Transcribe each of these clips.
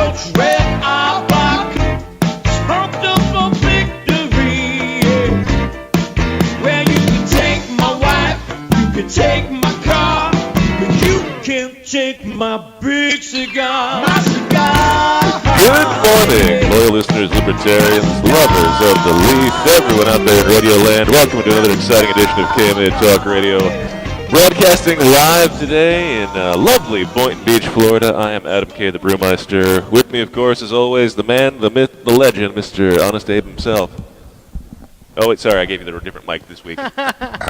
couch where I rock, smoked up a victory. Yeah. Where you can take my wife, you can take my car, but you can't take my big cigar. My cigar. Good morning, loyal listeners, libertarians, lovers of the leaf, everyone out there in Radio Land. Welcome to another exciting edition of KMA Talk Radio. Broadcasting live today in lovely Boynton Beach, Florida. I am Adam K., the Brewmeister. With me, of course, as always, the man, the myth, the legend, Mr. Honest Abe himself. Oh, wait, sorry, I gave you the different mic this week. How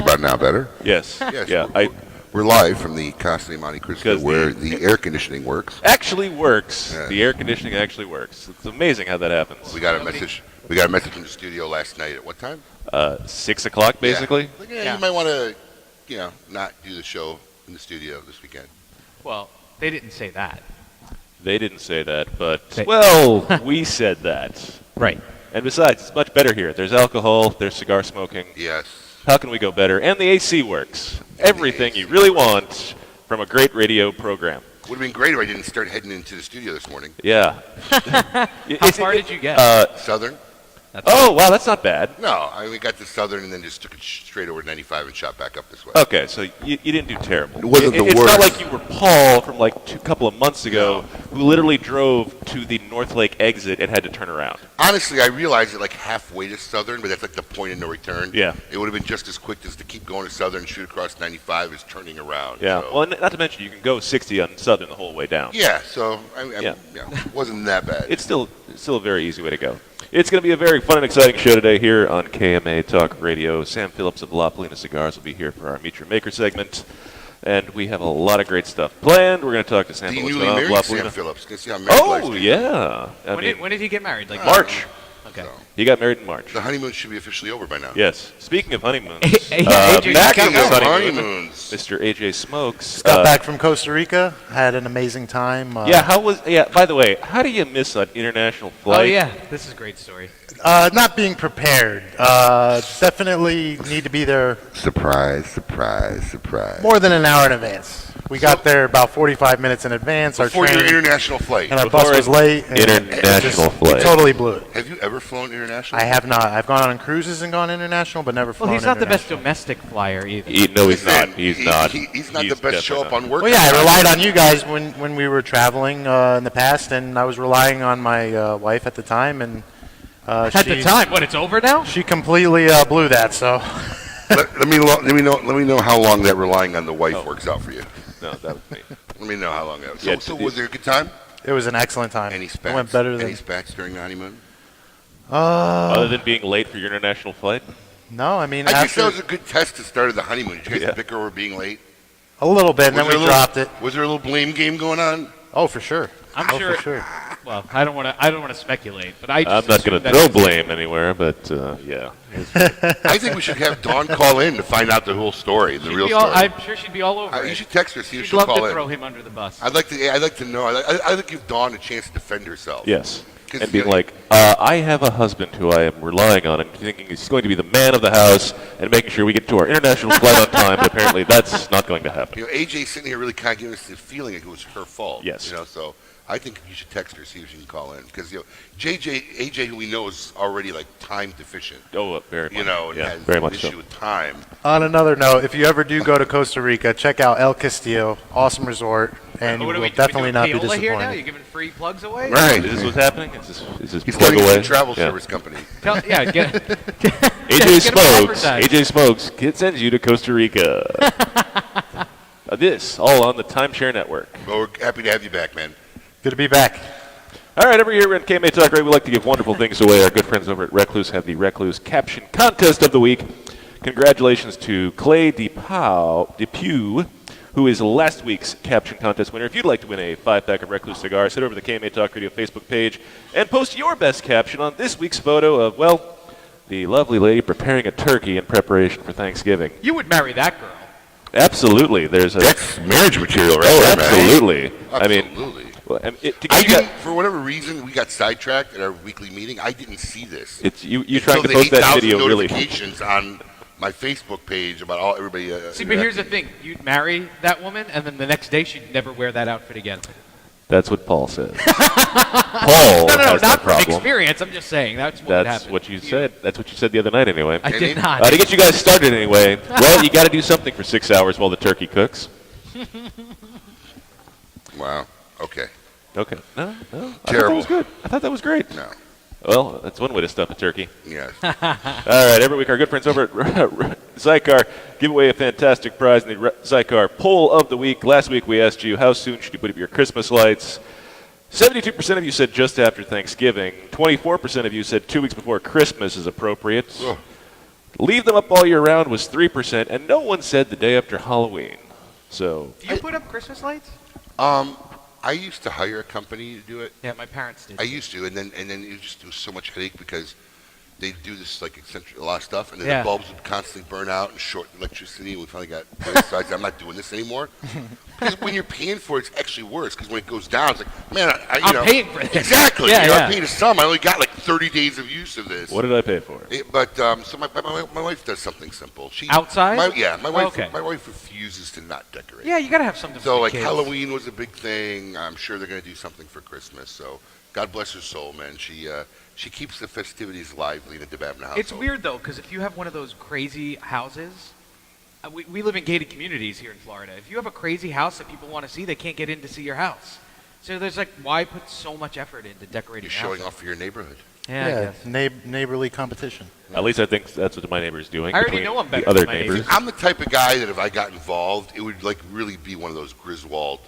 about now, better? Yes. Yes. Yeah, We're live from the Casa de Monte Cristo where the air conditioning works. Actually works. Yeah. The air conditioning actually works. It's amazing how that happens. We got a message. We got a message from the studio last night at what time? 6 o'clock, basically. Yeah. You might want to, not do the show in the studio this weekend. Well, they didn't say that. They didn't say that, but, well, we said that. Right. And besides, it's much better here. There's alcohol, there's cigar smoking. Yes. How can we go better? And the AC works. Everything you really want from a great radio program. Would have been great if I didn't start heading into the studio this morning. Yeah. How far did you get? Southern? Oh, wow, that's not bad. No, we got to Southern and then just took it straight over 95 and shot back up this way. Okay, so you didn't do terrible. It wasn't the worst. It's not like you were Paul from like a couple of months ago who literally drove to the North Lake exit and had to turn around. Honestly, I realized it like halfway to Southern, but that's like the point of no return. Yeah. It would have been just as quick as to keep going to Southern and shoot across 95 as turning around. Yeah, So. well, not to mention you can go 60 on Southern the whole way down. Yeah, so it wasn't that bad. It's still a very easy way to go. It's going to be a very fun and exciting show today here on KMA Talk Radio. Sam Phillips of Palina Cigars will be here for our Meet Your Maker segment. And we have a lot of great stuff planned. We're going to talk to Sam Phillips. The newly married Sam Phillips. Can see how married Yeah. When did he get married? Like March. Okay. So. He got married in March. The honeymoon should be officially over by now. Yes. Speaking of honeymoons, AJ, back Speaking from of his honeymoon, honeymoons. Mr. AJ Smokes. Got back from Costa Rica, had an amazing time. By the way, how do you miss an international flight? Oh, yeah. This is a great story. Not being prepared. Definitely need to be there Surprise, surprise, surprise. more than an hour in advance. We got there about 45 minutes in advance. Before your international flight. and our bus was late. And International flight. We totally blew it. Have you ever flown international? I have not. I've gone on cruises and gone international, but never flown Well, he's not the best international. domestic flyer either. No, he's not. Listen, He's not. He's not the best show up on work. Well, yeah, I relied on you guys when we were traveling in the past, and I was relying on my wife at the time, and At the time. What, it's over now? she completely blew that. So let me know how long that relying on the wife works out for you. No, that was me. Let me know how long that was. Yeah, So was there a good time? it was an excellent time. Any It spats? went better than. Any spats during the honeymoon? Other than being late for your international flight? No, I mean I guess after that was a good test to start the honeymoon. Did you guys bicker over being late? a little bit, and then we dropped it. Was there a little blame game going on? Oh, for sure. I'm Oh, sure. for sure. Well, I don't want to speculate, but I just I'm not going to throw blame anywhere, but yeah. I think we should have Dawn call in to find out the whole story, the real story. I'm sure she'd be all over it. You should text her, see if She'd she'll love call to in. throw him under the bus. I'd like to know. I'd like to give Dawn a chance to defend herself. Yes. 'Cause, And being like, I have a husband who I am relying on and thinking he's going to be the man of the house and making sure we get to our international flight on time, but apparently that's not going to happen. AJ's sitting here really kind of giving us the feeling like it was her fault. Yes. So I think you should text her, see if she can call in, because AJ, who we know is already like time deficient. Oh, very much. And yeah, has very an much issue so. with time. On another note, if you ever do go to Costa Rica, check out El Castillo, awesome resort, and you What are will we definitely doing not be payola here now? disappointed. You're giving free plugs away? Right. Is this what's happening? Is this He's plug telling away? a travel Yeah. service company. Get AJ get 'em Smokes. advertised. AJ Smokes sends you to Costa Rica. This all on the Timeshare Network. Well, we're happy to have you back, man. Good to be back. All right, every year on KMA Talk Radio, we like to give wonderful things away. Our good friends over at Recluse have the Recluse Caption Contest of the Week. Congratulations to Clay DePew, who is last week's Caption Contest winner. If you'd like to win a 5-pack of Recluse cigars, head over to the KMA Talk Radio Facebook page and post your best caption on this week's photo of, well, the lovely lady preparing a turkey in preparation for Thanksgiving. You would marry that girl. Absolutely. That's marriage material right Oh, there, man. absolutely. Absolutely. Well, I didn't, for whatever reason, we got sidetracked at our weekly meeting. I didn't see this. You trying to post that video really. Notifications on my Facebook page about everybody. See, but here's the thing: you'd marry that woman, and then the next day she'd never wear that outfit again. That's what Paul says. Paul No, has that not from problem. experience. I'm just saying that's what would That's happen. what you said. That's what you said the other night anyway. I did not. To get you guys started anyway, well, you got to do something for 6 hours while the turkey cooks. Wow. Okay. Okay. No. I thought that Terrible. was good. I thought that was great. No. Well, that's one way to stuff a turkey. Yes. All right, every week our good friends over at Zycar give away a fantastic prize in the Zycar Poll of the Week. Last week we asked you, how soon should you put up your Christmas lights? 72% of you said just after Thanksgiving. 24% of you said 2 weeks before Christmas is appropriate. Ugh. Leave them up all year round was 3%, and no one said the day after Halloween. So Do you put up Christmas lights? I used to hire a company to do it. Yeah, my parents did. I used to, and then it was so much headache because they do this like eccentric, a lot of stuff, and then Yeah. the bulbs would constantly burn out and short electricity. And we finally got this, so I'm not doing this anymore. Because when you're paying for it, it's actually worse. Because when it goes down, it's like, man, I'm paying for this. Exactly. Yeah, yeah. I'm paying a sum. I only got like 30 days of use of this. what did I pay for? So my wife does something simple. She Outside? My wife. Okay. My wife refuses to not decorate. Yeah, you gotta have something. So for the like kids. Halloween was a big thing. I'm sure they're going to do something for Christmas. So God bless her soul, man. She keeps the festivities lively in the DeBabna household. It's weird though, because if you have one of those crazy houses, we live in gated communities here in Florida. If you have a crazy house that people want to see, they can't get in to see your house. So there's like, why put so much effort into decorating? You're showing off for your neighborhood. Yeah, I guess. Neighborly competition. At least I think that's what my neighbor's doing. I already between know I'm better the other than my neighbors. neighbors. I'm the type of guy that if I got involved, it would like really be one of those Griswold.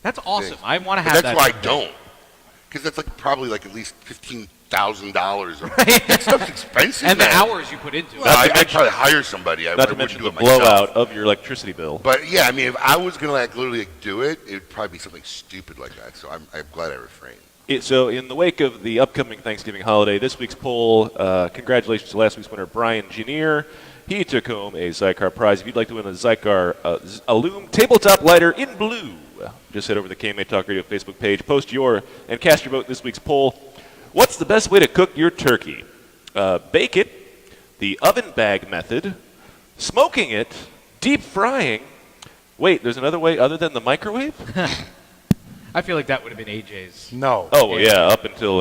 That's awesome. things. I want to But have that's that. why I someday. don't. Because that's like probably like at least $15,000. That stuff's expensive. And the man. hours you put into it. Well, I'd probably hire somebody. I Not to wouldn't mention do the it myself. blowout of your electricity bill. But yeah, I mean, if I was gonna like literally like, do it, it would probably be something stupid like that. So I'm glad I refrained. So in the wake of the upcoming Thanksgiving holiday, this week's poll, congratulations to last week's winner, Brian Janier. He took home a Zycar prize. If you'd like to win a Zycar Allume tabletop lighter in blue, just head over to the KMA Talk Radio Facebook page, post and cast your vote in this week's poll. What's the best way to cook your turkey? Bake it, the oven bag method, smoking it, deep frying. Wait, there's another way other than the microwave? I feel like that would have been AJ's. No. Oh, yeah, up until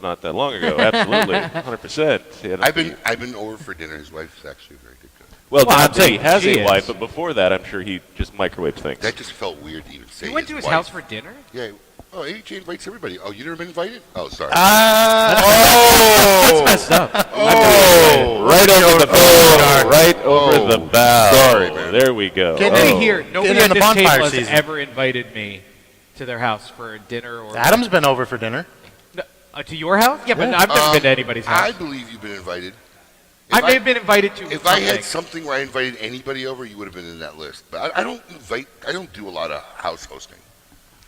not that long ago. Absolutely, 100%. Yeah, I've been over for dinner. His wife's actually a very good cook. Well, Well, I'm saying he has she a wife, is. but before that, I'm sure he just microwaved things. That just felt weird to even say. You went to his wife. house for dinner? Yeah. Oh, AJ invites everybody. Oh, you never been invited? Oh, sorry. Oh! Messed up. Right over the bow. Right over the bow. Sorry, man. There we go. Nobody Oh. here, nobody in at the this table bonfire has season. ever invited me to their house for dinner or Adam's been over for dinner. to your house. Yeah, but I've never been to anybody's house. I believe you've been invited. I may have been invited to. If I something. had something where I invited anybody over, you would have been in that list. But I don't do a lot of house hosting.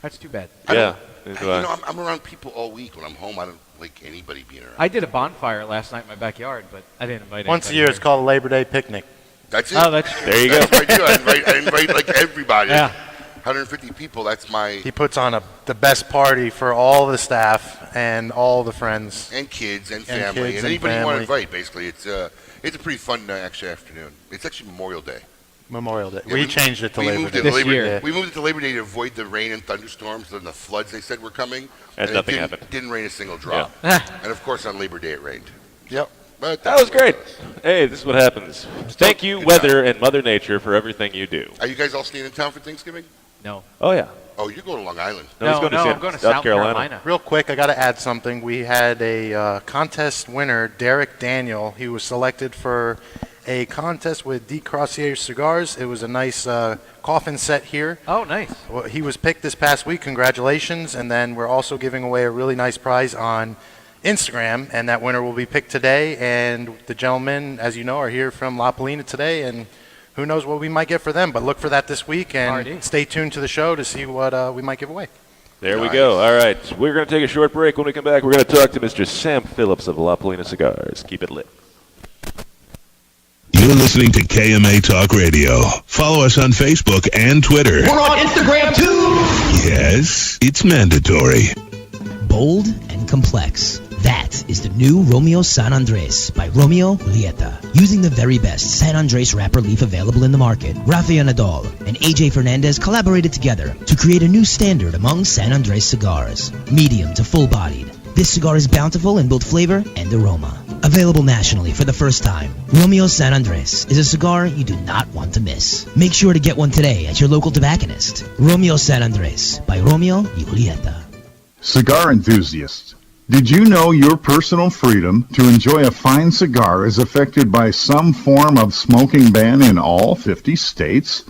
That's too bad. Yeah. I'm around people all week. When I'm home, I don't like anybody being around. I did a bonfire last night in my backyard, but I didn't invite Once a anybody year, there. it's called a Labor Day picnic. That's it. Oh, that's true. There you go. That's what I do. I invite like everybody. Yeah. 150 people. That's my He puts on the best party for all the staff and all the friends. and kids and And family kids and and anybody you want to family. invite. Basically, it's a pretty fun actually afternoon. It's actually Memorial Day. Memorial Day. Yeah, we changed it to we Labor moved Day. it to This Labor year. Day. We moved it to Labor Day to avoid the rain and thunderstorms and the floods they said were coming. And it nothing didn't, happened. Didn't rain a single drop. And of course, on Labor Day it rained. Yep. But That was that's what it great. was. Hey, this is what happens. Thank you, Good weather and Mother Nature, for everything you do. Are you guys all staying in town for Thanksgiving? No. Oh, yeah. Oh, you're going to Long Island. No, he's going to I'm going to South Carolina. Real quick, I got to add something. We had a contest winner, Derek Daniel. He was selected for a contest with D. Crossier Cigars. It was a nice coffin set here. Oh, nice. Well, he was picked this past week. Congratulations. And then we're also giving away a really nice prize on Instagram, and that winner will be picked today. And the gentlemen, as you know, are here from La Palina today, and who knows what we might get for them. But look for that this week, and Alrighty. stay tuned to the show to see what we might give away. There we Nice. go. All right. We're going to take a short break. When we come back, we're going to talk to Mr. Sam Phillips of La Palina Cigars. Keep it lit. You're listening to KMA Talk Radio. Follow us on Facebook and Twitter. We're on Instagram too. Yes, it's mandatory. Bold and complex. That is the new Romeo San Andres by Romeo Julieta. Using the very best San Andres wrapper leaf available in the market, Rafael Nadal and AJ Fernandez collaborated together to create a new standard among San Andres cigars. Medium to full-bodied, this cigar is bountiful in both flavor and aroma. Available nationally for the first time, Romeo San Andres is a cigar you do not want to miss. Make sure to get one today at your local tobacconist. Romeo San Andres by Romeo Julieta. Cigar enthusiasts, did you know your personal freedom to enjoy a fine cigar is affected by some form of smoking ban in all 50 states?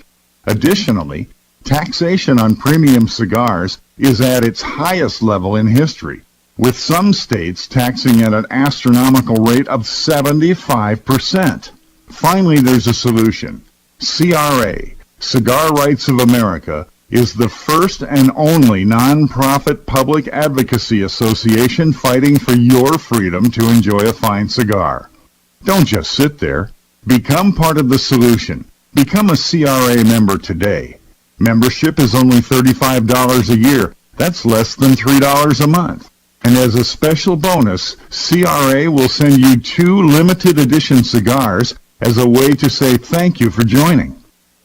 Additionally, taxation on premium cigars is at its highest level in history, with some states taxing at an astronomical rate of 75%. Finally, there's a solution. CRA, Cigar Rights of America, is the first and only nonprofit public advocacy association fighting for your freedom to enjoy a fine cigar. Don't just sit there. Become part of the solution. Become a CRA member today. Membership is only $35 a year. That's less than $3 a month. And as a special bonus, CRA will send you 2 limited edition cigars as a way to say thank you for joining.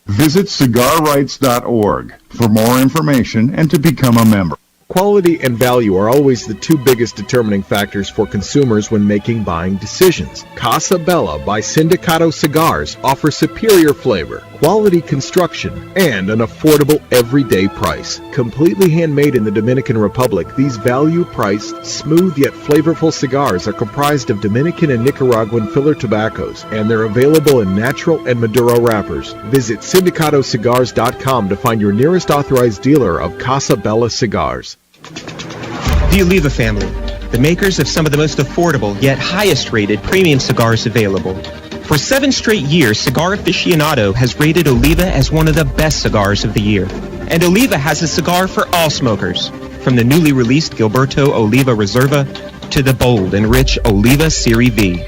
Visit cigarrights.org for more information and to become a member. Quality and value are always the 2 biggest determining factors for consumers when making buying decisions. Casa Bella by Sindicato Cigars offers superior flavor, quality construction, and an affordable everyday price. Completely handmade in the Dominican Republic, these value-priced, smooth yet flavorful cigars are comprised of Dominican and Nicaraguan filler tobaccos, and they're available in natural and Maduro wrappers. Visit sindicatocigars.com to find your nearest authorized dealer of Casa Bella cigars. The Oliva family, the makers of some of the most affordable yet highest rated premium cigars available. For 7 straight years, Cigar Aficionado has rated Oliva as one of the best cigars of the year. And Oliva has a cigar for all smokers, from the newly released Gilberto Oliva Reserva to the bold and rich Oliva Serie V.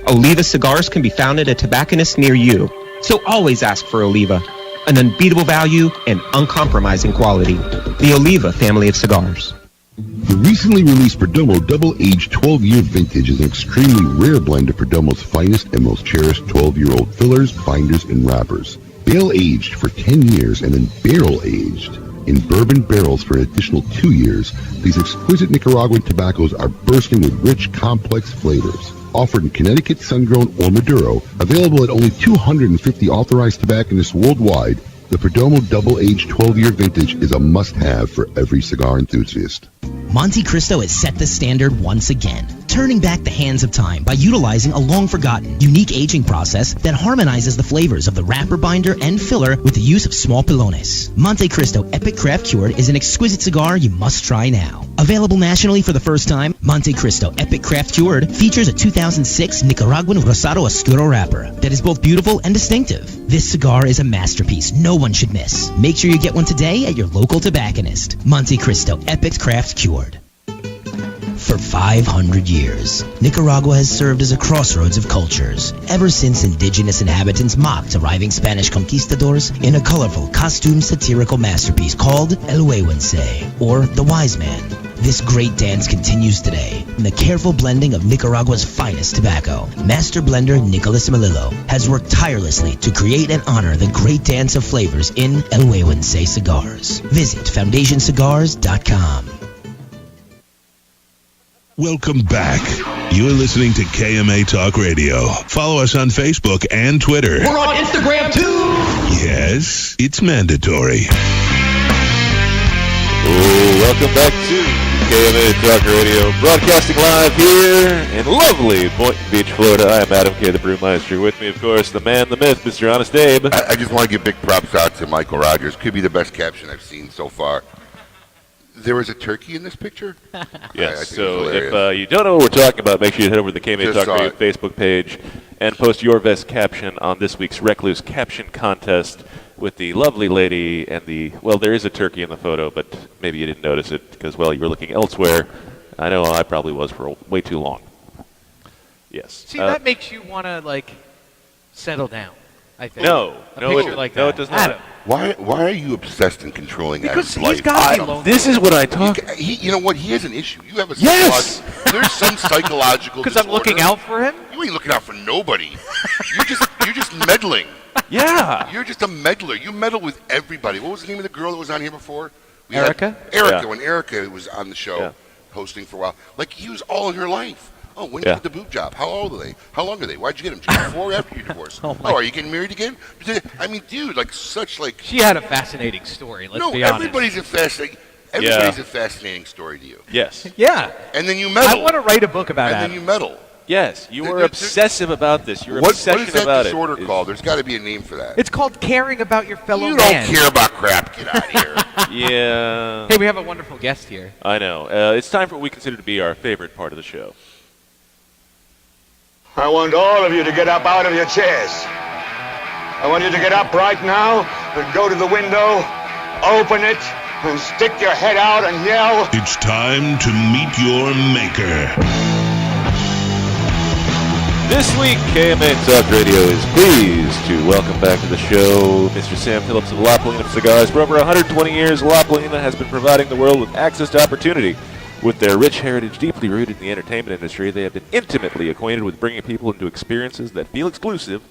Oliva cigars can be found at a tobacconist near you, so always ask for Oliva, an unbeatable value and uncompromising quality. The Oliva family of cigars. The recently released Perdomo Double-Aged 12-Year Vintage is an extremely rare blend of Perdomo's finest and most cherished 12-year-old fillers, binders, and wrappers. Bale-aged for 10 years and then barrel-aged in bourbon barrels for an additional 2 years, these exquisite Nicaraguan tobaccos are bursting with rich, complex flavors. Offered in Connecticut, sun-grown, or Maduro, available at only 250 authorized tobacconists worldwide, the Perdomo Double-Aged 12-Year Vintage is a must-have for every cigar enthusiast. Monte Cristo has set the standard once again, turning back the hands of time by utilizing a long-forgotten, unique aging process that harmonizes the flavors of the wrapper, binder, and filler with the use of small pilones. Monte Cristo Epic Craft Cured is an exquisite cigar you must try now. Available nationally for the first time, Monte Cristo Epic Craft Cured features a 2006 Nicaraguan Rosado Oscuro wrapper that is both beautiful and distinctive. This cigar is a masterpiece no one should miss. Make sure you get one today at your local tobacconist. Monte Cristo Epic Craft Cured. For 500 years, Nicaragua has served as a crossroads of cultures, ever since indigenous inhabitants mocked arriving Spanish conquistadors in a colorful, costume satirical masterpiece called El Huehuense, or The Wise Man. This great dance continues today in the careful blending of Nicaragua's finest tobacco. Master blender Nicolas Melillo has worked tirelessly to create and honor the great dance of flavors in El Huehuense cigars. Visit FoundationCigars.com. Welcome back. You're listening to KMA Talk Radio. Follow us on Facebook and Twitter. We're on Instagram too. Yes, it's mandatory. Welcome back to KMA Talk Radio, broadcasting live here in lovely Boynton Beach, Florida. I am Adam K., the Brewmeister. With me, of course, the man, the myth, Mr. Honest Abe. I just want to give big props out to Michael Rogers. Could be the best caption I've seen so far. There was a turkey in this picture? Yes, so if you don't know what we're talking about, make sure you head over to the KMA Talk Radio Facebook page and post your best caption on this week's Recluse Caption Contest with the lovely lady and the, well, there is a turkey in the photo, but maybe you didn't notice it because, well, you were looking elsewhere. I know I probably was for way too long. Yes. See, that makes you want to, like, settle down, I think. No, a no, picture like that. No, it does not. Adam, Why are you obsessed and controlling Because Adam's he's life? got to be lonely. This is what I talk. You know what? He has an issue. You have a Yes! There's some psychological Because I'm looking disorder. out for him? You ain't looking out for nobody. You're just meddling. Yeah. You're just a meddler. You meddle with everybody. What was the name of the girl that was on here before? Erica? Erica. Yeah. When Erica was on the show, Yeah. hosting for a while, like he was all in her life. Oh, when did you Yeah. get the boob job? How old are they? How long are they? Why'd you get them? Just before or after your divorce? Are you getting married again? I mean, dude, like such like. She had a fascinating story, let's be honest. Everybody's a fascinating story to you. Yes. Yeah. And then you meddle. I want to write a book about And Adam. then you meddle. Yes. You were There- obsessive about this. Your What obsession is that about disorder it. called? There's got to be a name for that. It's called caring about your fellow You man. don't care about crap. Get out of here. Yeah. Hey, we have a wonderful guest here. I know. It's time for what we consider to be our favorite part of the show. I want all of you to get up out of your chairs. I want you to get up right now and go to the window, open it, and stick your head out and yell. It's time to meet your maker. This week, KMA Talk Radio is pleased to welcome back to the show Mr. Sam Phillips of La Palina Cigars. For over 120 years, La Palina has been providing the world with access to opportunity. With their rich heritage deeply rooted in the entertainment industry, they have been intimately acquainted with bringing people into experiences that feel exclusive,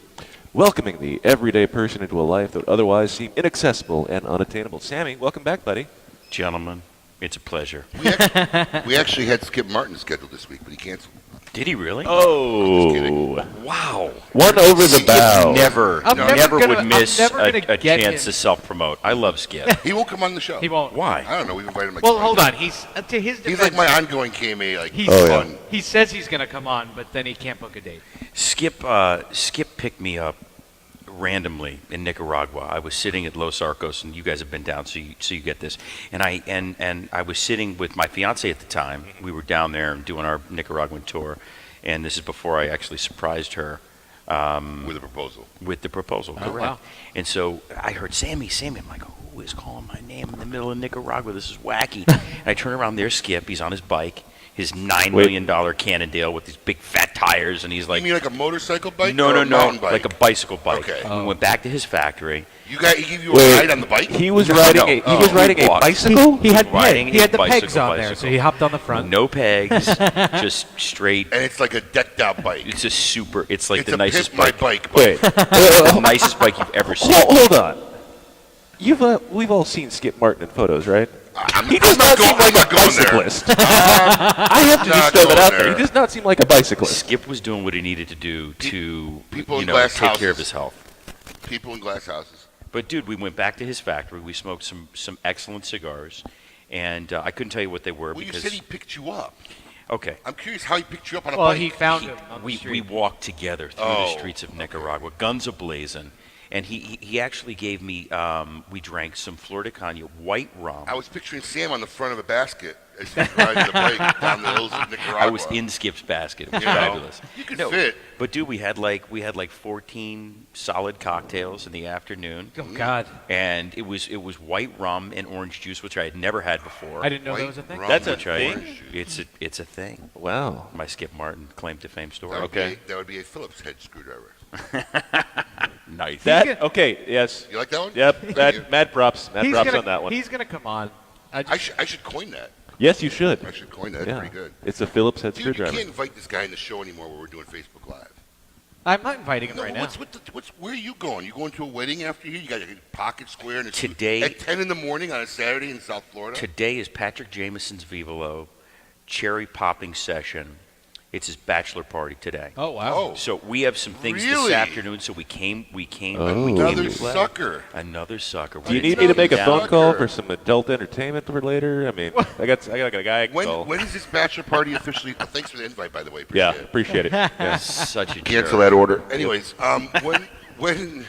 welcoming the everyday person into a life that would otherwise seem inaccessible and unattainable. Sammy, welcome back, buddy. Gentlemen, it's a pleasure. We actually had Skip Martin scheduled this week, but he canceled. Did he really? Oh. Wow. One over the Skip bow. never would miss I'm never a gonna get chance him. to self-promote. I love Skip. He won't come on the show. He won't. Why? I don't know. We've invited him. Like Well, twice. hold on. He's to his defense. He's like my ongoing KMA. Like He's fun. He says he's going to come on, but then he can't book a date. Skip picked me up randomly in Nicaragua. I was sitting at Los Arcos, and you guys have been down, so you get this. And I was sitting with my fiance at the time. We were down there and doing our Nicaraguan tour, and this is before I actually surprised her. With a proposal. With the proposal, Oh, correct. wow. And so I heard Sammy. I'm like, who is calling my name in the middle of Nicaragua? This is wacky. And I turn around, there's Skip. He's on his bike, his $9 million Cannondale with these big fat tires, and he's like, You mean like a motorcycle bike? no, or a mountain bike? like a bicycle bike. Okay. And we went back to his factory. He gave you a Wait, ride on the bike? He was No, riding no. a Oh, he was riding a walked. bicycle. He had Riding he had a the pegs bicycle, on there, so bicycle. he hopped on the front. No pegs, just straight. And it's like a decked out bike. It's a super. It's like It's the a nicest pimp my bike. bike. Wait, The nicest bike you've ever seen. hold on. We've all seen Skip Martin in photos, right? He does not seem like a bicyclist. I have to just throw that out there. He does not seem like a bicyclist. Skip was doing what he needed to do to People in take glass care of houses. his health. People in glass houses. But dude, we went back to his factory. We smoked some excellent cigars, and I couldn't tell you what they were Well, you because said he picked you up. okay. I'm curious how he picked you up on a Well, bike. he found him on the We street. walked together through Oh, the streets of Nicaragua, guns a-blazing, and he actually gave me. We drank some Flor de Caña white rum. I was picturing Sam on the front of a basket as he's riding the bike down the hills of Nicaragua. I was in Skip's basket. It was You know, fabulous. you could No, fit. But dude, we had like 14 solid cocktails in the afternoon. Oh God, And it was white rum and orange juice, which I had never had before. I didn't know that White was a thing. rum That's a with thing? orange juice. It's a thing. Wow. My Skip Martin claim to fame story. That would be a Phillips head screwdriver. Nice. That okay? Yes. You like that one? Yep. Thank you. Mad props. Mad props gonna, on that one. He's gonna come on. I should coin that. Yes, you should. I should coin that. That's Yeah. pretty good. It's a Phillips head Dude, you screwdriver. can't invite this guy in the show anymore where we're doing Facebook Live. I'm not inviting him No, right now. where are you going? You going to a wedding after here? You got your pocket square and it's Today- at 10 in the morning on a Saturday in South Florida? Today is Patrick Jameson's Vivolo cherry popping session. It's his bachelor party today. Oh wow. Oh, So we have some things Really? this afternoon. So we came. Oh. We came another to play. sucker. Another sucker. Do you We need me to make a down. phone call for some adult entertainment for later? I mean, I got a guy I can call. When is this bachelor party officially? Thanks for the invite, by the way. Yeah, Appreciate it. appreciate it. Yeah. Such a Cancel jerk. that order. Anyways, when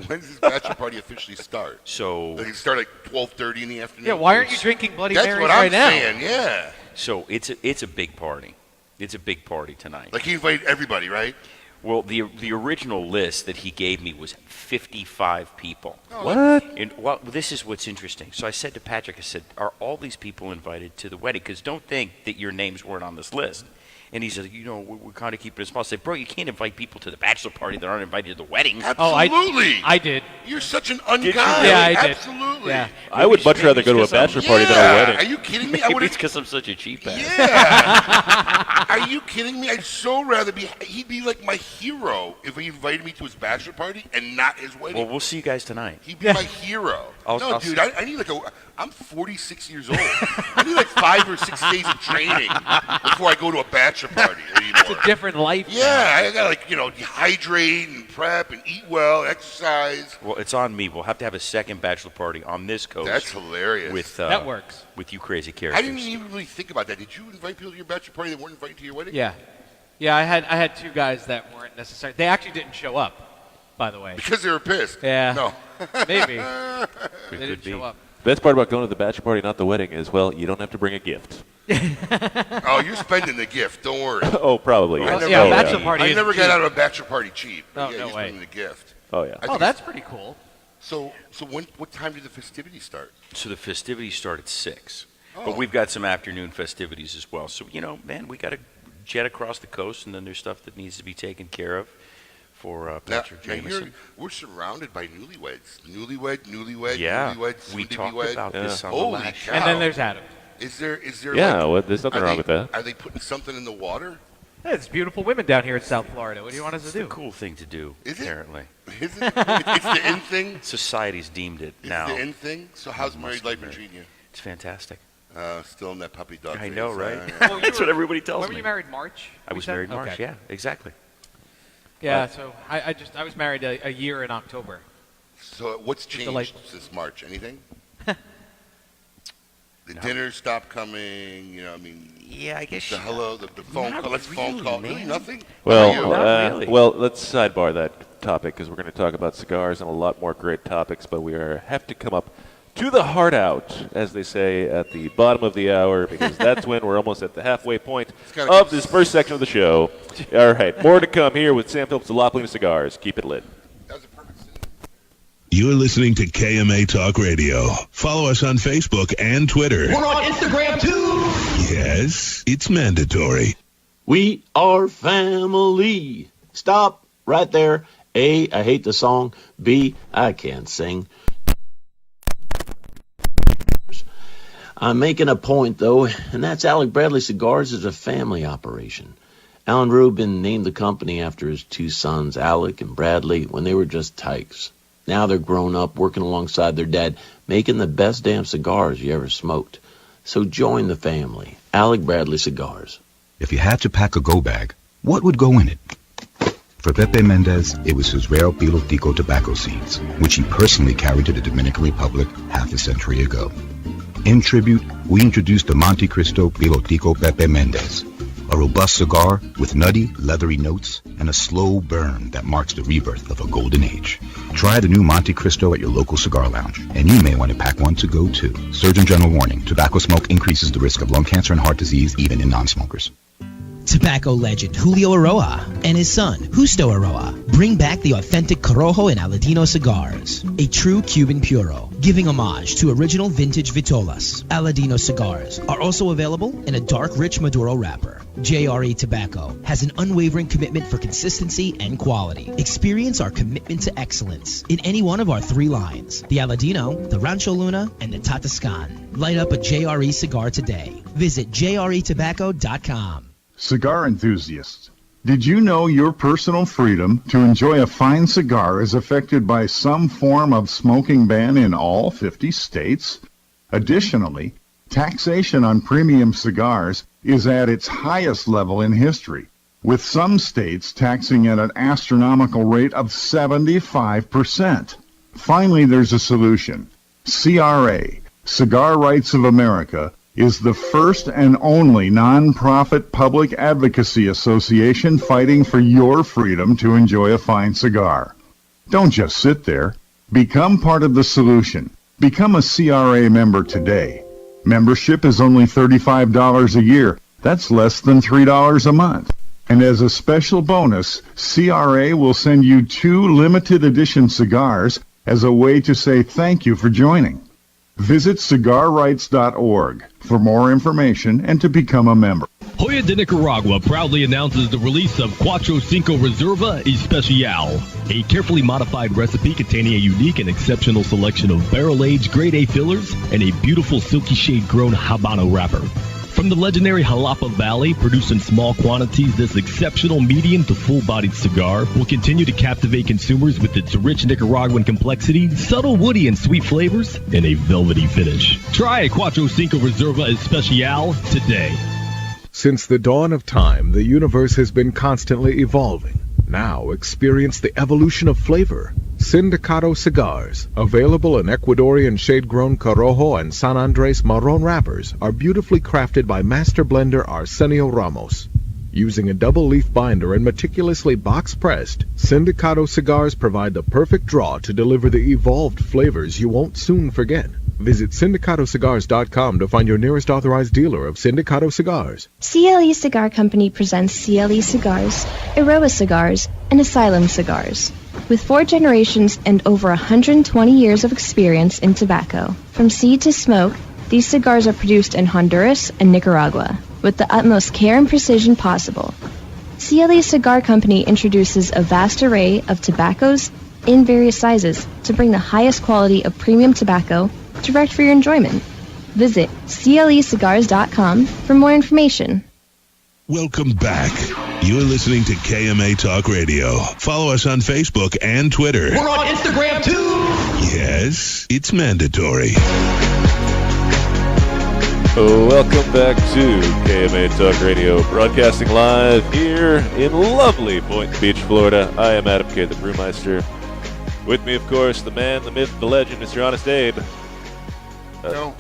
does this bachelor party officially start? So Does it start at 12:30 in the afternoon? Yeah. Why aren't you drinking Bloody That's Marys what I'm right now? saying. Yeah. So it's a big party. It's a big party tonight. Like he invited everybody, right? Well, the original list that he gave me was 55 people. What? And well, this is what's interesting. So I said to Patrick, I said, "Are all these people invited to the wedding? Because don't think that your names weren't on this list." And he said, we're kind of keeping it small. I said, bro, you can't invite people to the bachelor party that aren't invited to the wedding. Absolutely. I did. You're such an unguy. Yeah, I did. Absolutely. Yeah. I would much rather go to a bachelor party than a wedding. Are you kidding me? Maybe it's because I'm such a cheap ass. Yeah. Are you kidding me? I'd so rather he'd be like my hero if he invited me to his bachelor party and not his wedding. Well, we'll see you guys tonight. He'd be my hero. Dude, I need I'm 46 years old. I need like 5 or 6 days of training before I go to a bachelor party anymore. It's a different life. Yeah, I gotta dehydrate and prep and eat well, exercise. Well, it's on me. We'll have to have a second bachelor party on this coast. That's hilarious. With that works. With you crazy characters. I didn't even really think about that. Did you invite people to your bachelor party that weren't invited to your wedding? Yeah. Yeah, I had 2 guys that weren't necessary. They actually didn't show up, by the way. Because they were pissed. Yeah. No. Maybe. They didn't show up. Best part about going to the bachelor party, not the wedding, is, well, you don't have to bring a gift. Oh, you're spending the gift. Don't worry. Oh, probably. Bachelor party. I never got out of a bachelor party cheap. Oh, yeah, no you're way. spending the gift. Oh, yeah. Oh, that's pretty cool. So what time do the festivities start? So the festivities start at 6. Oh. But we've got some afternoon festivities as well. So, man, we got to jet across the coast, and then there's stuff that needs to be taken care of for Patrick Jameson. We're surrounded by newlyweds. Newlywed, Yeah, newlywed, we talked newlywed. about this on the Holy last show. And then there's Adam. Is there Yeah, there's nothing wrong with that. Are they putting something in the water? Yeah, it's beautiful women down here in South Florida. What do you want us to It's do? a cool thing to do, Is it? apparently. Is it? It's the in thing? Society's deemed it now. It's the in thing? So how's married life been treating you? It's fantastic. Still in that puppy dog I phase. know, right? Well, That's what everybody tells When me. were you married? March? I was married in March, yeah, exactly. Yeah, so I was married a year in October. So what's changed since March? Anything? The dinners stopped coming. Yeah, I guess. The hello, the phone call. Let's phone call. Really, nothing. Well, let's sidebar that topic because we're going to talk about cigars and a lot more great topics. But we have to come up to the heart out, as they say, at the bottom of the hour because that's when we're almost at the halfway point of this first section of the show. All right, more to come here with Sam Phillips of Palina Cigars. Keep it lit. You're listening to KMA Talk Radio. Follow us on Facebook and Twitter. We're on Instagram, too. Yes, it's mandatory. We are family. Stop right there. A, I hate the song. B, I can't sing. I'm making a point, though, and that's Alec Bradley Cigars is a family operation. Alan Rubin named the company after his 2 sons, Alec and Bradley, when they were just tykes. Now they're grown up, working alongside their dad, making the best damn cigars you ever smoked. So join the family. Alec Bradley Cigars. If you had to pack a go bag, what would go in it? For Pepe Mendez, it was his rare Pilotico tobacco seeds, which he personally carried to the Dominican Republic half a century ago. In tribute, we introduced the Monte Cristo Pilotico Pepe Mendez, a robust cigar with nutty, leathery notes and a slow burn that marks the rebirth of a golden age. Try the new Monte Cristo at your local cigar lounge, and you may want to pack one to go too. Surgeon General warning, tobacco smoke increases the risk of lung cancer and heart disease even in non-smokers. Tobacco legend Julio Aroa and his son, Justo Aroa, bring back the authentic Corojo and Aladino cigars. A true Cuban puro, giving homage to original vintage Vitolas. Aladino cigars are also available in a dark, rich Maduro wrapper. JRE Tobacco has an unwavering commitment for consistency and quality. Experience our commitment to excellence in any one of our 3 lines. The Aladino, the Rancho Luna, and the Tatascan. Light up a JRE cigar today. Visit jretobacco.com. Cigar enthusiasts, did you know your personal freedom to enjoy a fine cigar is affected by some form of smoking ban in all 50 states? Additionally, taxation on premium cigars is at its highest level in history, with some states taxing at an astronomical rate of 75%. Finally, there's a solution. CRA, Cigar Rights of America, is the first and only non-profit public advocacy association fighting for your freedom to enjoy a fine cigar. Don't just sit there. Become part of the solution. Become a CRA member today. Membership is only $35 a year. That's less than $3 a month. And as a special bonus, CRA will send you 2 limited edition cigars as a way to say thank you for joining. Visit cigarrights.org for more information and to become a member. Joya de Nicaragua proudly announces the release of Cuatro Cinco Reserva Especial, a carefully modified recipe containing a unique and exceptional selection of barrel-aged grade A fillers and a beautiful silky shade-grown Habano wrapper. From the legendary Jalapa Valley, produced in small quantities, this exceptional medium to full-bodied cigar will continue to captivate consumers with its rich Nicaraguan complexity, subtle woody and sweet flavors, and a velvety finish. Try a Cuatro Cinco Reserva Especial today. Since the dawn of time, the universe has been constantly evolving. Now experience the evolution of flavor. Sindicato Cigars, available in Ecuadorian shade-grown Corojo and San Andres Marron wrappers, are beautifully crafted by master blender Arsenio Ramos. Using a double-leaf binder and meticulously box-pressed, Sindicato Cigars provide the perfect draw to deliver the evolved flavors you won't soon forget. Visit syndicatocigars.com to find your nearest authorized dealer of Sindicato Cigars. CLE Cigar Company presents CLE Cigars, Aroa Cigars, and Asylum Cigars. With 4 generations and over 120 years of experience in tobacco, from seed to smoke, these cigars are produced in Honduras and Nicaragua with the utmost care and precision possible. CLE Cigar Company introduces a vast array of tobaccos in various sizes to bring the highest quality of premium tobacco direct for your enjoyment. Visit clecigars.com for more information. Welcome back. You're listening to KMA Talk Radio. Follow us on Facebook and Twitter. We're on Instagram too. Yes, it's mandatory. Welcome back to KMA Talk Radio, broadcasting live here in lovely Boynton Beach, Florida. I am Adam K., the Brewmeister. With me, of course, the man, the myth, the legend, Mr. Honest Abe. No.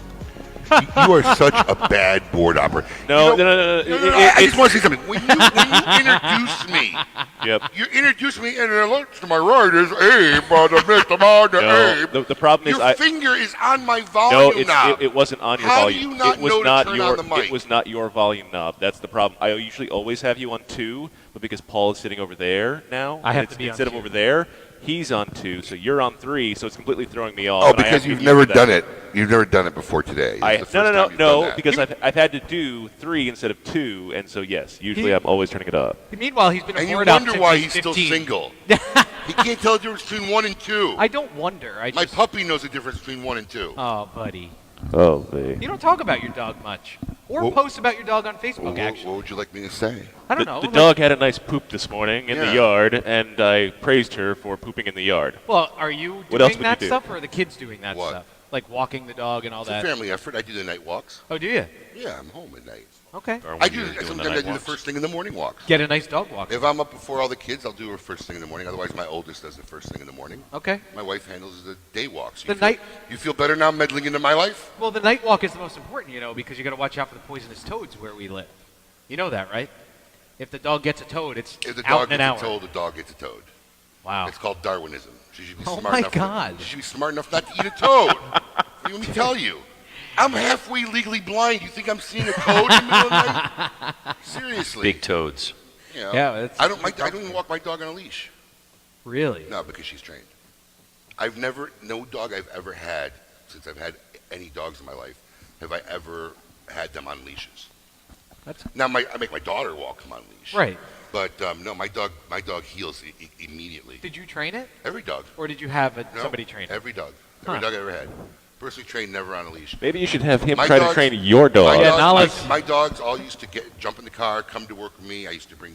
You are such a bad board operator. No. I just want to say something. When you introduce me, yep. You introduce me, and then look to my right is Abe, the myth, Abe. The problem is your finger is on my volume knob. It wasn't on your How volume. do you not know to turn on the mic? It was not your volume knob. That's the problem. I usually always have you on 2, but because Paul is sitting over there now, I have to be instead on of 2. over there. He's on 2, so you're on 3, so it's completely throwing me off. Oh, because you've never done it. You've never done it before today. No, because I've had to do 3 instead of 2, and so yes, usually I'm always turning it up. Meanwhile, he's been a and you board op wonder since why he's he's still 15. single. He can't tell the difference between 1 and 2. I don't wonder. My puppy knows the difference between 1 and 2. Oh, buddy. Oh, babe. You don't talk about your dog much. Or post about your dog on Facebook, actually. What would you like me to say? I don't know. The dog had a nice poop this morning in the yard, and I praised her for pooping in the yard. Well, are you What else doing would that you do? stuff, or are the kids doing that What? stuff? Like walking the dog and all It's that? a family effort. I do the night walks. Oh, do you? Yeah, I'm home at night. Okay. I do. Sometimes I do the first thing in the morning walks. Get a nice dog walk. If I'm up before all the kids, I'll do her first thing in the morning. Otherwise, my oldest does the first thing in the morning. Okay. My wife handles the day walks. The You feel better now meddling into my life? Well, the night walk is the most important, because you got to watch out for the poisonous toads where we live. You know that, right? If the dog gets a toad, it's If the out dog in an gets hour. a toad, the dog gets a toad. Wow. It's called Darwinism. She should be Oh smart my enough. God. She should be smart enough not to eat a toad. Let me tell you. I'm halfway legally blind. You think I'm seeing a toad in the middle of the night? Seriously. Big toads. Yeah, I don't even walk my dog on a leash. Really? No, because she's trained. No dog I've ever had, since I've had any dogs in my life, have I ever had them on leashes. Now I make my daughter walk them on leash. Right. But no, my dog heals immediately. Did you train it? Every dog. Or did you have No, somebody train it? Every dog. Every Huh. dog I ever had. Personally trained, never on a leash. Maybe you should have him My try to dogs- train your dog. My dogs all used to jump in the car, come to work with me. I used to bring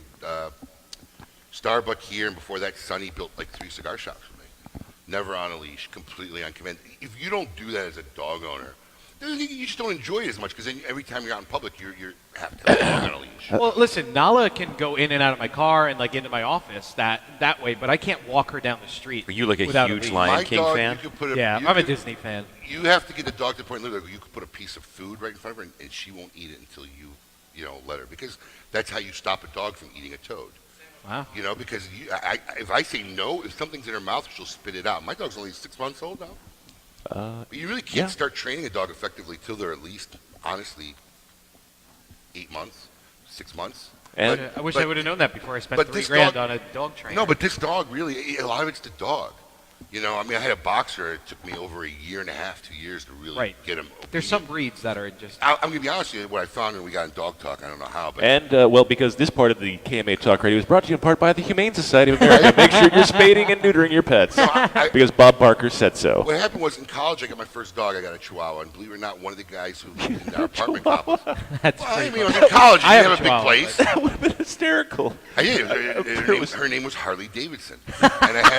Starbuck here, and before that, Sonny built like 3 cigar shops for me. Never on a leash, completely on command. If you don't do that as a dog owner, you just don't enjoy it as much, because then every time you're out in public, you have to have a dog on a leash. Well, listen, Nala can go in and out of my car and into my office that way, but I can't walk her down the street. Are you like a without huge leash. Lion My King dog, fan? you could put Yeah, you I'm a could- Disney fan. You have to get the dog to the point where you could put a piece of food right in front of her, and she won't eat it until you let her, because that's how you stop a dog from eating a toad. Wow. Because if I say no, if something's in her mouth, she'll spit it out. My dog's only 6 months old now. But you really can't start training a dog effectively till they're at least, honestly, 8 months, 6 months. And I wish I would have known that before I spent but $3 this grand dog- on a dog trainer. No, but this dog really, a lot of it's the dog. You know, I mean, I had a boxer. It took me over a year and a half, 2 years to really get him. There's some breeds that are just. I'm going to be honest with you. What I found when we got in Dog Talk, I don't know how, but And, well, because this part of the KMA Talk Radio is brought to you in part by the Humane Society of America. Make sure you're spading and neutering your pets. Because Bob Barker said so. What happened was in college, I got my first dog. I got a Chihuahua, and believe it or not, one of the guys who lived in our apartment complex. That's well, I mean, I was in college. You have a big place. That would have been hysterical. I did. Her name was Harley Davidson, and I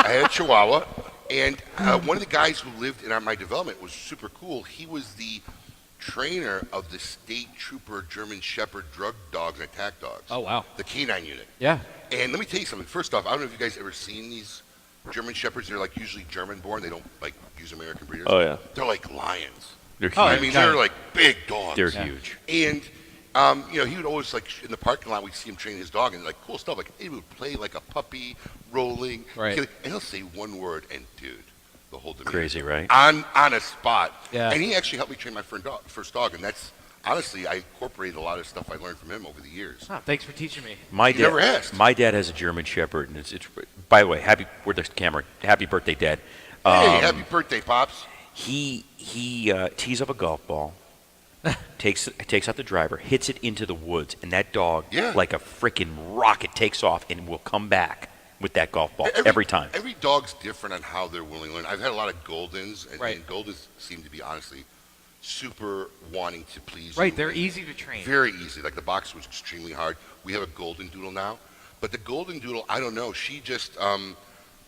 had a Chihuahua. And one of the guys who lived in my development was super cool. He was the trainer of the state trooper German Shepherd drug dogs and attack dogs. Oh, wow. The canine unit. Yeah. And let me tell you something. First off, I don't know if you guys ever seen these German Shepherds. They're like usually German born. They don't like use American breeders. Oh, yeah. They're like lions. They're huge. I mean, they're like big dogs. They're huge. And you know, he would always, like, in the parking lot, we'd see him train his dog, and, like, cool stuff. Like, he would play like a puppy, rolling. Right. And he'll say one word, and, dude, the whole demeanor. Crazy, right? On a spot. Yeah. And he actually helped me train my first dog, and that's, honestly, I incorporated a lot of stuff I learned from him over the years. Oh, thanks for teaching me. You never asked. My dad has a German Shepherd, and it's by the way, where's the camera? Happy birthday, Dad. Hey, happy birthday, Pops. He tees up a golf ball, takes out the driver, hits it into the woods, and that dog, like a freaking rocket, takes off and will come back with that golf ball every time. Every dog's different on how they're willing to learn. I've had a lot of Goldens, and Goldens seem to be, honestly, super wanting to please Right, you. they're easy to train. Very easy. Like, the box was extremely hard. We have a Golden Doodle now. But the Golden Doodle, I don't know, she just,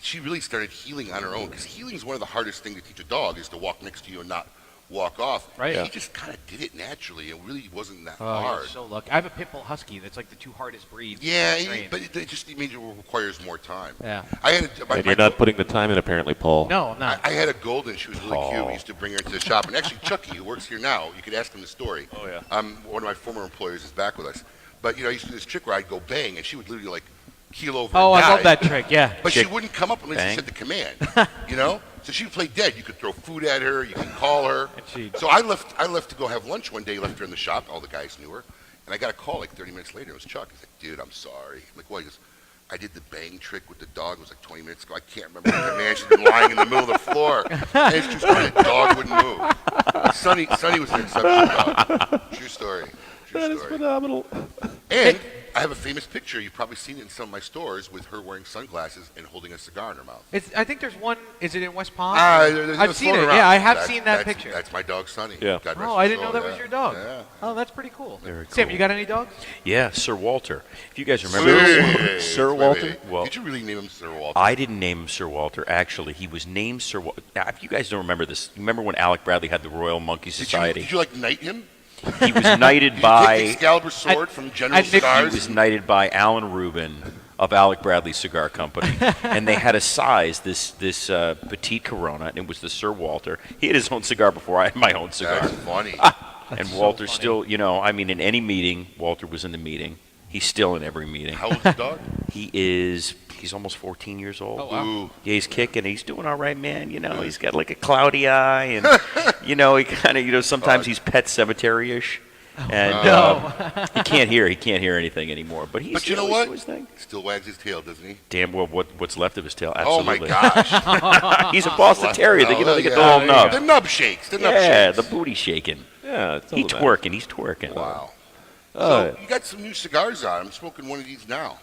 she really started healing on her own. Because healing is one of the hardest things to teach a dog, is to walk next to you and not walk off. Right. He just kind of did it naturally. It really wasn't that Oh, hard. you're so lucky. I have a pit bull husky. That's like the two hardest breeds. Yeah, to train. but it just means it requires more time. Yeah. I had And you're not putting the time in, apparently, Paul. No, I'm not. I had a Golden. She was really cute. We used to bring her into the shop. And actually, Chucky, who works here now, you could ask him the story. Oh, yeah. One of my former employers is back with us. But, you know, I used to do this trick where I'd go bang, and she would literally, like, keel over Oh, and I die. love that trick, yeah. But Chick she wouldn't come up unless bang. you said the command, you know? So she would play dead. You could throw food at her. You could call her. So I left to go have lunch one day, left her in the shop. All the guys knew her. And I got a call like 30 minutes later. It was Chuck. He's like, dude, I'm sorry. I'm like, what? He goes, I did the bang trick with the dog. It was like 20 minutes ago. I can't remember the command. She's been lying in the middle of the floor. And it's just funny. The dog wouldn't move. Sonny was an exceptional dog. True story. That is phenomenal. And I have a famous picture. You've probably seen it in some of my stores with her wearing sunglasses and holding a cigar in her mouth. I think there's one. Is it in West Palm? I've seen it. Yeah, I have seen that picture. That's my dog, Sonny. Yeah. God rest Oh, I his didn't know soul, that was your dog. Yeah. Oh, that's pretty cool. Very Sam, cool. you got any dogs? Yeah, Sir Walter. If you guys remember, Sir Walter? Well, did you really name him Sir Walter? I didn't name him Sir Walter. Actually, he was named Sir Walter. Now, if you guys don't remember this, remember when Alec Bradley had the Royal Monkey Society? Did you like knight him? He was knighted Did you by. take Excalibur sword from General Cigars? He was knighted by Alan Rubin of Alec Bradley Cigar Company, and they had a size, this petite Corona, and it was the Sir Walter. He had his own cigar before I had my own cigar. That's funny. And Walter still, you know, I mean, in any meeting, Walter was in the meeting. He's still in every meeting. How old's the dog? He's almost 14 years old. Oh, wow. Yeah, he's kicking. He's doing all right, man. You know, he's got like a cloudy eye, and you know, he kind of, you know, sometimes he's Pet Cemetery-ish, and he can't hear. He can't hear anything anymore. But But you know what? Still wags his tail, doesn't he? Damn well, what's left of his tail? Oh my Absolutely. gosh! He's a Boston Terrier. They, you know, they get the whole nub. The nub shakes. The nub Yeah, shakes. the booty shaking. Yeah, He's twerking. He's twerking. Wow. So you got some new cigars on. I'm smoking one of these now.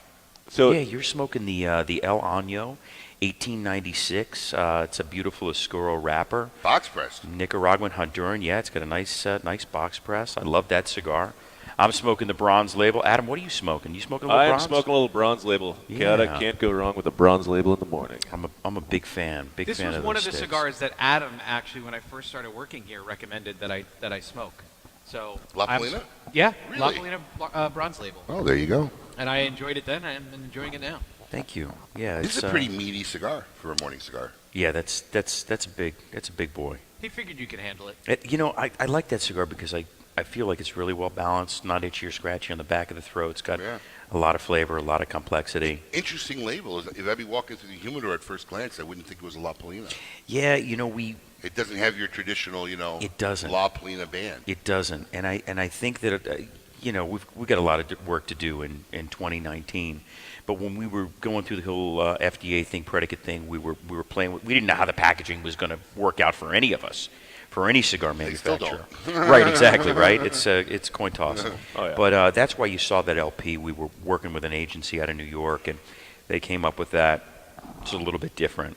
So yeah, you're smoking the El Año 1896. It's a beautiful Oscuro wrapper. Box pressed. Nicaraguan Honduran. Yeah, it's got a nice box press. I love that cigar. I'm smoking the Bronze Label. Adam, what are you smoking? You smoking a little I am bronze? smoking a little Bronze Label. Yeah. Can't go wrong with a Bronze Label in the morning. I'm a big fan. This fan was of one those of the sticks. cigars that Adam actually, when I first started working here, recommended that I smoke. So La I'm- Palina? Yeah, Really? La Palina Bronze Label. Oh, there you go. And I enjoyed it then. I'm enjoying it now. Thank you. Yeah, This is it's a pretty meaty cigar for a morning cigar. Yeah, that's a big boy. He figured you could handle it. You know, I like that cigar because I feel like it's really well balanced, not itchy or scratchy on the back of the throat. It's got a lot of flavor, a lot of complexity. Interesting label. If I'd be walking through the humidor at first glance, I wouldn't think it was a La Palina. Yeah, you know, It doesn't have your traditional, It doesn't. La Palina band. It doesn't, and I think that we've got a lot of work to do in 2019. But when we were going through the whole FDA thing, predicate thing, we were playing with. We didn't know how the packaging was going to work out for any of us, for any cigar manufacturer. Right, exactly. Right. It's coin toss. Oh, yeah. But that's why you saw that LP. We were working with an agency out of New York, and they came up with that. It's a little bit different.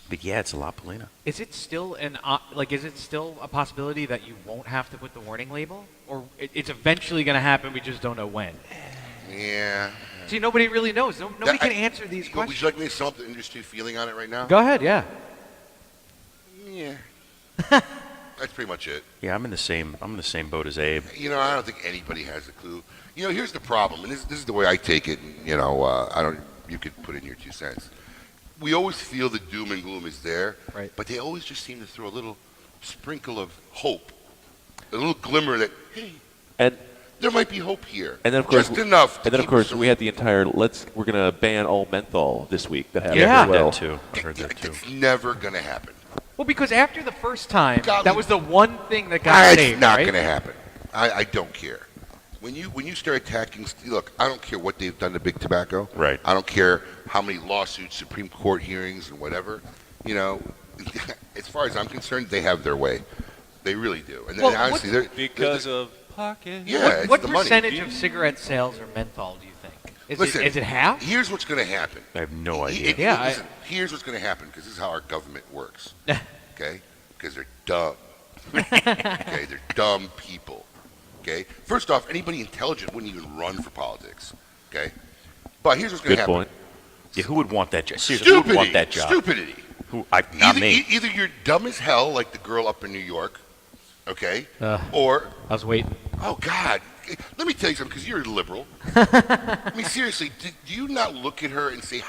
But yeah, it's a La Palina. Is it still is it still a possibility that you won't have to put the warning label, or it's eventually going to happen? We just don't know when. Yeah. See, nobody really knows. Nobody can answer these questions. Would you like me to sum up the industry feeling on it right now? Go ahead. Yeah. Yeah. That's pretty much it. Yeah, I'm in the same boat as Abe. I don't think anybody has a clue. Here's the problem, and this is the way I take it. And, you could put in your 2 cents. We always feel the doom and gloom is there, right? But they always just seem to throw a little sprinkle of hope, a little glimmer that, hey, there might be hope here. And then of course, just enough. And then of course, we had the entire we're going to ban all menthol this week. That happened Yeah. as well. I heard that too. It's never going to happen. Well, because after the first time, that was the one thing that got saved. It's not right? going to happen. I don't care. When you start attacking, look, I don't care what they've done to big tobacco. Right. I don't care how many lawsuits, Supreme Court hearings, and whatever. As far as I'm concerned, they have their way. They really do. And honestly, because of pocket. Yeah. What it's the money. percentage of cigarette sales are menthol? Do you think? Is it half? Here's what's going to happen. I have no idea. Listen, here's what's going to happen, because this is how our government works. Okay? Because they're dumb. Okay? They're dumb people. Okay? First off, anybody intelligent wouldn't even run for politics. Okay? But here's what's going to happen. Good point. Yeah, who would want that job? Seriously, who would want that job? Stupidity. Not me. Either you're dumb as hell, like the girl up in New York, okay? Or... I was waiting. Oh, God. Let me tell you something, because you're a liberal. I mean, seriously, do you not look at her and say,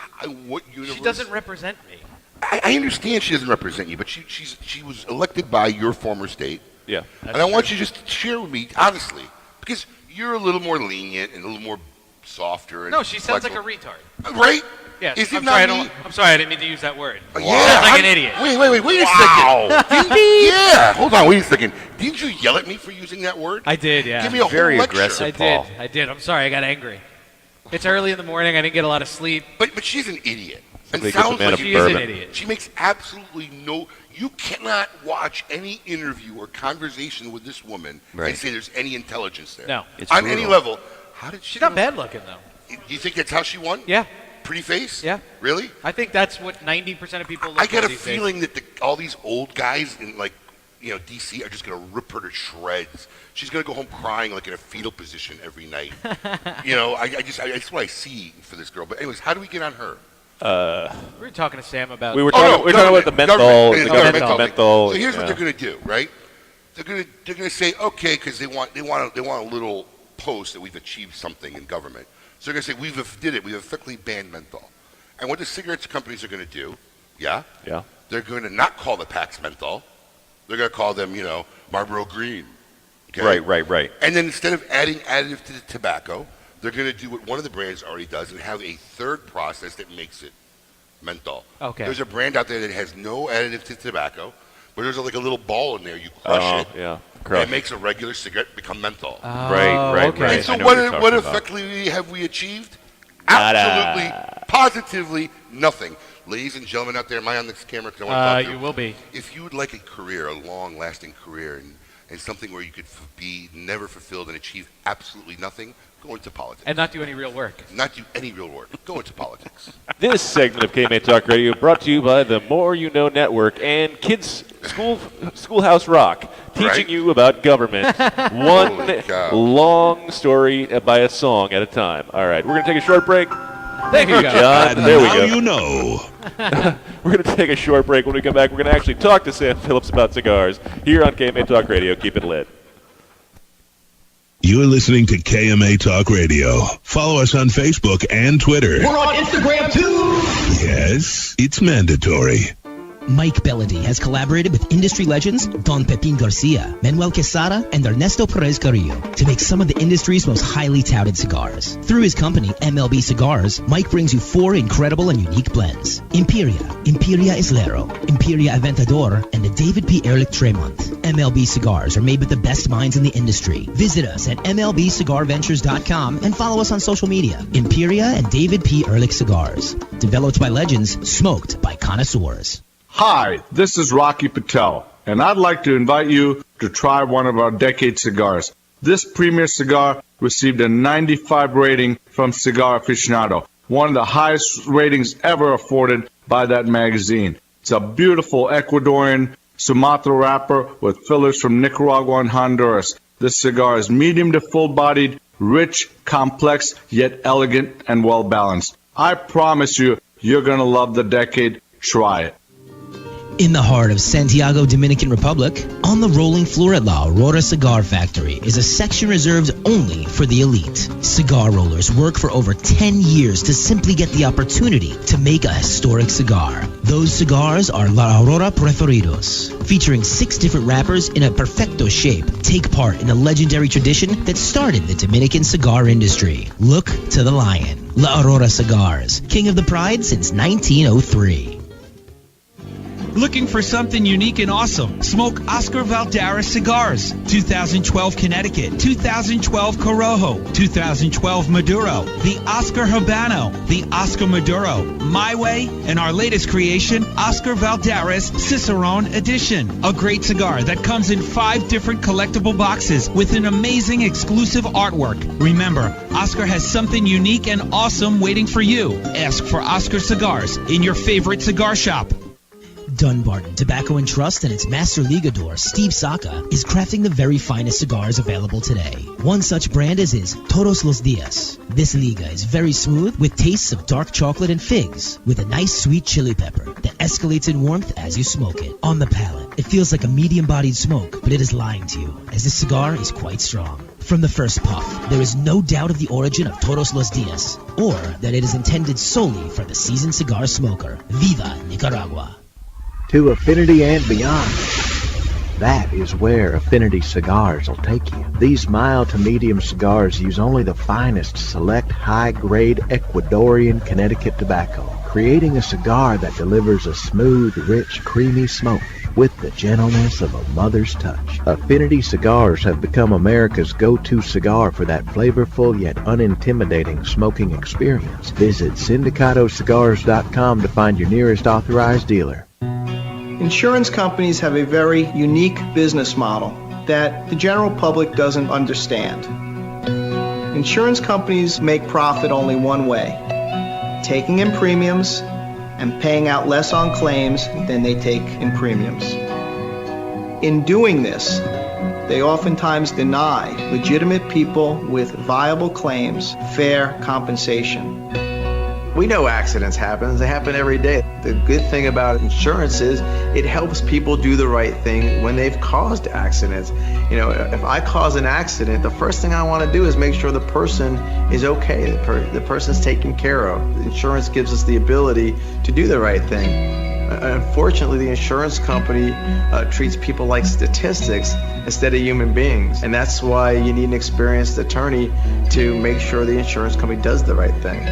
what universe... She doesn't represent me. I understand she doesn't represent you, but she was elected by your former state. Yeah. And I want you just to share with me, honestly, because you're a little more lenient and a little more softer. And No, she sounds like a flexible. retard. Right? Yes. Is it I'm not sorry. me? I'm sorry. I didn't mean to use that word. Yeah. Sounds like an idiot. Wait a second. Yeah. Hold on. Wait a second. Didn't you yell at me for using that word? I did. Yeah. Give me a Very whole lecture. aggressive, Paul. I did. I'm sorry. I got angry. It's early in the morning. I didn't get a lot of sleep. But she's an idiot. Somebody It gets a sounds man like of She is an bourbon. idiot. She makes absolutely no... You cannot watch any interview or conversation with this woman and say there's any intelligence there. No. It's On brutal. any level. How did she... She's not bad looking though. You think that's how she won? Yeah. Pretty face? Yeah. Really? I think that's what 90% of people look I get for a these days. feeling that all these old guys in DC are just going to rip her to shreds. She's going to go home crying like in a fetal position every night. That's what I see for this girl. But anyways, how do we get on her? We were talking to Sam about. We were talking about the menthol. The government menthol. So here's what they're going to do, right? They're going to say, okay, because they want a little post that we've achieved something in government. So they're going to say we've effectively banned menthol. And what the cigarettes companies are going to do, yeah, they're going to not call the packs menthol. They're going to call them, Marlboro Green. Okay? Right. And then instead of adding additive to the tobacco, they're going to do what one of the brands already does and have a third process that makes it menthol. Okay. There's a brand out there that has no additive to tobacco, but there's like a little ball in there. You crush it. Yeah. And it makes a regular cigarette become menthol. Right. Okay. And so what effectively have we achieved? Absolutely, positively nothing. Ladies and gentlemen out there, am I on this camera? 'Cause I want to talk to You will be. If you would like a career, a long-lasting career, and something where you could be never fulfilled and achieve absolutely nothing, go into politics. And not do any real work. Not do any real work. Go into politics. This segment of KMA Talk Radio brought to you by the More You Know Network and Kids Schoolhouse Rock, teaching you about government, one long story by a song at a time. All right, we're going to take a short break. Thank you, John. There we go. you know. We're going to take a short break. When we come back, we're going to actually talk to Sam Phillips about cigars here on KMA Talk Radio. Keep it lit. You're listening to KMA Talk Radio. Follow us on Facebook and Twitter. We're on Instagram too. Yes, it's mandatory. Mike Bellady has collaborated with industry legends Don Pepin Garcia, Manuel Quesada, and Ernesto Perez Carrillo to make some of the industry's most highly touted cigars. Through his company, MLB Cigars, Mike brings you 4 incredible and unique blends. Imperia, Imperia Islero, Imperia Aventador, and the David P. Ehrlich Tremont. MLB Cigars are made with the best minds in the industry. Visit us at MLBCigarVentures.com and follow us on social media. Imperia and David P. Ehrlich Cigars. Developed by legends, smoked by connoisseurs. Hi, this is Rocky Patel, and I'd like to invite you to try one of our decade cigars. This premier cigar received a 95 rating from Cigar Aficionado, one of the highest ratings ever afforded by that magazine. It's a beautiful Ecuadorian Sumatra wrapper with fillers from Nicaragua and Honduras. This cigar is medium to full-bodied, rich, complex, yet elegant and well-balanced. I promise you, you're going to love the decade. Try it. In the heart of Santiago, Dominican Republic, on the rolling floor at La Aurora Cigar Factory is a section reserved only for the elite. Cigar rollers work for over 10 years to simply get the opportunity to make a historic cigar. Those cigars are La Aurora Preferidos, featuring 6 different wrappers in a perfecto shape. Take part in a legendary tradition that started the Dominican cigar industry. Look to the lion. La Aurora Cigars, king of the pride since 1903. Looking for something unique and awesome? Smoke Oscar Valderas cigars. 2012 Connecticut, 2012 Corojo, 2012 Maduro, the Oscar Habano, the Oscar Maduro, My Way, and our latest creation, Oscar Valderas Cicerone Edition. A great cigar that comes in 5 different collectible boxes with an amazing exclusive artwork. Remember, Oscar has something unique and awesome waiting for you. Ask for Oscar Cigars in your favorite cigar shop. Dunbarton Tobacco and Trust and its master ligador, Steve Saka, is crafting the very finest cigars available today. One such brand is his Todos los Dias. This liga is very smooth with tastes of dark chocolate and figs, with a nice sweet chili pepper that escalates in warmth as you smoke it. On the palate, it feels like a medium-bodied smoke, but it is lying to you, as this cigar is quite strong. From the first puff, there is no doubt of the origin of Todos los Dias, or that it is intended solely for the seasoned cigar smoker. Viva Nicaragua! To affinity and beyond. That is where Affinity Cigars will take you. These mild to medium cigars use only the finest select high-grade Ecuadorian Connecticut tobacco, creating a cigar that delivers a smooth, rich, creamy smoke with the gentleness of a mother's touch. Affinity Cigars have become America's go-to cigar for that flavorful yet unintimidating smoking experience. Visit syndicatocigars.com to find your nearest authorized dealer. Insurance companies have a very unique business model that the general public doesn't understand. Insurance companies make profit only one way, taking in premiums and paying out less on claims than they take in premiums. In doing this, they oftentimes deny legitimate people with viable claims fair compensation. We know accidents happen. They happen every day. The good thing about insurance is it helps people do the right thing when they've caused accidents. You know, if I cause an accident, the first thing I want to do is make sure the person is okay, the person's taken care of. Insurance gives us the ability to do the right thing. Unfortunately, the insurance company treats people like statistics instead of human beings. And that's why you need an experienced attorney to make sure the insurance company does the right thing.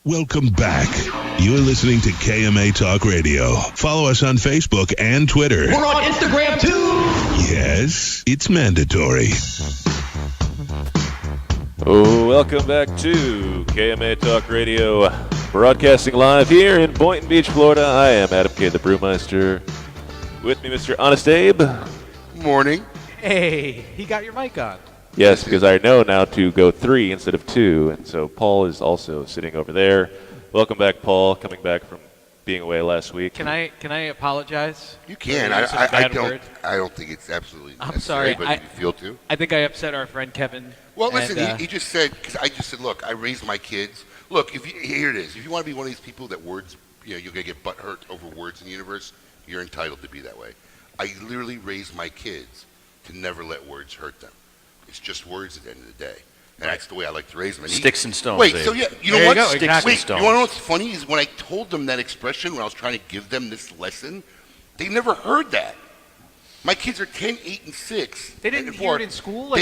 Welcome back. You're listening to KMA Talk Radio. Follow us on Facebook and Twitter. We're on Instagram too. Yes, it's mandatory. Oh, welcome back to KMA Talk Radio, broadcasting live here in Boynton Beach, Florida. I am Adam K. the Brewmeister. With me, Mr. Honest Abe. Morning. Hey, he got your mic on. Yes, because I know now to go 3 instead of 2, and so Paul is also sitting over there. Welcome back, Paul, coming back from being away last week. Can I apologize? You can. I don't think it's absolutely I'm necessary, sorry. but if you feel to. I think I upset our friend Kevin. Well, listen, and, he just said, because I just said, look, I raised my kids. Look, here it is. If you want to be one of these people that words, you're going to get butt hurt over words in the universe, you're entitled to be that way. I literally raised my kids to never let words hurt them. It's just words at the end of the day. And that's the way I like to raise them. And Sticks and stones, Wait, Abe. so yeah, you know There what? you go, exactly. Wait, you want to know what's funny is when I told them that expression, when I was trying to give them this lesson, they never heard that. My kids are 10, 8, and 6. They didn't hear it in school?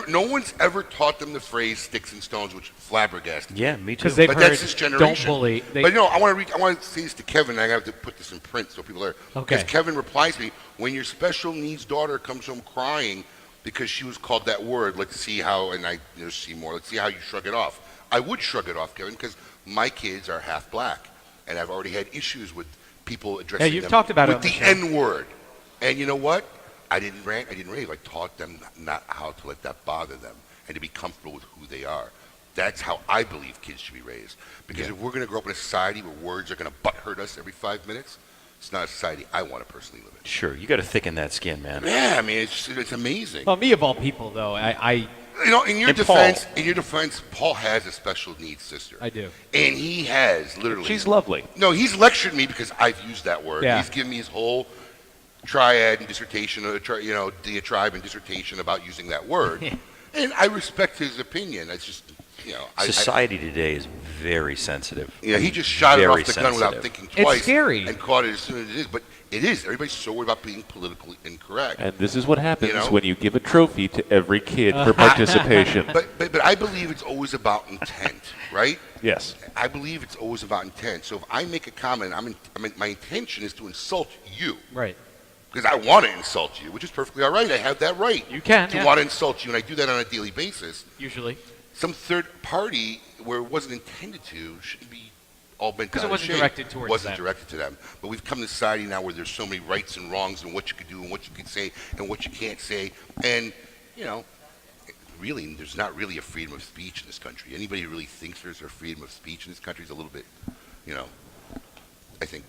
No one's ever taught them the phrase sticks and stones, which flabbergasted. Yeah, me too. 'Cause they've But heard, that's this "Don't generation. bully." But no, I want to say this to Kevin, and I have to put this in print so people are. Okay. Because Kevin replies to me, when your special needs daughter comes home crying because she was called that word, let's see how, and see more, let's see how you shrug it off. I would shrug it off, Kevin, because my kids are half black, and I've already had issues with people addressing you've them talked about it with on the the show. N-word. And you know what? I didn't rave. I taught them not how to let that bother them and to be comfortable with who they are. That's how I believe kids should be raised. Because if we're going to grow up in a society where words are going to butt hurt us every 5 minutes, it's not a society I want to personally live in. Sure, you got to thicken that skin, man. Yeah, I mean, it's amazing. Well, me of all people, though, I You know, in your And defense, Paul has a special needs sister. I do. And he has literally. She's lovely. No, he's lectured me because I've used that word. Yeah. He's given me his whole triad and dissertation, diatribe and dissertation about using that word. And I respect his opinion. It's just, Society today is very sensitive. Yeah, he just shot it Very off the gun without sensitive. thinking twice. It's scary. And caught it as soon as it is. But it is. Everybody's so worried about being politically incorrect. And this is what happens You know? when you give a trophy to every kid for participation. But I believe it's always about intent, right? Yes. I believe it's always about intent. So if I make a comment, my intention is to insult you. Right. Because I want to insult you, which is perfectly all right. I have that right. You can, to yeah. want to insult you, and I do that on a daily basis. Usually. Some third party where it wasn't intended to shouldn't be all bent Because out it of wasn't shape. directed towards wasn't them. directed to them. But we've come to society now where there's so many rights and wrongs and what you could do and what you can say and what you can't say. And, really, there's not really a freedom of speech in this country. Anybody who really thinks there's a freedom of speech in this country is a little bit, I think,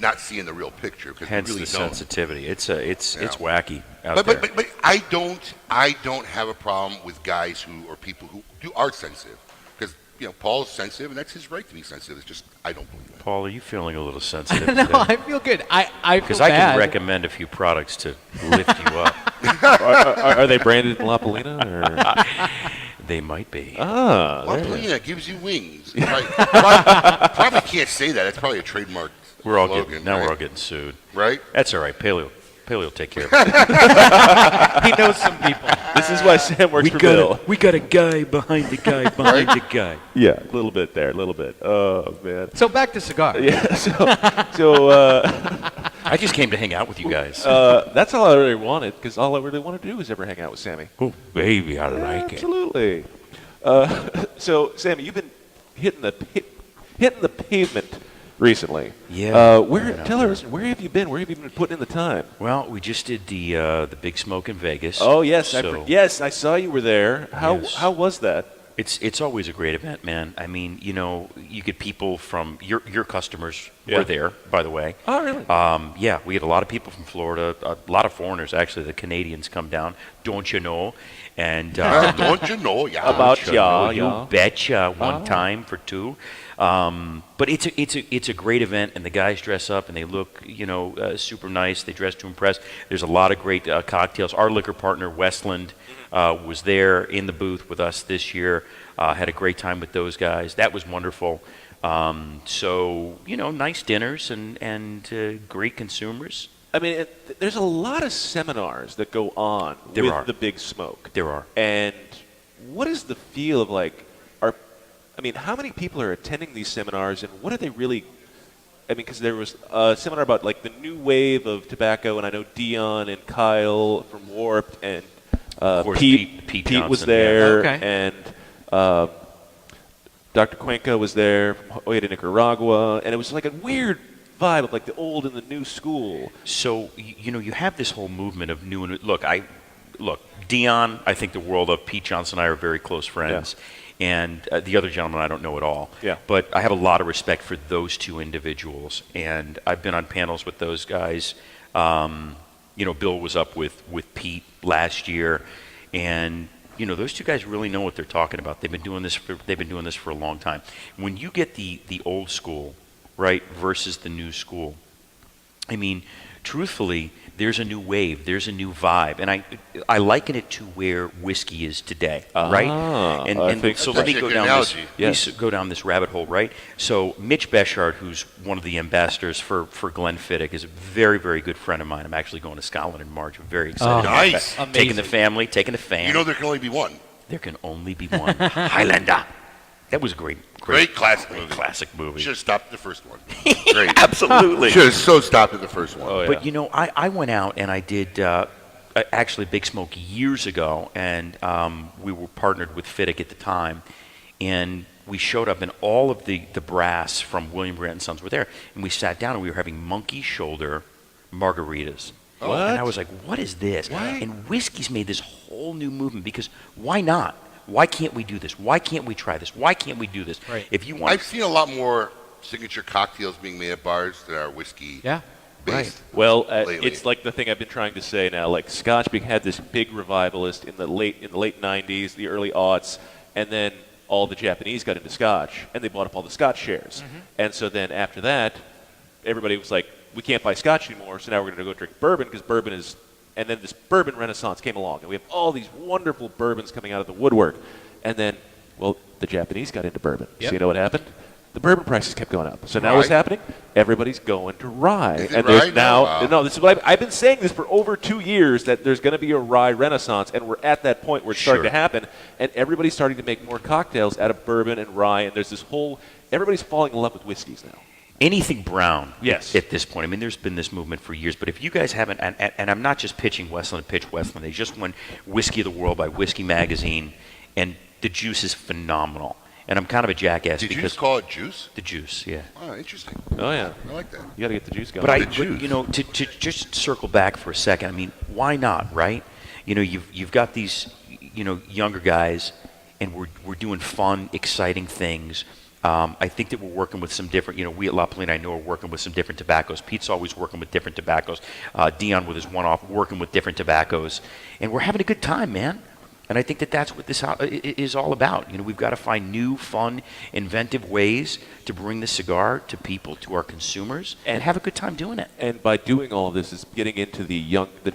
not seeing the real picture. Because Hence we really the don't. sensitivity. It's wacky out But there. I don't have a problem with guys or people who are sensitive, because Paul's sensitive and that's his right to be sensitive. It's just I don't believe it. Paul, are you feeling a little sensitive No, today? I feel good. I feel Because I bad. can recommend a few products to lift you up. Are they branded La Palina? Or? They might be. Ah, La there it is. Palina gives you wings. Probably can't say that. That's probably a trademark We're all slogan, getting, now right? we're all getting sued. Right? That's all right. Paleo will take care of it. He knows some people. This is why Sam works for Bill. We got a guy behind the guy behind the guy. Yeah, a little bit there, a little bit. Oh, man. So back to cigars. Yeah, so I just came to hang out with you guys. that's all I really wanted, because all I really wanted to do was ever hang out with Sammy. Oh, baby, I like it. Absolutely. So, Sammy, you've been hitting the pavement recently. Yeah. Tell us, where have you been? Where have you been putting in the time? Well, we just did the big smoke in Vegas. Oh, yes. So, yes, I saw you were there. How was that? It's always a great event, man. I mean, you get people from your customers Yeah. were there, by the way. Oh, really? Yeah, we had a lot of people from Florida, a lot of foreigners actually. The Canadians come down, don't you know? And Don't you know? Yeah. About don't you ya, know? yeah. You betcha. One time for two. But it's a great event, and the guys dress up and they look super nice. They dress to impress. There's a lot of great cocktails. Our liquor partner Westland was there in the booth with us this year. Had a great time with those guys. That was wonderful. So nice dinners and great consumers. I mean, there's a lot of seminars that go on with the Big Smoke. There are. And what is the feel of how many people are attending these seminars, and what are they really? I mean, because there was a seminar about like the new wave of tobacco, and I know Dion and Kyle from Warped and Of course, Pete Johnson, was there, yeah. Okay. and Dr. Cuenca was there from Oya de Nicaragua, and it was like a weird vibe of like the old and the new school. So you have this whole movement of new and look. Dion, I think the world of. Pete Johnson and I are very close friends. And the other gentleman I don't know at all. Yeah. But I have a lot of respect for those two individuals. And I've been on panels with those guys. Bill was up with Pete last year. And, those two guys really know what they're talking about. They've been doing this for a long time. When you get the old school, right, versus the new school, I mean, truthfully, there's a new wave, there's a new vibe, and I liken it to where whiskey is today, right? And I think so so. let me That's go a good down analogy. go down this rabbit hole, right? So Mitch Beshard, who's one of the ambassadors for Glenfiddich, is a very, very good friend of mine. I'm actually going to Scotland in March. I'm very excited. about nice. that. Taking the family, taking the fam. You know there can only be one. There can only be one. Highlander. That was a great classic movie. Should have stopped at the first one. Great. Absolutely. Should have so stopped at the first one. Oh, yeah. But you know, I went out and I did actually Big Smoke years ago, and we were partnered with Fiddick at the time, and we showed up, and all of the brass from William Grant & Sons were there, and we sat down and we were having monkey shoulder margaritas. What? And I was like, what is this? What? And whiskey's made this whole new movement, because why not? Why can't we do this? Why can't we try this? Why can't we do this? Right. If you want, I've seen a lot more signature cocktails being made at bars that are whiskey. Yeah. Based. Well, lately. it's like the thing I've been trying to say now. Like Scotch had this big revivalist in the late '90s, the early aughts, and then all the Japanese got into Scotch, and they bought up all the Scotch shares. And so then after that, everybody was like, we can't buy Scotch anymore, so now we're going to go drink bourbon, because bourbon is. And then this bourbon renaissance came along, and we have all these wonderful bourbons coming out of the woodwork. And then, well, the Japanese got into bourbon. Yep. So you know what happened? The bourbon prices kept going up. So now what's happening? Everybody's going to rye. Is it And there's rye now, now? no, this is what I've been saying this for over 2 years, that there's going to be a rye renaissance, and we're at that point where it's starting to happen, and everybody's starting to make more cocktails out of bourbon and rye, and there's this whole, everybody's falling in love with whiskeys now. anything brown. Yes. At this point, I mean, there's been this movement for years. But if you guys haven't, and I'm not just pitching Westland, pitch Westland. They just won Whiskey of the World by Whiskey Magazine, and the juice is phenomenal. And I'm kind of a jackass Did you because just call it juice? The juice, yeah. Oh, interesting. Oh yeah, I like that. You got to get the juice going. But you know, to just circle back for a second. I mean, why not, right? You know, you've got these, you know, younger guys, and we're doing fun, exciting things. I think that we're working with some different, you know, we at La Palina, I know, are working with some different tobaccos. Pete's always working with different tobaccos. Dion with his one-off, working with different tobaccos. And we're having a good time, man. And I think that that's what this is all about. You know, we've got to find new, fun, inventive ways to bring the cigar to people, to our consumers, and have a good time doing it. And by doing all of this, is getting into the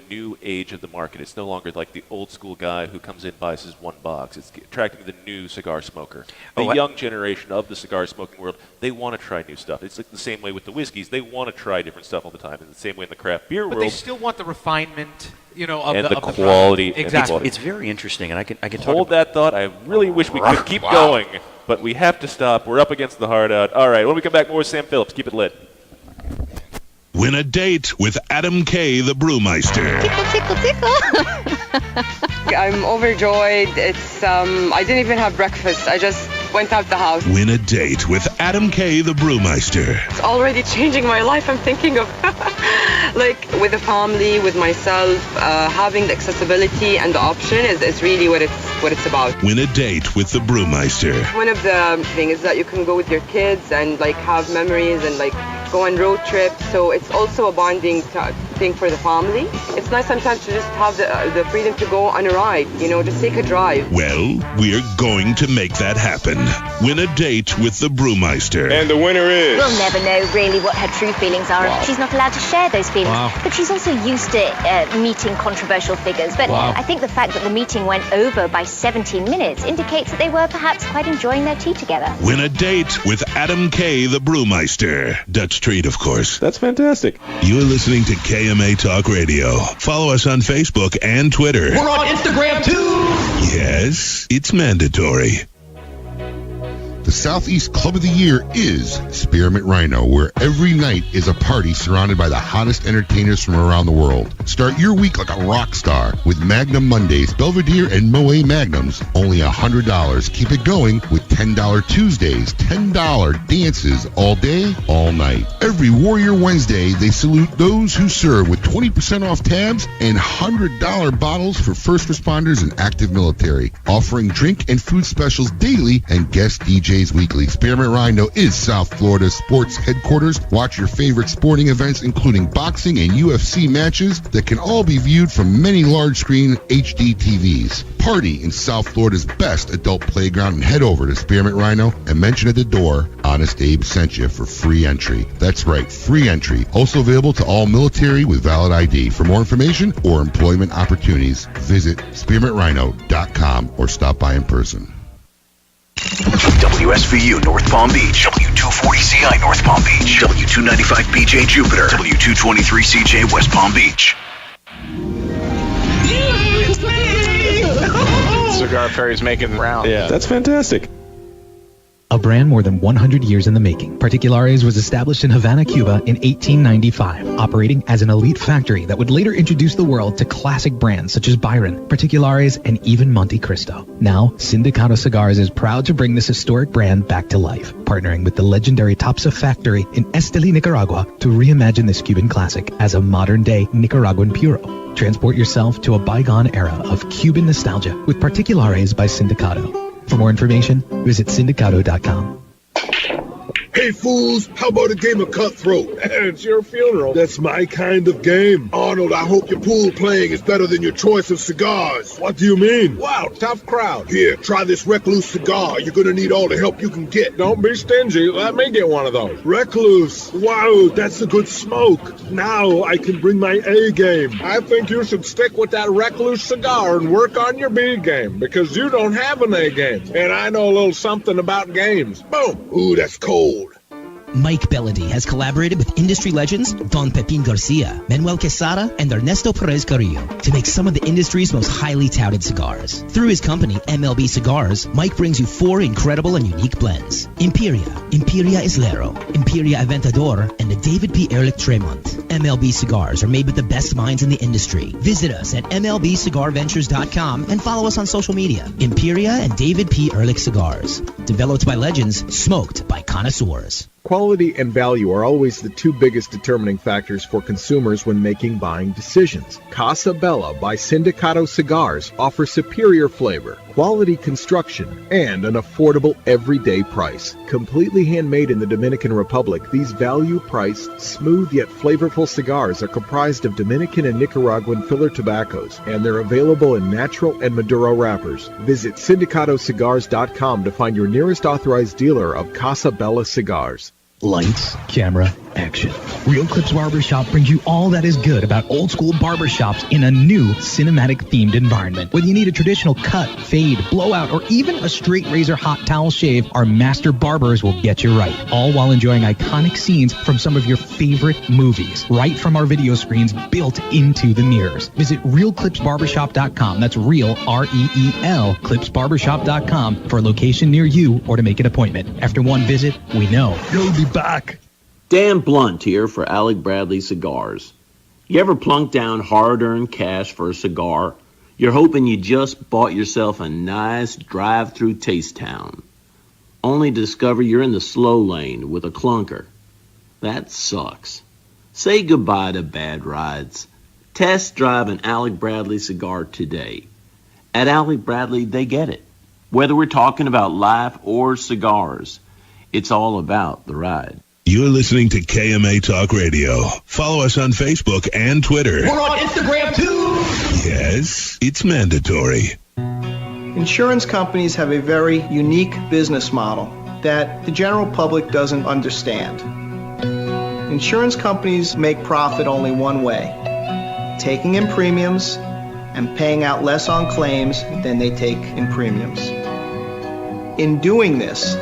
new age of the market. It's no longer like the old school guy who comes in, buys his one box. It's attracting the new cigar smoker. The young generation of the cigar smoking world, they want to try new stuff. It's like the same way with the whiskeys. They want to try different stuff all the time. And the same way in the craft beer But world. they still want the refinement, you know, of and the the of quality. The exactly. It's very interesting, and I can talk Hold that thought. I really wish we could keep going, but we have to stop. We're up against the hard out. All right, when we come back, more with Sam Phillips. Keep it lit. Win a date with Adam K., the Brewmeister. Tickle, tickle. I'm overjoyed. It's I didn't even have breakfast. I just went out the house. Win a date with Adam K., the Brewmeister. It's already changing my life. I'm thinking of like with the family, with myself, having the accessibility and the option is really what it's about. Win a date with the Brewmeister. One of the things is that you can go with your kids and like have memories and like go on road trips. So it's also a bonding thing for the family. It's nice sometimes to just have the freedom to go on a ride, you know, just take a drive. Well, we're going to make that happen. Win a date with the Brewmeister. And the winner is... We'll never know really what her true feelings are. Wow. She's not allowed to share those feelings. Wow. But she's also used to meeting controversial figures. But Wow. I think the fact that the meeting went over by 17 minutes indicates that they were perhaps quite enjoying their tea together. Win a date with Adam K., the Brewmeister. Dutch Treat, of course. That's fantastic. You're listening to KMA Talk Radio. Follow us on Facebook and Twitter. We're on Instagram, too! Yes, it's mandatory. The Southeast Club of the Year is Spearmint Rhino, where every night is a party surrounded by the hottest entertainers from around the world. Start your week like a rock star with Magnum Mondays, Belvedere, and Moët Magnums. Only $100. Keep it going with $10 Tuesdays, $10 dances all day, all night. Every Warrior Wednesday, they salute those who serve with 20% off tabs and $100 bottles for first responders and active military. Offering drink and food specials daily and guest DJs days weekly. Spearmint Rhino is South Florida's sports headquarters. Watch your favorite sporting events, including boxing and UFC matches that can all be viewed from many large-screen HD TVs. Party in South Florida's best adult playground and head over to Spearmint Rhino and mention at the door, Honest Abe sent you for free entry. That's right, free entry. Also available to all military with valid ID. For more information or employment opportunities, visit spearmintrhino.com or stop by in person. WSVU North Palm Beach, W240CI North Palm Beach, W295BJ Jupiter, W223CJ West Palm Beach. Cigar Perry's making rounds. Yeah, that's fantastic. A brand more than 100 years in the making, Particulares was established in Havana, Cuba in 1895, operating as an elite factory that would later introduce the world to classic brands such as Byron, Particulares, and even Monte Cristo. Now, Sindicato Cigars is proud to bring this historic brand back to life, partnering with the legendary Topsa factory in Esteli, Nicaragua, to reimagine this Cuban classic as a modern-day Nicaraguan puro. Transport yourself to a bygone era of Cuban nostalgia with Particulares by Sindicato. For more information, visit sindicato.com. Hey fools, how about a game of Cutthroat? It's your funeral. That's my kind of game. Arnold, I hope your pool playing is better than your choice of cigars. What do you mean? Wow, tough crowd. Here, try this Recluse cigar. You're gonna need all the help you can get. Don't be stingy. Let me get one of those. Recluse. Wow, that's a good smoke. Now I can bring my A game. I think you should stick with that Recluse cigar and work on your B game, because you don't have an A game. And I know a little something about games. Boom. Ooh, that's cold. Mike Bellady has collaborated with industry legends Don Pepin Garcia, Manuel Quesada, and Ernesto Perez Carrillo to make some of the industry's most highly touted cigars. Through his company, MLB Cigars, Mike brings you 4 incredible and unique blends. Imperia Islero, Imperia Aventador, and the David P. Ehrlich Tremont. MLB Cigars are made with the best minds in the industry. Visit us at MLBCigarVentures.com and follow us on social media. Imperia and David P. Ehrlich Cigars. Developed by legends, smoked by connoisseurs. Quality and value are always the 2 biggest determining factors for consumers when making buying decisions. Casa Bella by Sindicato Cigars offers superior flavor, quality construction, and an affordable everyday price. Completely handmade in the Dominican Republic, these value-priced, smooth yet flavorful cigars are comprised of Dominican and Nicaraguan filler tobaccos, and they're available in natural and Maduro wrappers. Visit SindicatoCigars.com to find your nearest authorized dealer of Casa Bella cigars. Lights, camera, action. Real Clips Barbershop brings you all that is good about old school barbershops in a new cinematic themed environment. Whether you need a traditional cut, fade, blowout, or even a straight razor hot towel shave, our master barbers will get you right. All while enjoying iconic scenes from some of your favorite movies, right from our video screens built into the mirrors. Visit RealClipsBarbershop.com. That's real, R-E-E-L, ClipsBarbershop.com for a location near you or to make an appointment. After one visit, we know you'll be back. Dan Blunt here for Alec Bradley Cigars. You ever plunk down hard-earned cash for a cigar? You're hoping you just bought yourself a nice drive-through taste town, only to discover you're in the slow lane with a clunker. That sucks. Say goodbye to bad rides. Test drive an Alec Bradley cigar today. At Alec Bradley, they get it. Whether we're talking about life or cigars, it's all about the ride. You're listening to KMA Talk Radio. Follow us on Facebook and Twitter. We're on Instagram too. Yes, it's mandatory. Insurance companies have a very unique business model that the general public doesn't understand. Insurance companies make profit only one way: taking in premiums and paying out less on claims than they take in premiums. In doing this,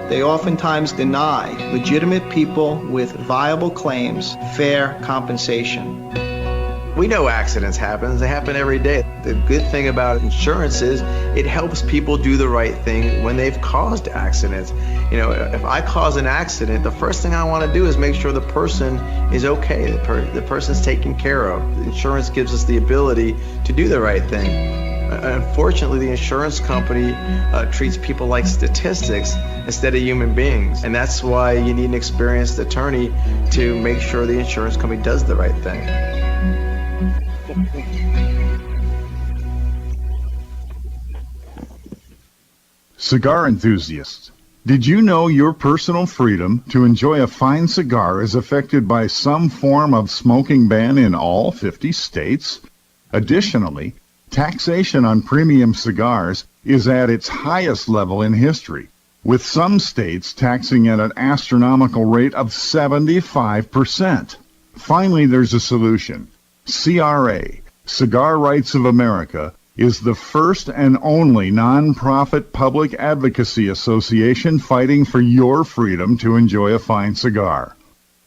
they oftentimes deny legitimate people with viable claims fair compensation. We know accidents happen. They happen every day. The good thing about insurance is it helps people do the right thing when they've caused accidents. You know, if I cause an accident, the first thing I want to do is make sure the person is okay, the person's taken care of. Insurance gives us the ability to do the right thing. Unfortunately, the insurance company treats people like statistics instead of human beings. And that's why you need an experienced attorney to make sure the insurance company does the right thing. Cigar enthusiasts, Did you know your personal freedom to enjoy a fine cigar is affected by some form of smoking ban in all 50 states? Additionally, taxation on premium cigars is at its highest level in history, with some states taxing at an astronomical rate of 75%. Finally, there's a solution. CRA, Cigar Rights of America, is the first and only nonprofit public advocacy association fighting for your freedom to enjoy a fine cigar.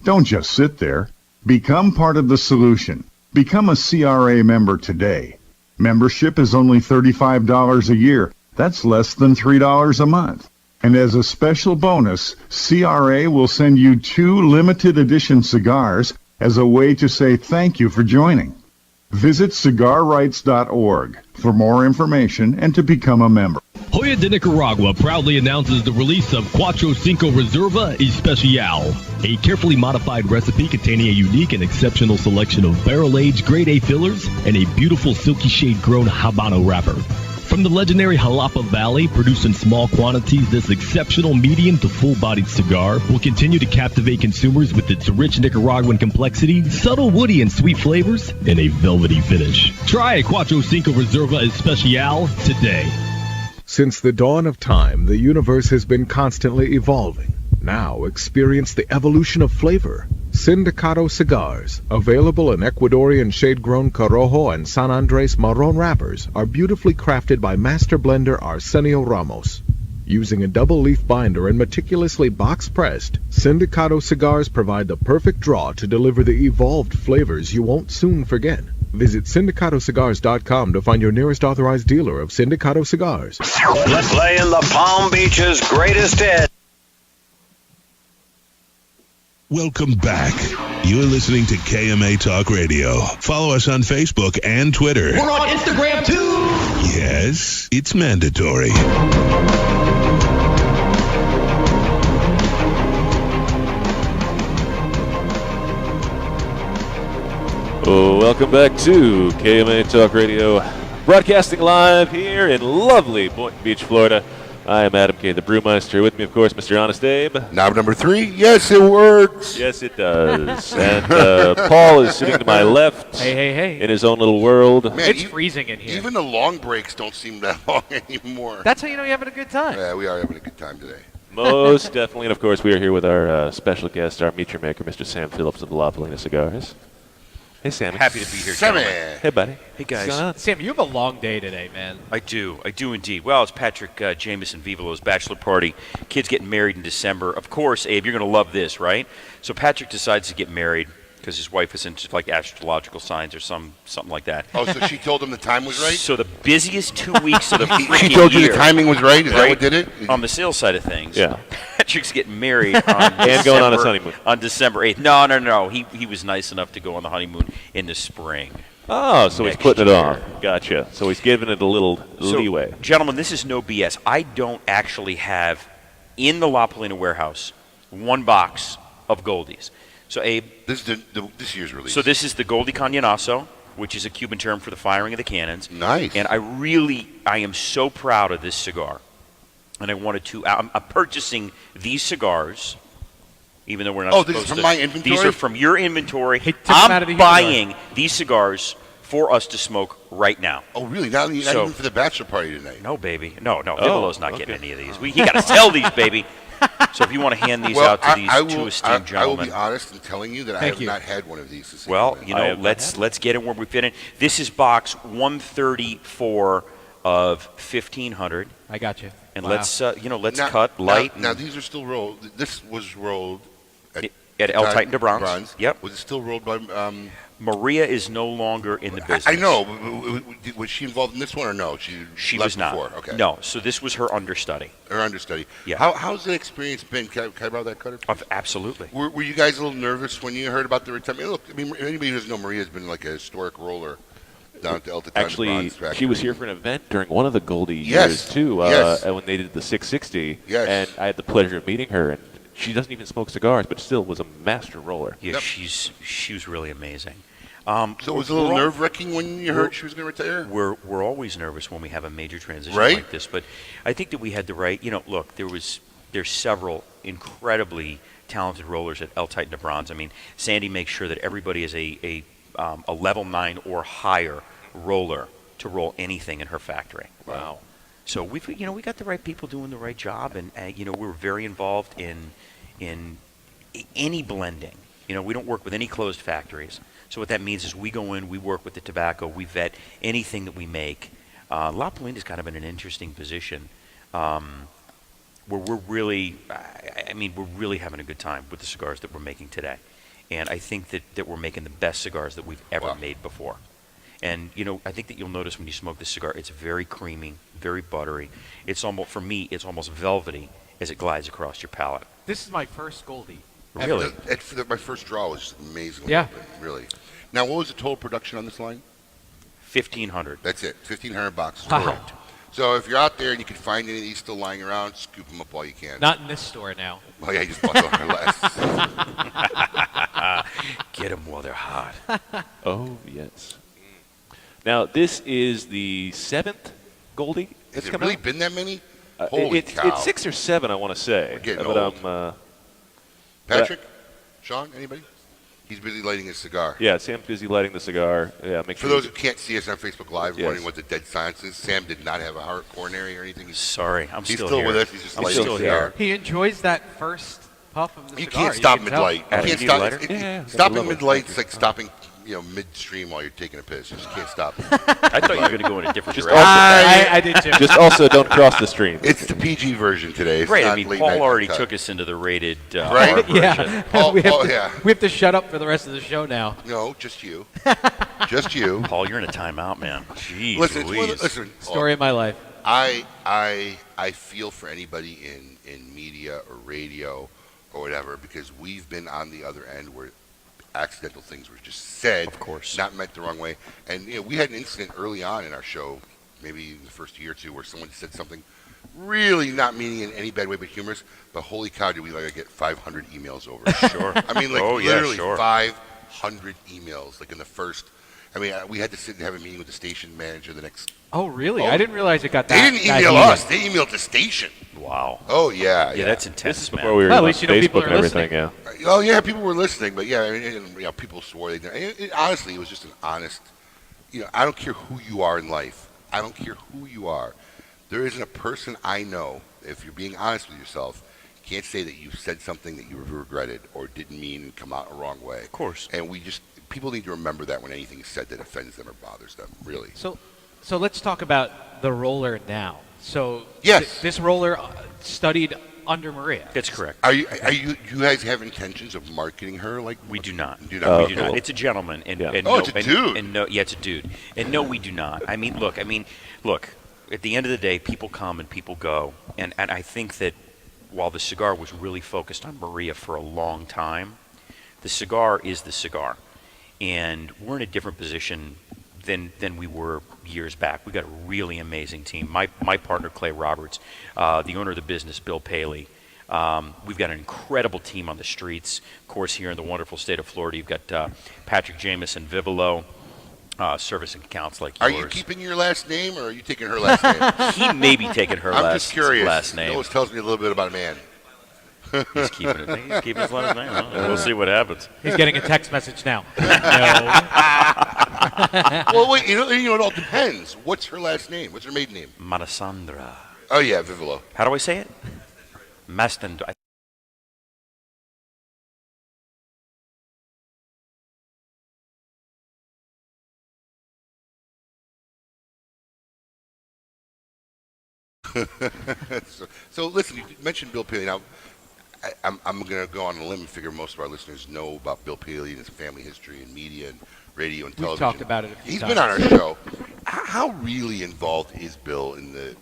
Don't just sit there. Become part of the solution. Become a CRA member today. Membership is only $35 a year. That's less than $3 a month. And as a special bonus, CRA will send you 2 limited edition cigars as a way to say thank you for joining. Visit cigarrights.org for more information and to become a member. Hoya de Nicaragua proudly announces the release of Cuatro Cinco Reserva Especial, a carefully modified recipe containing a unique and exceptional selection of barrel-aged grade A fillers and a beautiful silky shade-grown Habano wrapper. From the legendary Jalapa Valley, produced in small quantities, this exceptional medium to full-bodied cigar will continue to captivate consumers with its rich Nicaraguan complexity, subtle woody and sweet flavors, and a velvety finish. Try a Cuatro Cinco Reserva Especial today. Since the dawn of time, the universe has been constantly evolving. Now experience the evolution of flavor. Sindicato Cigars, available in Ecuadorian shade-grown Corojo and San Andres Marron wrappers, are beautifully crafted by master blender Arsenio Ramos. Using a double-leaf binder and meticulously box-pressed, Sindicato Cigars provide the perfect draw to deliver the evolved flavors you won't soon forget. Visit syndicatocigars.com to find your nearest authorized dealer of Sindicato Cigars. Let's play in the Palm Beach's greatest hit. Welcome back. You're listening to KMA Talk Radio. Follow us on Facebook and Twitter. We're on Instagram too. Yes, it's mandatory. Welcome back to KMA Talk Radio, broadcasting live here in lovely Boynton Beach, Florida. I am Adam K., the Brewmeister. With me, of course, Mr. Honest Abe. Knob number 3. Yes, it works. Yes, it does. And Paul is sitting to my left. Hey. In his own little world. Man, It's freezing in here. Even the long breaks don't seem that long anymore. That's how you know you're having a good time. Yeah, we are having a good time today. Most definitely. And, of course, we are here with our special guest, our meat maker, Mr. Sam Phillips of La Palina Cigars. Hey, Sammy. Happy to be here, Sammy. gentlemen. Hey, buddy. Hey, guys. What's going on? Sam, you have a long day today, man. I do indeed. Well, it's Patrick Jameson Vivolo's bachelor party. Kids getting married in December. Of course, Abe, you're going to love this, right? So Patrick decides to get married because his wife is into like astrological signs or something like that. Oh, so she told him the time was right? So the busiest 2 weeks of the freaking She told you year, the timing was right? Is that what did it? On the sales side of things. Yeah. Patrick's getting married on And going on his honeymoon. On December 8th. No. He was nice enough to go on the honeymoon in the spring. Oh, so he's Next putting it year. on. Gotcha. So he's giving it a little leeway. Gentlemen, this is no BS. I don't actually have in the La Palina warehouse 1 box of Goldies. So, Abe. This is this year's release. So this is the Goldie Cañonazo, which is a Cuban term for the firing of the cannons. Nice. And I am so proud of this cigar. And I wanted to, I'm purchasing these cigars, even though we're not supposed to. Oh, this is from my inventory? These are from your inventory. He took them out of the I'm buying these cigars for us to smoke right now. Oh, really? Not even for the bachelor party tonight? No, baby. No. Vivolo's not getting any of these. He got to sell these, baby. So if you want to hand these out to these two esteemed gentlemen. I will be honest in telling you that I have not had one of these this Well, evening. let's get it where we fit in. This is box 134 of 1500. I got you. And Wow. let's cut light. Now these are still rolled. This was rolled at El Titan de Bronze. Yep. Was it still rolled by? Maria is no longer in the business. I know. But was she involved in this one or no? She left was not. Before. Okay. No. So this was her understudy. Her understudy. Yeah. How's the experience been? Can I borrow that cutter? Absolutely. Were you guys a little nervous when you heard about the retirement? Look, I mean, anybody who doesn't know, Maria's been like a historic roller down at the El Titan Actually, Bronze Factory. she was here for an event during one of the Goldie years, too, when they did the 660. Yes. And I had the pleasure of meeting her, and she doesn't even smoke cigars, but still was a master roller. Yeah, she was really amazing. So it was a little nerve-wracking when you heard she was going to retire? We're always nervous when we have a major transition Right? like this, but I think that we had the right, look, there was there's several incredibly talented rollers at El Titan de Bronze. I mean, Sandy makes sure that everybody is a level 9 or higher roller to roll anything in her factory. Wow. So we got the right people doing the right job, and we're very involved in any blending. We don't work with any closed factories. So what that means is we go in, we work with the tobacco, we vet anything that we make. La Paulina's kind of in an interesting position where we're really having a good time with the cigars that we're making today. And I think that we're making the best cigars that we've ever made before. And, I think that you'll notice when you smoke this cigar, it's very creamy, very buttery. For me, it's almost velvety as it glides across your palate. This is my first Goldie. Really? My first draw was just amazing. Yeah. Really. Now, what was the total production on this line? 1,500. That's it. 1,500 boxes. Wow. Correct. So if you're out there and you can find any of these still lying around, scoop them up while you can. Not in this store now. Oh, yeah, you just bought them for less. Get them while they're hot. Oh, yes. Now, this is the 7th Goldie. Has it really been that many? Holy cow. It's 6 or 7, I want to say. We're getting but old. Patrick? Sean? Anybody? He's busy lighting his cigar. Yeah, Sam's busy lighting the cigar. Yeah, For those who can't see us on Facebook Live, wondering what the dead silence is, Sam did not have a heart coronary or anything. Sorry, He's still here. With us. He's just lighting his cigar. He enjoys that first puff of the You cigar. can't stop can mid-light. tell. You can't stop. Stopping mid-light is like stopping, midstream while you're taking a piss. You just can't stop. I thought you were going to go in a different direction. I did too. Just also don't cross the stream. It's the PG version today. It's right. not I mean, late Paul night already uncut. took us into the rated Right? R version. Yeah. We have to shut up for the rest of the show now. No, just you. Just you. Paul, you're in a timeout, man. Jeez Listen, Louise. Story of my life. I feel for anybody in media or radio or whatever, because we've been on the other end where accidental things were just said, of course, not meant the wrong way. And we had an incident early on in our show, maybe in the first year or two, where someone said something really not meaning in any bad way but humorous. But holy cow, did we get 500 emails over it? Sure. I mean, literally 500 emails, in the first. I mean, we had to sit and have a meeting with the station manager the next. Oh, really? I didn't realize it got that. They didn't email us. They emailed the station. Wow. Oh, yeah. Yeah, that's intense. This is before we were on Facebook and everything, yeah. Oh, yeah, people were listening, but yeah, I mean, people swore they didn't. Honestly, it was just an honest, I don't care who you are in life. I don't care who you are. There isn't a person I know, if you're being honest with yourself, you can't say that you said something that you regretted or didn't mean and come out a wrong way. Of course. And people need to remember that when anything is said that offends them or bothers them, really. So let's talk about the roller now. So yes, this roller studied under Maria. That's correct. Are you guys have intentions of marketing her like? We do not. We do not. We do not. It's a gentleman. And it's a dude. dude. It's a dude. And no, we do not. I mean, look. At the end of the day, people come and people go. And I think that while the cigar was really focused on Maria for a long time, the cigar is the cigar. And we're in a different position than we were years back. We got a really amazing team. My partner, Clay Roberts, the owner of the business, Bill Paley. We've got an incredible team on the streets. Of course, here in the wonderful state of Florida, you've got Patrick Jameson, Vivolo, service and accounts like yours. Are you keeping your last name, or are you taking her last name? He may be taking her I'm last, just curious. last name. It always tells me a little bit about a man. He's keeping it. He's keeping his last name. Huh? We'll see what happens. He's getting a text message now. Well, wait. It all depends. What's her last name? What's her maiden name? Manasandra. Oh yeah, Vivolo. How do I say it? Mastandra. So listen, you mentioned Bill Paley. Now, I'm going to go on a limb and figure most of our listeners know about Bill Paley and his family history in media and radio and television. We've talked about it a few He's times. been on our show. How really involved is Bill in the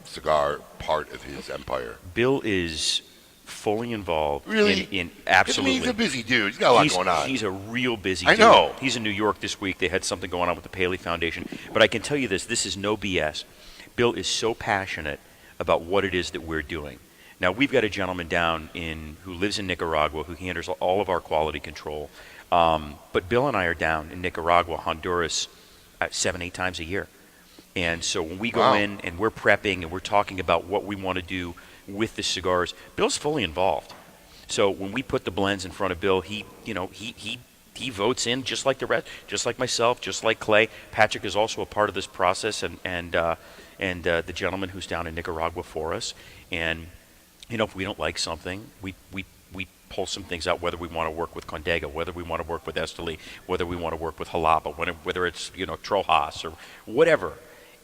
cigar part of his empire? Bill is fully involved. Really? In absolutely. He's a busy dude. He's got a lot going on. He's a real busy I dude. know. He's in New York this week. They had something going on with the Paley Foundation. But I can tell you this is no BS. Bill is so passionate about what it is that we're doing. Now, we've got a gentleman down who lives in Nicaragua who handles all of our quality control. But Bill and I are down in Nicaragua, Honduras, 7-8 times a year. And so when we go in and we're prepping and we're talking about what we want to do with the cigars. Bill's fully involved. So when we put the blends in front of Bill, he votes in just like the rest, just like myself, just like Clay. Patrick is also a part of this process, and the gentleman who's down in Nicaragua for us. And if we don't like something, we pull some things out, whether we want to work with Condega, whether we want to work with Esteli, whether we want to work with Jalapa, whether it's Trojas or whatever.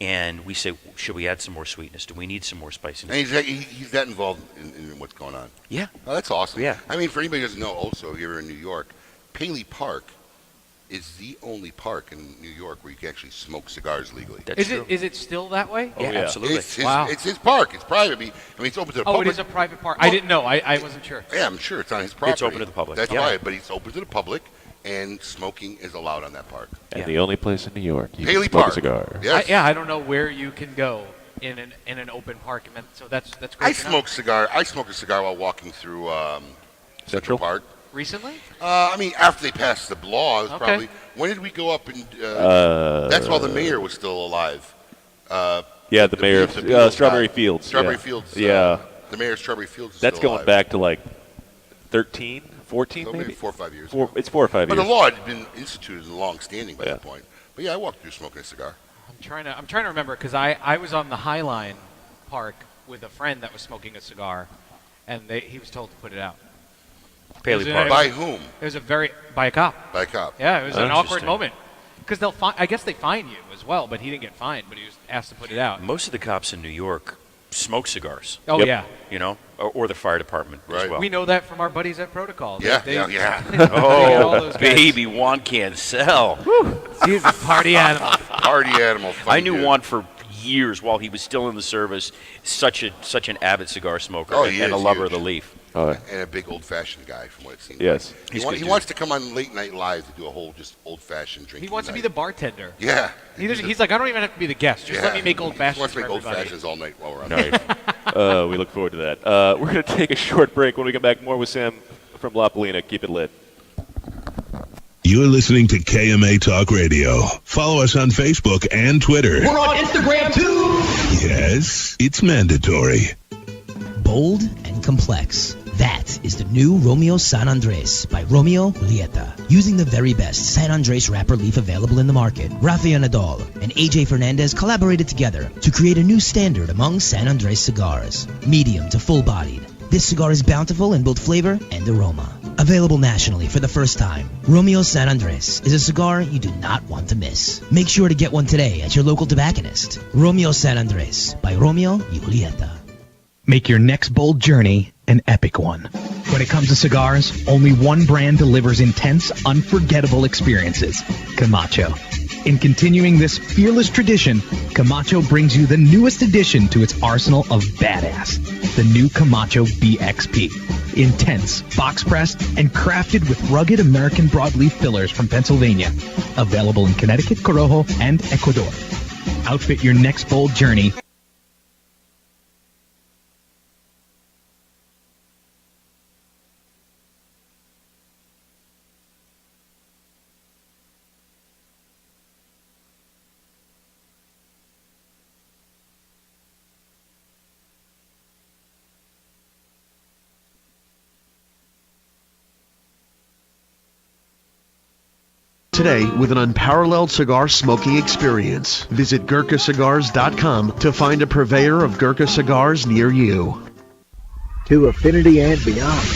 And we say, should we add some more sweetness? Do we need some more spiciness? And he's that involved in what's going on. Yeah. Oh, that's awesome. Yeah. I mean, for anybody who doesn't know, also here in New York, Paley Park is the only park in New York where you can actually smoke cigars legally. Is it still that way? Yeah, absolutely. It's his park. It's private. I mean, it's open to the public. Oh, it is a private park. I didn't know. I wasn't sure. Yeah, I'm sure it's on his property. It's open to the public. That's right, but it's open to the public, and smoking is allowed on that park. And the only place in New York you Paley can smoke Park. a cigar. Yes. I don't know where you can go in an open park, so that's great. I smoke a cigar while walking through Central Park. Recently? I mean, after they passed the law, it was probably. When did we go up and? That's while the mayor was still alive. Yeah, the mayor of Strawberry Fields. Strawberry Fields. Yeah. The mayor of Strawberry Fields is That's still going alive. back to like 13, 14 So maybe? maybe 4 or 5 years. It's 4 or 5 but years. the law had been instituted and long standing by that point. But yeah, I walked through smoking a cigar. I'm trying to remember because I was on the High Line Park with a friend that was smoking a cigar, and he was told to put it out. Paley Park. By whom? It was by a cop. By a cop. Yeah, it was an awkward moment. Because I guess they fine you as well, but he didn't get fined, but he was asked to put it out. Most of the cops in New York smoke cigars. Oh, yeah. Or the fire department as well. We know that from our buddies at Protocol. Yeah. Oh, baby, Juan can't sell. He's a party animal. Party animal. I knew Juan for years while he was still in the service. Such an avid cigar smoker and a lover of the leaf. Oh, and a big old-fashioned guy, from what it seems. Yes. Like. He wants to come on Late Night Live to do a whole just old-fashioned drinking. He wants night. to be the bartender. Yeah. He's like, I don't even have to be the guest. Just let me make old fashions. He wants to for make old everybody. fashions all night while we're on. Nice. We look forward to that. We're going to take a short break. When we come back, more with Sam from La Palina. Keep it lit. You're listening to KMA Talk Radio. Follow us on Facebook and Twitter. We're on Instagram too. Yes, it's mandatory. Bold and complex. That is the new Romeo San Andres by Romeo Julieta. Using the very best San Andres wrapper leaf available in the market, Rafael Nadal and AJ Fernandez collaborated together to create a new standard among San Andres cigars. Medium to full-bodied, this cigar is bountiful in both flavor and aroma. Available nationally for the first time, Romeo San Andres is a cigar you do not want to miss. Make sure to get one today at your local tobacconist. Romeo San Andres by Romeo Julieta. Make your next bold journey an epic one. When it comes to cigars, only one brand delivers intense, unforgettable experiences: Camacho. In continuing this fearless tradition, Camacho brings you the newest addition to its arsenal of badass, the new Camacho BXP. Intense, box-pressed, and crafted with rugged American broadleaf fillers from Pennsylvania. Available in Connecticut, Corojo, and Ecuador. Outfit your next bold journey. Today with an unparalleled cigar smoking experience. Visit GurkhaCigars.com to find a purveyor of Gurkha cigars near you. To affinity and beyond.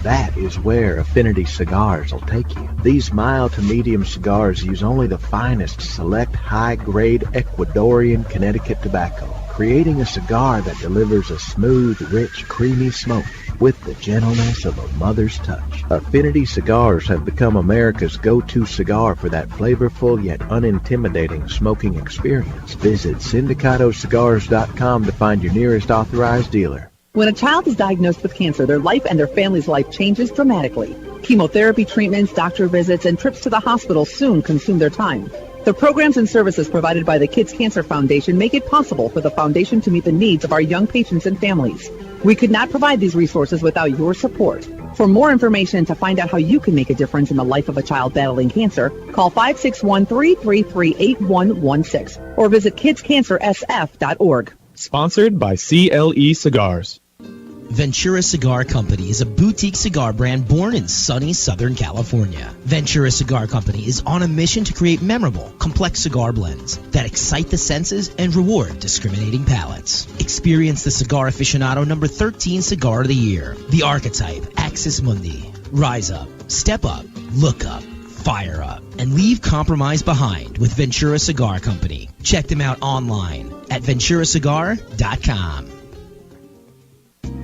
That is where Affinity Cigars will take you. These mild to medium cigars use only the finest select high-grade Ecuadorian Connecticut tobacco, creating a cigar that delivers a smooth, rich, creamy smoke with the gentleness of a mother's touch. Affinity Cigars have become America's go-to cigar for that flavorful yet unintimidating smoking experience. Visit syndicatocigars.com to find your nearest authorized dealer. When a child is diagnosed with cancer, their life and their family's life changes dramatically. Chemotherapy treatments, doctor visits, and trips to the hospital soon consume their time. The programs and services provided by the Kids Cancer Foundation make it possible for the foundation to meet the needs of our young patients and families. We could not provide these resources without your support. For more information and to find out how you can make a difference in the life of a child battling cancer, call 561-333-8116 or visit kidscancersf.org. Sponsored by CLE Cigars. Ventura Cigar Company is a boutique cigar brand born in sunny Southern California. Ventura Cigar Company is on a mission to create memorable, complex cigar blends that excite the senses and reward discriminating palates. Experience the Cigar Aficionado number 13 Cigar of the Year, the archetype Axis Mundi. Rise up, step up, look up, fire up, and leave compromise behind with Ventura Cigar Company. Check them out online at venturacigar.com.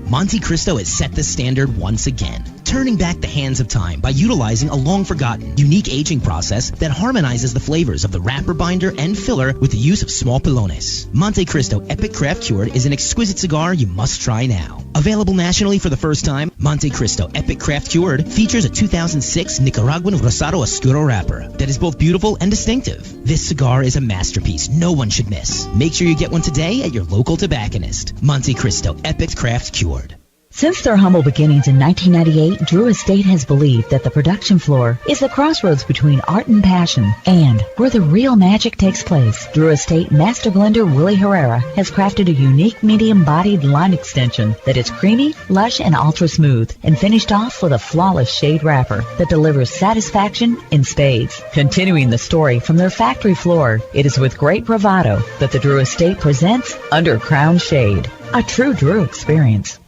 Monte Cristo has set the standard once again, turning back the hands of time by utilizing a long-forgotten, unique aging process that harmonizes the flavors of the wrapper, binder, and filler with the use of small pilones. Monte Cristo Epic Craft Cured is an exquisite cigar you must try now. Available nationally for the first time, Monte Cristo Epic Craft Cured features a 2006 Nicaraguan Rosado Oscuro wrapper that is both beautiful and distinctive. This cigar is a masterpiece no one should miss. Make sure you get one today at your local tobacconist. Monte Cristo Epic Craft Cured. Since their humble beginnings in 1998, Drew Estate has believed that the production floor is the crossroads between art and passion, and where the real magic takes place. Drew Estate Master Blender Willie Herrera has crafted a unique medium-bodied line extension that is creamy, lush, and ultra-smooth, and finished off with a flawless shade wrapper that delivers satisfaction in spades. Continuing the story from their factory floor, it is with great bravado that the Drew Estate presents Under Crown Shade, a true Drew experience.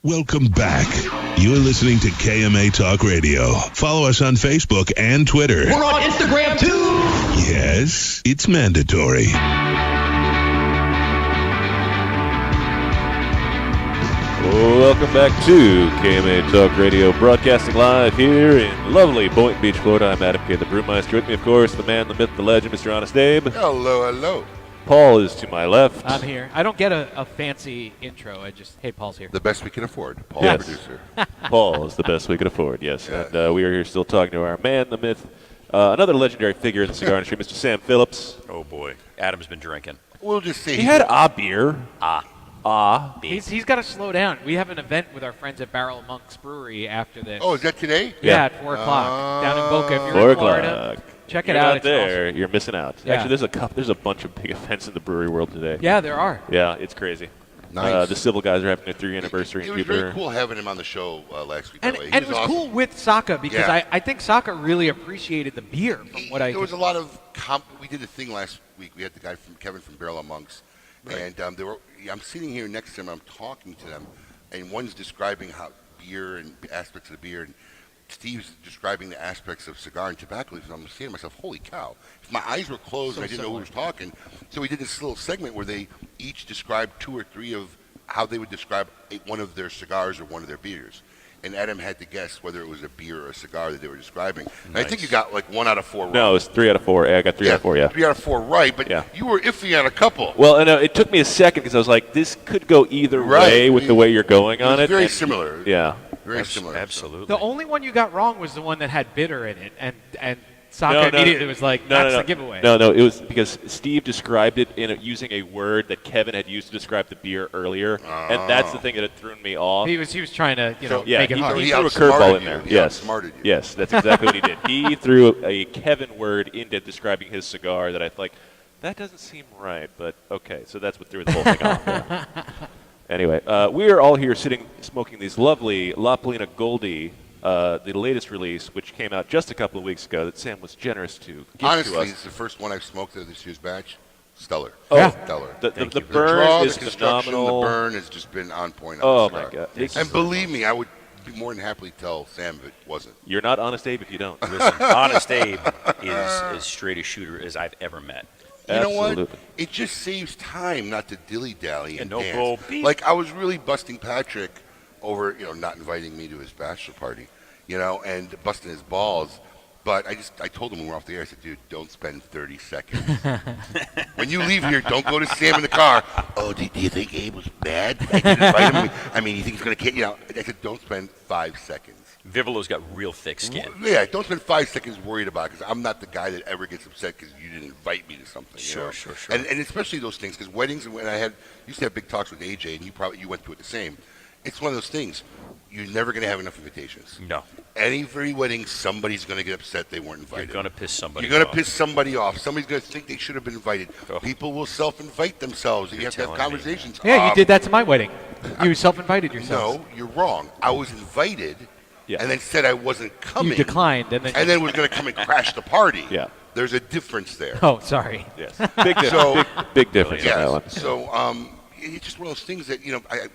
Welcome back. You're listening to KMA Talk Radio. Follow us on Facebook and Twitter. We're on Instagram too. Yes, it's mandatory. Welcome back to KMA Talk Radio, broadcasting live here in lovely Boynton Beach, Florida. I'm Adam K. the Brewmeister. With me, of course, the man, the myth, the legend, Mr. Honest Abe. Hello, hello. Paul is to my left. I'm here. I don't get a fancy intro. Hey, Paul's here. The best we can afford. Paul, yes. the producer. Paul is the best we can afford, yes. Yes. And we are here still talking to our man, the myth, another legendary figure in the cigar industry, Mr. Sam Phillips. Oh, boy. Adam's been drinking. We'll just see. He had a beer. He's got to slow down. We have an event with our friends at Barrel Monks Brewery after this. Oh, is that today? Yeah, at 4 o'clock down in Boca. If you're in Florida, check it out. Not it's there. awesome. You're missing out. Yeah. Actually, there's a bunch of big events in the brewery world today. Yeah, there are. Yeah, it's crazy. Nice. The Civil guys are having their 3rd anniversary. It was very cool having him on the show last week. And it was cool with Saka because I think Saka really appreciated the beer from what I. There was a lot of we did a thing last week. We had the guy from Kevin from Barrel Monks, and I'm sitting here next to them. I'm talking to them, and one's describing how beer and aspects of the beer, and Steve's describing the aspects of cigar and tobacco leaves. And I'm saying to myself, "Holy cow!" If my eyes were closed, and I didn't know who was talking. So we did this little segment where they each described 2 or 3 of how they would describe one of their cigars or one of their beers. And Adam had to guess whether it was a beer or a cigar that they were describing. And I think you got like 1 out of 4 right. No, it was 3 out of 4. I got 3 out of 4, yeah. 3 out of 4 right, but you were iffy on a couple. Well, and it took me a second because I was like, this could go either way with the way you're going on it. Very similar. Yeah. Very similar. Absolutely. The only one you got wrong was the one that had bitter in it, and Saka immediately was like, that's the giveaway. No, it was because Steve described it using a word that Kevin had used to describe the beer earlier, and that's the thing that had thrown me off. He was trying to make it hard. He threw a curveball in there. Yes, outsmarted you. Yes, that's exactly what he did. He threw a Kevin word into describing his cigar that I like. That doesn't seem right, but okay. So that's what threw the whole thing off. Yeah. Anyway, we are all here smoking these lovely La Palina Goldie. The latest release, which came out just a couple of weeks ago, that Sam was generous to give Honestly, to us. it's the first one I've smoked of this year's batch. Stellar. Oh, stellar. The burn the draw, is the construction, phenomenal. The burn has just been on point. Oh, my God. And believe me, I would be more than happily tell Sam if it wasn't. You're not Honest Abe if you don't. Listen, Honest Abe is as straight a shooter as I've ever met. You know what? It just saves time not to dilly-dally and no dance. bull beef. Like, I was really busting Patrick over, not inviting me to his bachelor party, and busting his balls. But I told him when we were off the air, I said, dude, don't spend 30 seconds. When you leave here, don't go to Sam in the car. Oh, do you think Abe was bad? I didn't invite him. I mean, you think he's going to kill you? I said, don't spend 5 seconds. Vivolo's got real thick skin. Yeah, don't spend 5 seconds worried about it, because I'm not the guy that ever gets upset because you didn't invite me to something. Sure. And especially those things, because weddings, and when I used to have big talks with AJ, and you went through it the same. it's one of those things. You're never going to have enough invitations. No. Every wedding, somebody's going to get upset they weren't invited. You're going to piss somebody off. You're going to piss somebody off. Somebody's going to think they should have been invited. Oh. People will self-invite themselves. You have to have conversations. Yeah, you did that to my wedding. You self-invited yourself. No, you're wrong. I was invited and then said I wasn't coming. You declined. And then was going to come and crash the party. Yeah. There's a difference there. Oh, sorry. Yes. Big difference on that one. So, it's just one of those things that,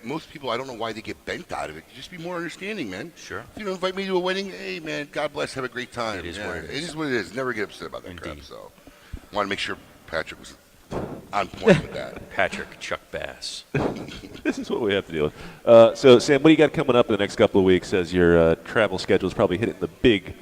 most people, I don't know why they get bent out of it. Just be more understanding, man. Sure. If you don't invite me to a wedding, hey, man, God bless, have a great time. It is what it is. It is what it is. Never get upset about that crap. So, I want to make sure Patrick was on point with that. Patrick Chuck Bass. This is what we have to deal with. So, Sam, what do you got coming up in the next couple of weeks as your travel schedule is probably hitting the big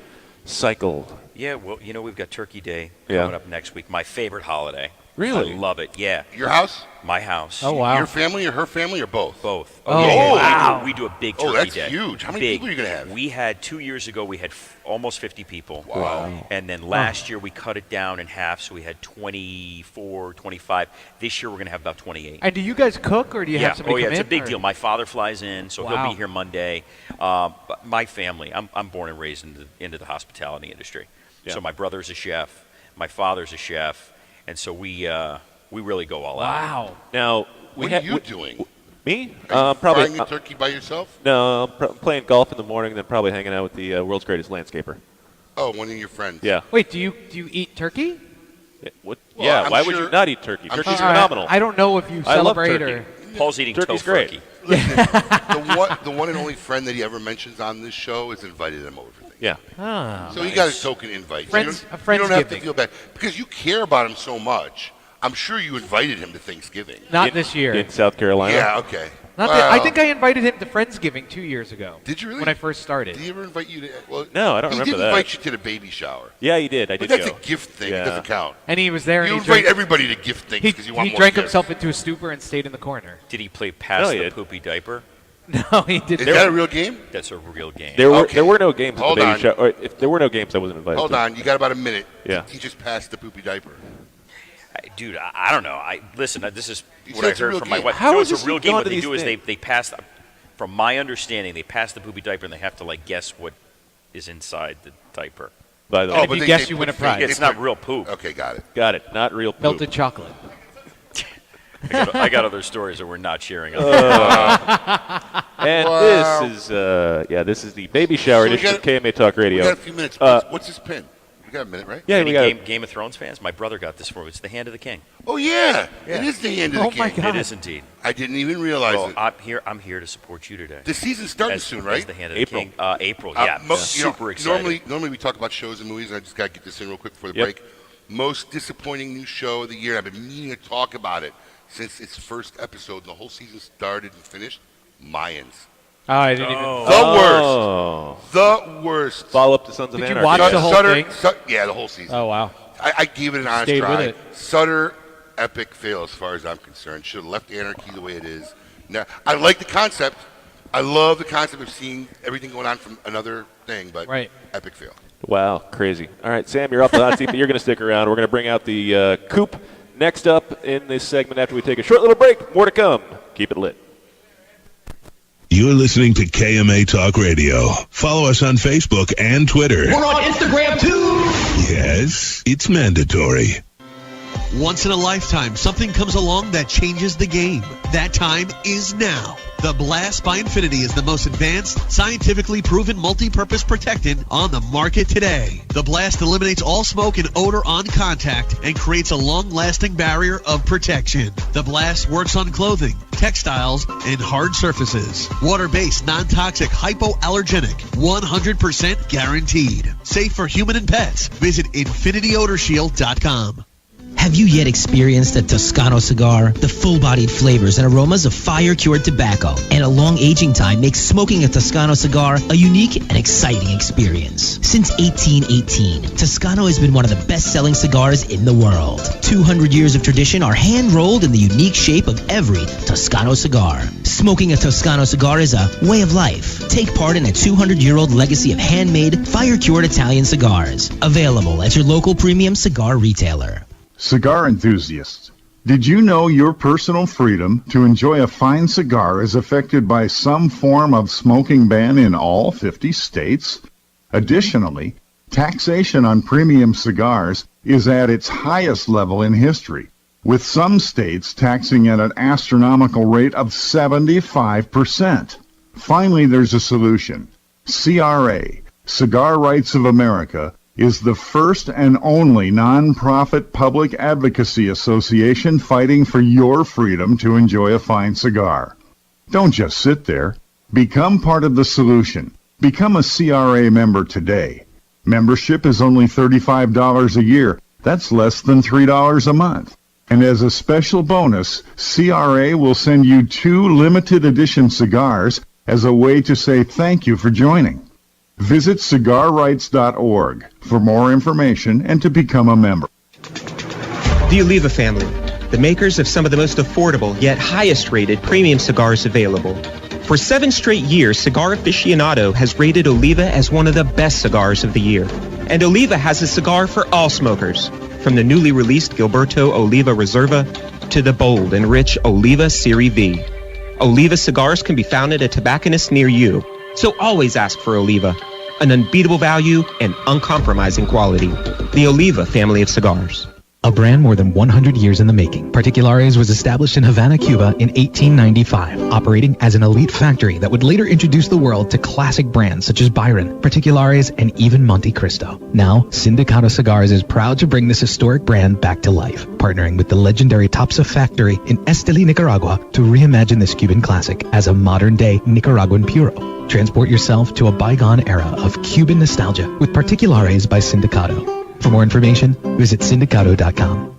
cycle? Yeah, well, we've got Turkey Day coming up next week. My favorite holiday. Really? I love it, yeah. Your house? My house. Oh, wow. Your family or her family or both? Both. Oh, yeah. wow. We do a big Turkey Day. That's huge. How many people are you going to have? We had 2 years ago, we had almost 50 people. Wow. And then last year, we cut it down in half, so we had 24, 25. This year, we're going to have about 28. And do you guys cook, or do you have somebody come in? It's a big deal. My father flies in, so he'll be here Monday. But my family, I'm born and raised into the hospitality industry. Yeah. So my brother's a chef. My father's a chef. And so we really go all out. Wow. Now, what are you doing? Me? Are you probably frying a turkey by yourself? No, I'm playing golf in the morning, then probably hanging out with the world's greatest landscaper. Oh, one of your friends. Yeah. Wait, do you eat turkey? Yeah, why would you not eat turkey? Turkey's phenomenal. I don't know if you celebrate or... Paul's eating Turkey's great. tofurkey. Listen, the one and only friend that he ever mentions on this show has invited him over for things. Yeah. So he got his token invite. Friends, you don't have to feel bad. Because you care about him so much, I'm sure you invited him to Thanksgiving. Not this year. In South Carolina? Yeah, okay. I think I invited him to Friendsgiving 2 years ago. Did you really? When I first started. Did he ever invite you to... Well, no, I don't remember that. He did invite you to the baby shower. Yeah, he did. I but did that's go. a gift thing. Yeah. It doesn't count. And he was there. You and invite everybody to gift things because you want more He drank gifts. himself into a stupor and stayed in the corner. Did he play Pass the Poopy Diaper? No, he didn't. Is that a real game? That's a real game. There were no games at Hold the baby on. shower. Or if there were no games, I wasn't invited. Hold on. You got about a minute. Yeah. He just passed the poopy diaper. Dude, I don't know. Listen, this is You what said I it's a heard real from my game. wife. How No, is it's this a real you've game. gone What to they these do is things? they pass, from my understanding, they pass the poopy diaper and they have to guess what is inside the diaper. By the way, if you guess, you win a prize. It's not real poop. Okay, got it. Got it. Not real poop. Melted chocolate. I got other stories that we're not sharing. And this is the baby shower edition of KMA Talk Radio. We got a few minutes. What's this pin? We got a minute, right? Yeah, Any we got Game of Thrones fans? My brother got this for me. It's the Hand of the King. Oh, yeah. It is the hand of the Oh, my king. God. It is indeed. I didn't even realize Well, it. I'm here to support you today. The season's starting As- soon, as right? the Hand of April. the King. April, yeah. Super excited. Normally we talk about shows and movies, and I just got to get this in real quick before the Yep. break. Most disappointing new show of the year. I've been meaning to talk about it since its first episode, and the whole season started and finished. Mayans. Oh, I didn't even... The worst. Follow up to Sons of Did Anarchy. you watch the whole thing? Yeah, the whole season. Oh, wow. I gave it an honest Stayed try. with it. Sutter, epic fail as far as I'm concerned. Should have left Anarchy the way it is. Now, I like the concept. I love the concept of seeing everything going on from another thing, but epic fail. Wow, crazy. All right, Sam, you're off the hot seat, but you're going to stick around. We're going to bring out the coupe next up in this segment after we take a short little break. More to come. Keep it lit. You're listening to KMA Talk Radio. Follow us on Facebook and Twitter. We're on Instagram too. Yes, it's mandatory. Once in a lifetime, something comes along that changes the game. That time is now. The Blast by Infinity is the most advanced, scientifically proven multi-purpose protectant on the market today. The Blast eliminates all smoke and odor on contact and creates a long-lasting barrier of protection. The Blast works on clothing, textiles, and hard surfaces. Water-based, non-toxic, hypoallergenic, 100% guaranteed. Safe for human and pets. Visit InfinityOdorShield.com. Have you yet experienced a Toscano cigar? The full-bodied flavors and aromas of fire-cured tobacco and a long aging time makes smoking a Toscano cigar a unique and exciting experience. Since 1818, Toscano has been one of the best-selling cigars in the world. 200 years of tradition are hand-rolled in the unique shape of every Toscano cigar. Smoking a Toscano cigar is a way of life. Take part in a 200-year-old legacy of handmade, fire-cured Italian cigars. Available at your local premium cigar retailer. Cigar enthusiasts, Did you know your personal freedom to enjoy a fine cigar is affected by some form of smoking ban in all 50 states? Additionally, taxation on premium cigars is at its highest level in history, with some states taxing at an astronomical rate of 75%. Finally, there's a solution. CRA, Cigar Rights of America, is the first and only nonprofit public advocacy association fighting for your freedom to enjoy a fine cigar. Don't just sit there. Become part of the solution. Become a CRA member today. Membership is only $35 a year. That's less than $3 a month. And as a special bonus, CRA will send you 2 limited edition cigars as a way to say thank you for joining. Visit cigarrights.org for more information and to become a member. The Oliva family, the makers of some of the most affordable yet highest rated premium cigars available. For 7 straight years, Cigar Aficionado has rated Oliva as one of the best cigars of the year. And Oliva has a cigar for all smokers, from the newly released Gilberto Oliva Reserva to the bold and rich Oliva Serie V. Oliva cigars can be found at a tobacconist near you, so always ask for Oliva, an unbeatable value and uncompromising quality. The Oliva family of cigars. A brand more than 100 years in the making, Particulares was established in Havana, Cuba in 1895, operating as an elite factory that would later introduce the world to classic brands such as Byron, Particulares, and even Monte Cristo. Now, Sindicato Cigars is proud to bring this historic brand back to life, partnering with the legendary Topsa factory in Esteli, Nicaragua, to reimagine this Cuban classic as a modern-day Nicaraguan puro. Transport yourself to a bygone era of Cuban nostalgia with Particulares by Sindicato. For more information, visit sindicato.com.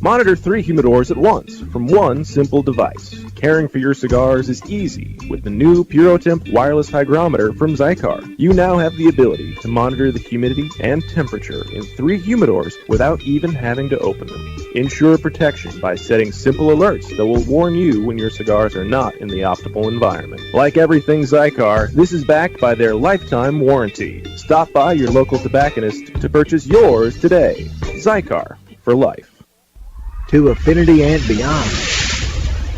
Monitor 3 humidors at once from one simple device. Caring for your cigars is easy with the new PuroTemp wireless hygrometer from Zycar. You now have the ability to monitor the humidity and temperature in 3 humidors without even having to open them. Ensure protection by setting simple alerts that will warn you when your cigars are not in the optimal environment. Like everything Zycar, this is backed by their lifetime warranty. Stop by your local tobacconist to purchase yours today. Zycar, for life. To affinity and beyond.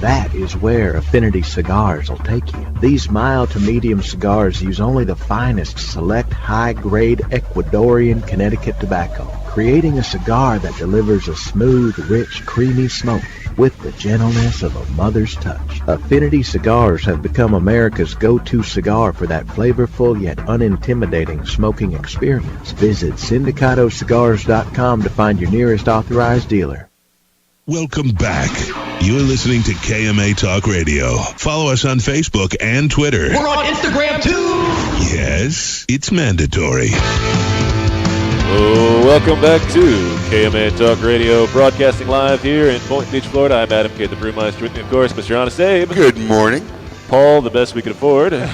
That is where Affinity Cigars will take you. These mild to medium cigars use only the finest select high-grade Ecuadorian Connecticut tobacco, creating a cigar that delivers a smooth, rich, creamy smoke with the gentleness of a mother's touch. Affinity Cigars have become America's go-to cigar for that flavorful yet unintimidating smoking experience. Visit syndicatocigars.com to find your nearest authorized dealer. Welcome back. You're listening to KMA Talk Radio. Follow us on Facebook and Twitter. We're on Instagram too. Yes, it's mandatory. Welcome back to KMA Talk Radio, broadcasting live here in Boynton Beach, Florida. I'm Adam K. the Brewmeister. With me, of course, Mr. Honest Abe. Good morning. Paul, the best we could afford. And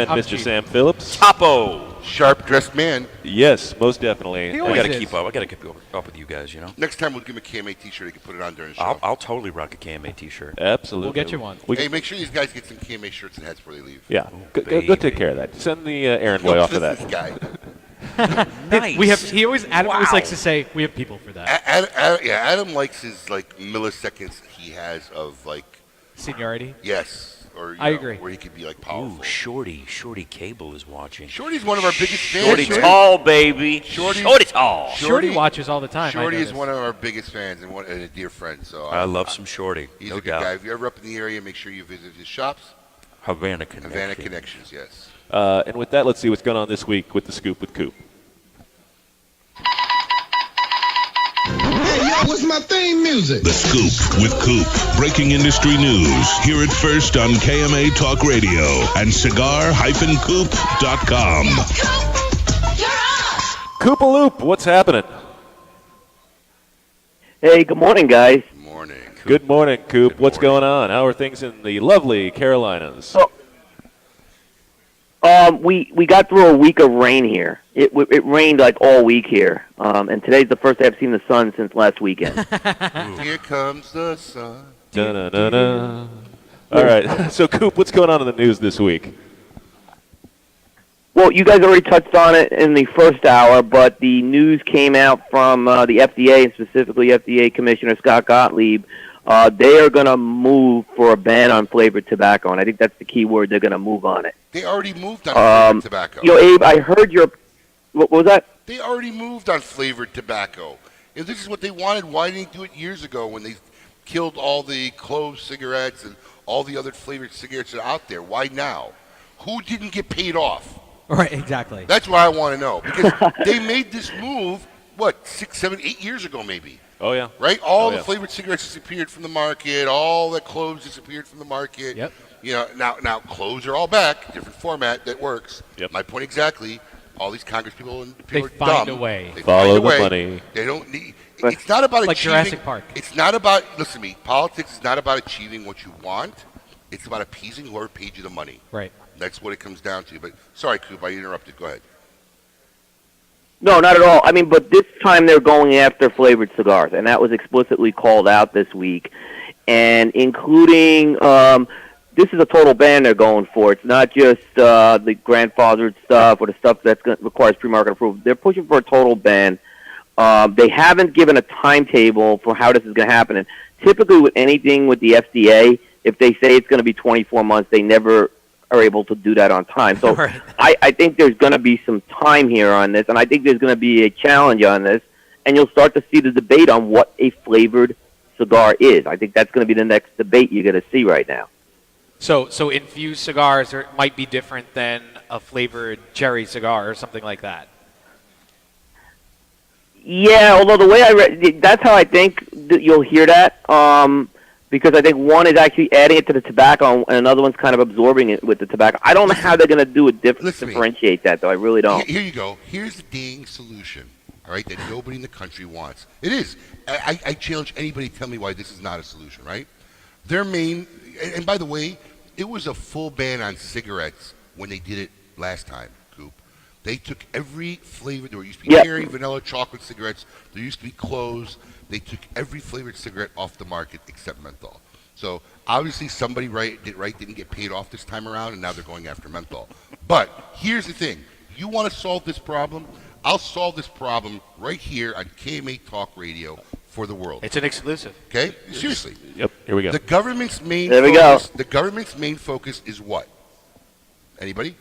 Mr. cheap. Sam Phillips. Topo. Sharp-dressed man. Yes, most definitely. I got to keep up. I got to keep up with you guys, you know. Next time we'll give him a KMA T-shirt. He can put it on during the show. I'll totally rock a KMA T-shirt. Absolutely. We'll get you one. Hey, make sure these guys get some KMA shirts and hats before they leave. Yeah, go take care of that. Send the errand boy off to that. This guy. Nice. Adam always likes to say, we have people for that. Adam likes his milliseconds he has of seniority. Yes. Or, I agree. Where he could be powerful. Ooh, Shorty Cable is watching. Shorty's one of our biggest fans. Shorty tall, baby. Shorty tall. Shorty watches all the time. Shorty is one of our biggest fans and a dear friend. So I love some Shorty. He's no a good doubt. guy. If you're ever up in the area, make sure you visit his shops. Havana Connections, yes. And with that, let's see what's going on this week with the Scoop with Coop. Hey, yo, what's my theme music? The Scoop with Coop. Breaking industry news. Hear it first on KMA Talk Radio and cigar-coop.com. Coop-a-loop, what's happening? Hey, good morning, guys. Good morning. Good morning, Coop. What's going on? How are things in the lovely Carolinas? We got through a week of rain here. It rained all week here, and today's the first day I've seen the sun since last weekend. Here comes the sun. Da-na-na-na. All right. So, Coop, what's going on in the news this week? Well, you guys already touched on it in the first hour, but the news came out from the FDA, and specifically FDA Commissioner Scott Gottlieb. They are going to move for a ban on flavored tobacco, and I think that's the key word. They're going to move on it. They already moved on flavored tobacco. Abe, I heard your... What was that? They already moved on flavored tobacco. If this is what they wanted, why didn't they do it years ago when they killed all the clove cigarettes and all the other flavored cigarettes that are out there? Why now? Who didn't get paid off? Right, exactly. That's what I want to know. Because they made this move, 6, 7, 8 years ago maybe. Oh, yeah. Right? All the flavored cigarettes disappeared from the market. All the cloves disappeared from the market. Yep. Now cloves are all back. Different format that works. Yep. My point exactly. All these Congress people and They people are find dumb. a way. They Follow find a the way. money. They don't need. It's not about like achieving. Jurassic Park. It's not about. Listen to me. Politics is not about achieving what you want. It's about appeasing whoever paid you the money. Right. That's what it comes down to. But sorry, Coop, I interrupted. Go ahead. No, not at all. I mean, but this time they're going after flavored cigars, and that was explicitly called out this week, and including this is a total ban they're going for. It's not just the grandfathered stuff or the stuff that requires pre-market approval. They're pushing for a total ban. They haven't given a timetable for how this is going to happen. And typically with anything with the FDA, if they say it's going to be 24 months, they never are able to do that on time. So Right. I think there's going to be some time here on this, and I think there's going to be a challenge on this, and you'll start to see the debate on what a flavored cigar is. I think that's going to be the next debate you're going to see right now. So infused cigars might be different than a flavored cherry cigar or something like that. Yeah, although the way I read, that's how I think that you'll hear that. Because I think one is actually adding it to the tobacco, and another one's kind of absorbing it with the tobacco. I don't know how they're going to do it differentiate that, though. I really don't. Here you go. Here's the dang solution, all right, that nobody in the country wants. It is. I challenge anybody to tell me why this is not a solution, right? Their main, and by the way, it was a full ban on cigarettes when they did it last time, Coop. They took every flavor. There used to be cherry, vanilla, chocolate cigarettes. There used to be cloves. They took every flavored cigarette off the market except menthol. So obviously somebody didn't get paid off this time around, and now they're going after menthol. But here's the thing. You want to solve this problem? I'll solve this problem right here on KMA Talk Radio for the world. It's an exclusive. Okay? Seriously. Yep, here we go. The government's main The government's main focus is what? Anybody?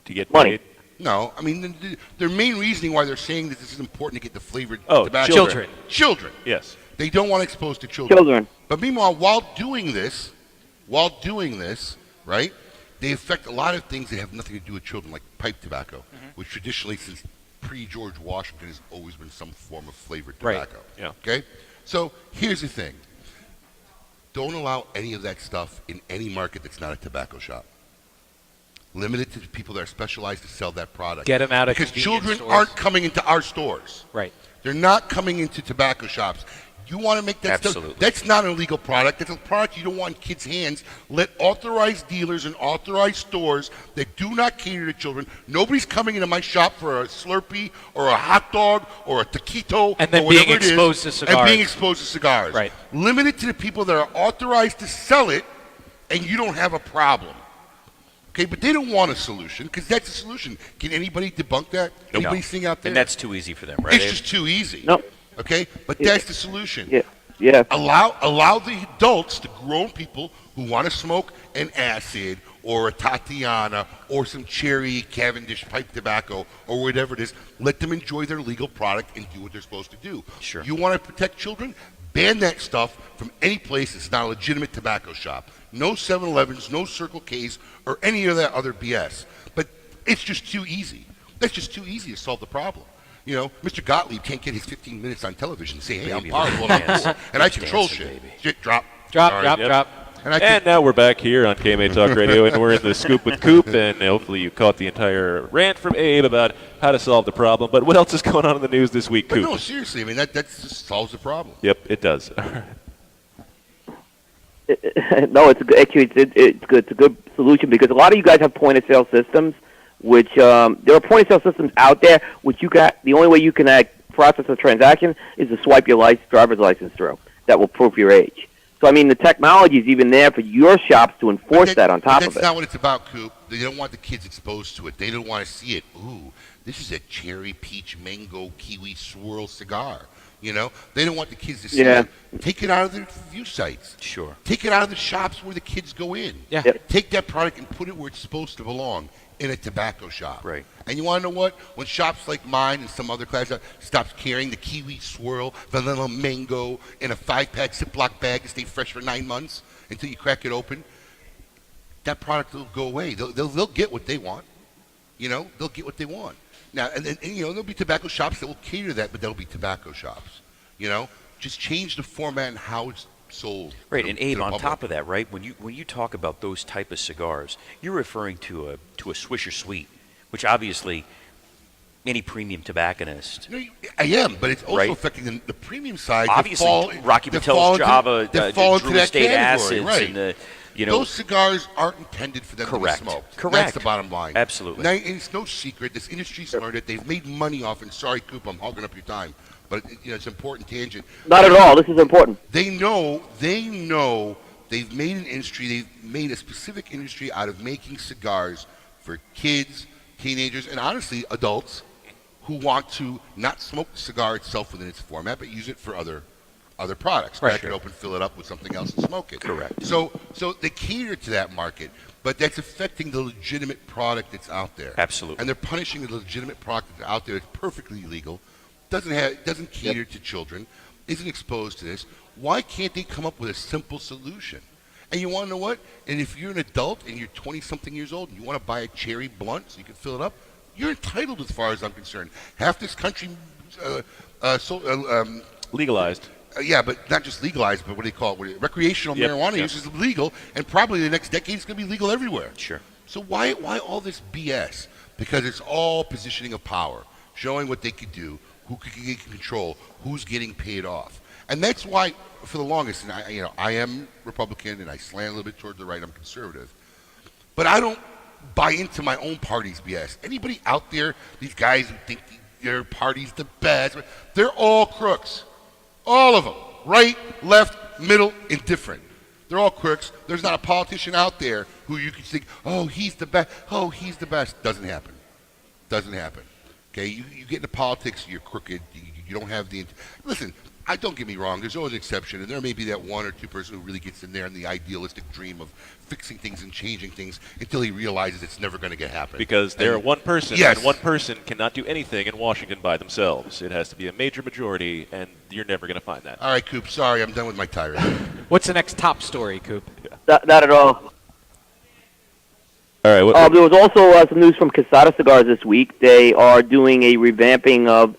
To get money. paid. No, I mean, their main reasoning why they're saying that this is important to get the flavored Oh, tobacco. children. Children. Yes. They don't want to expose to children. Children. But meanwhile, while doing this, right, they affect a lot of things that have nothing to do with children, like pipe tobacco, which traditionally, since pre-George Washington, has always been some form of flavored tobacco. Right. Yeah. Okay? So here's the thing. Don't allow any of that stuff in any market that's not a tobacco shop. Limit it to the people that are specialized to sell that product. Get them out of because convenience children stores. aren't coming into our stores. Right. They're not coming into tobacco shops. You want to make that Absolutely. stuff. That's not an illegal product. That's a product you don't want in kids' hands. Let authorized dealers and authorized stores that do not cater to children. Nobody's coming into my shop for a Slurpee or a hot dog or a taquito And then or whatever being it is, exposed to cigars. And being exposed to cigars. Right. Limit it to the people that are authorized to sell it, and you don't have a problem. Okay, but they don't want a solution because that's a solution. Can anybody debunk that? Anybody No. sing out there? And that's too easy for them, right? It's Abe? just too easy. No. Okay, but that's the solution. Yeah. Allow the adults, the grown people who want to smoke an acid or a Tatiana or some cherry Cavendish pipe tobacco or whatever it is, let them enjoy their legal product and do what they're supposed to do. Sure. You want to protect children? Ban that stuff from any place that's not a legitimate tobacco shop. No 7-Elevens, no Circle K's, or any of that other BS. But it's just too easy. That's just too easy to solve the problem. You know, Mr. Gottlieb can't get his 15 minutes on television and say, hey, I'm Baby, powerful and I'm cool, and I control shit. Shit, drop. Sorry. Yep. And, And now we're back here on KMA Talk Radio, and we're in the Scoop with Coop, and hopefully you caught the entire rant from Abe about how to solve the problem. But what else is going on in the news this week, But Coop? no, seriously, I mean, that just solves the problem. Yep, it does. No, it's good. Actually, it's good. It's a good solution because a lot of you guys have point of sale systems, which there are point of sale systems out there which you got. The only way you can process a transaction is to swipe your driver's license through. That will prove your age. So, I mean, the technology is even there for your shops to enforce that on top of it. That's not what it's about, Coop. They don't want the kids exposed to it. They don't want to see it. Ooh, this is a cherry, peach, mango, kiwi swirl cigar. You know, they don't want the kids to see it. Take it out of their view sites. Sure. Take it out of the shops where the kids go in. Yeah. Take that product and put it where it's supposed to belong, in a tobacco shop. Right. And you want to know what? When shops like mine and some other class stops carrying the kiwi swirl, vanilla mango in a 5-pack Ziploc bag to stay fresh for 9 months until you crack it open, that product will go away. They'll get what they want. You know, they'll get what they want. Now, and you know, there'll be tobacco shops that will cater to that, but they'll be tobacco shops. You know, just change the format and how it's sold. Right, and Abe, on top of that, right, when you talk about those type of cigars, you're referring to a Swisher Sweet, which obviously any premium tobacconist. No, I am, but it's also affecting the premium side. Obviously, Rocky Patel's Java, Drew Estate Acids, and the. You know, those cigars aren't intended for them to be smoked. Correct. That's the bottom line. Absolutely. Now, and it's no secret. This industry's learned it. They've made money off it. Sorry, Coop, I'm hogging up your time. But you know, it's an important tangent. Not at all. This is important. They know they've made an industry. They've made a specific industry out of making cigars for kids, teenagers, and honestly, adults who want to not smoke the cigar itself within its format, but use it for other products. Crack it open, fill it up with something else, and smoke it. Correct. So they cater to that market, but that's affecting the legitimate product that's out there. Absolutely. And they're punishing the legitimate product that's out there. It's perfectly legal, doesn't cater to children, isn't exposed to this. Why can't they come up with a simple solution? And you want to know what? And if you're an adult and you're 20-something years old and you want to buy a cherry blunt so you can fill it up, you're entitled as far as I'm concerned. Half this country legalized. Yeah, but not just legalized, but what do they call it? Recreational marijuana use is legal, and probably the next decade it's going to be legal everywhere. Sure. So why all this BS? Because it's all positioning of power, showing what they could do, who could get control, who's getting paid off. And that's why, for the longest, and I am Republican, and I slant a little bit toward the right, I'm conservative. But I don't buy into my own party's BS. Anybody out there, these guys who think their party's the best, they're all crooks. All of them. Right, left, middle, indifferent. They're all crooks. There's not a politician out there who you can think, oh, he's the best. Oh, he's the best. Doesn't happen. Doesn't happen. Okay, you get into politics, you're crooked. You don't have the... Listen, don't get me wrong. There's always an exception, and there may be that one or two person who really gets in there in the idealistic dream of fixing things and changing things until he realizes it's never going to happen. Because they're one person, and one person cannot do anything in Washington by themselves. It has to be a major majority, and you're never going to find that. All right, Coop, sorry, I'm done with my tirade. What's the next top story, Coop? Not at all. All right. There was also some news from Quesada Cigars this week. They are doing a revamping of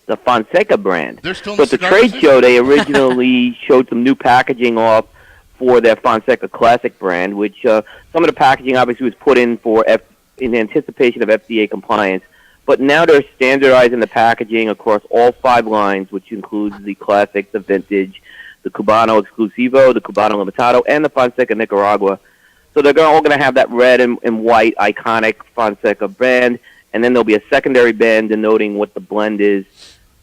the Fonseca brand. They're still in so at the trade show, they originally showed some new packaging off for their Fonseca Classic brand, which some of the packaging obviously was put in in anticipation of FDA compliance. But now they're standardizing the packaging across all 5 lines, which includes the Classic, the Vintage, the Cubano Exclusivo, the Cubano Limitado, and the Fonseca Nicaragua. So they're all going to have that red and white iconic Fonseca band, and then there'll be a secondary band denoting what the blend is.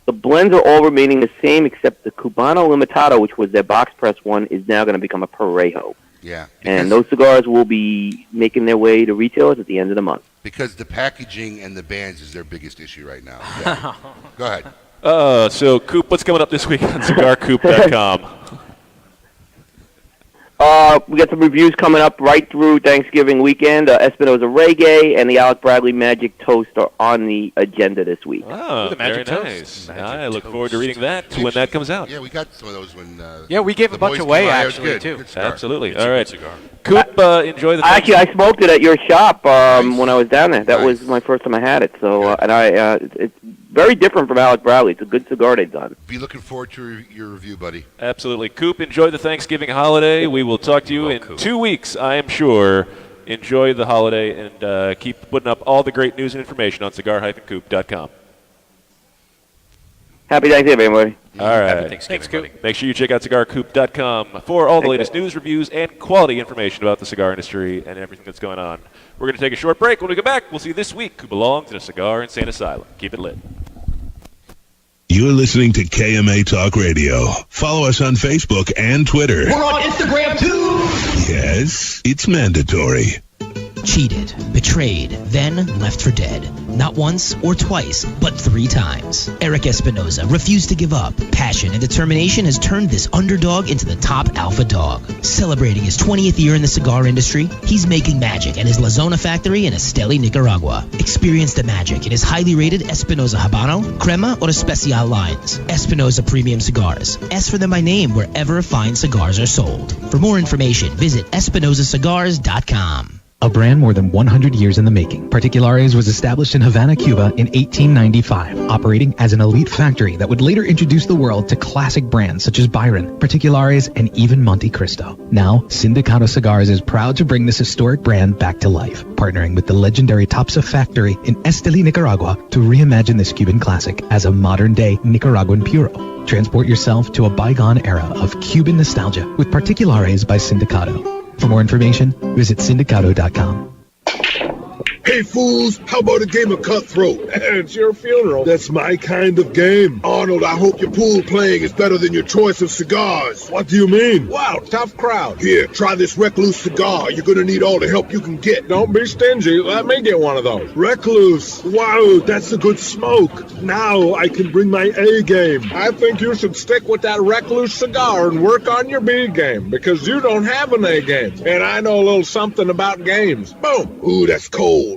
The blends are all remaining the same, except the Cubano Limitado, which was their box press one, is now going to become a Parejo. Yeah. And those cigars will be making their way to retailers at the end of the month. Because the packaging and the bands is their biggest issue right now. Yeah. Go ahead. So, Coop, what's coming up this week on CigarCoop.com? We got some reviews coming up right through Thanksgiving weekend. Espinosa Reggae and the Alec Bradley Magic Toast are on the agenda this week. Oh, very nice. I look forward to reading that when that comes out. Yeah, we got some of those when... yeah, we gave a bunch away, actually, too. Absolutely. All right. Coop, enjoy the... Actually, I smoked it at your shop when I was down there. That was my first time I had it. So, it's very different from Alec Bradley. It's a good cigar they've done. Be looking forward to your review, buddy. Absolutely. Coop, enjoy the Thanksgiving holiday. We will talk to you in 2 weeks, I am sure. Enjoy the holiday and keep putting up all the great news and information on cigar-coop.com. Happy Thanksgiving, everybody. All right. Happy Thanksgiving, Thanks, Coop. Make sure you check out cigarcoop.com for all the latest news, reviews, and quality information about the cigar industry and everything that's going on. We're going to take a short break. When we come back, we'll see this week who belongs in a cigar insane asylum. Keep it lit. You're listening to KMA Talk Radio. Follow us on Facebook and Twitter. We're on Instagram too. Yes, it's mandatory. Cheated, betrayed, then left for dead. Not once or twice, but 3 times. Eric Espinoza refused to give up. Passion and determination has turned this underdog into the top alpha dog. Celebrating his 20th year in the cigar industry, he's making magic at his La Zona factory in Esteli, Nicaragua. Experience the magic in his highly rated Espinoza Habano, Crema, or Especial lines. Espinoza Premium Cigars. Ask for them by name wherever fine cigars are sold. For more information, visit EspinozaCigars.com. A brand more than 100 years in the making, Particulares was established in Havana, Cuba in 1895, operating as an elite factory that would later introduce the world to classic brands such as Byron, Particulares, and even Monte Cristo. Now, Sindicato Cigars is proud to bring this historic brand back to life, partnering with the legendary Topsa factory in Esteli, Nicaragua to reimagine this Cuban classic as a modern-day Nicaraguan puro. Transport yourself to a bygone era of Cuban nostalgia with Particulares by Sindicato. For more information, visit Sindicato.com. Hey, fools, how about a game of cutthroat? It's your funeral. That's my kind of game. Arnold, I hope your pool playing is better than your choice of cigars. What do you mean? Wow, tough crowd. Here, try this Recluse cigar. You're gonna need all the help you can get. Don't be stingy. Let me get one of those. Recluse. Wow, that's a good smoke. Now I can bring my A game. I think you should stick with that Recluse cigar and work on your B game, because you don't have an A game. And I know a little something about games. Boom. Ooh, that's cold.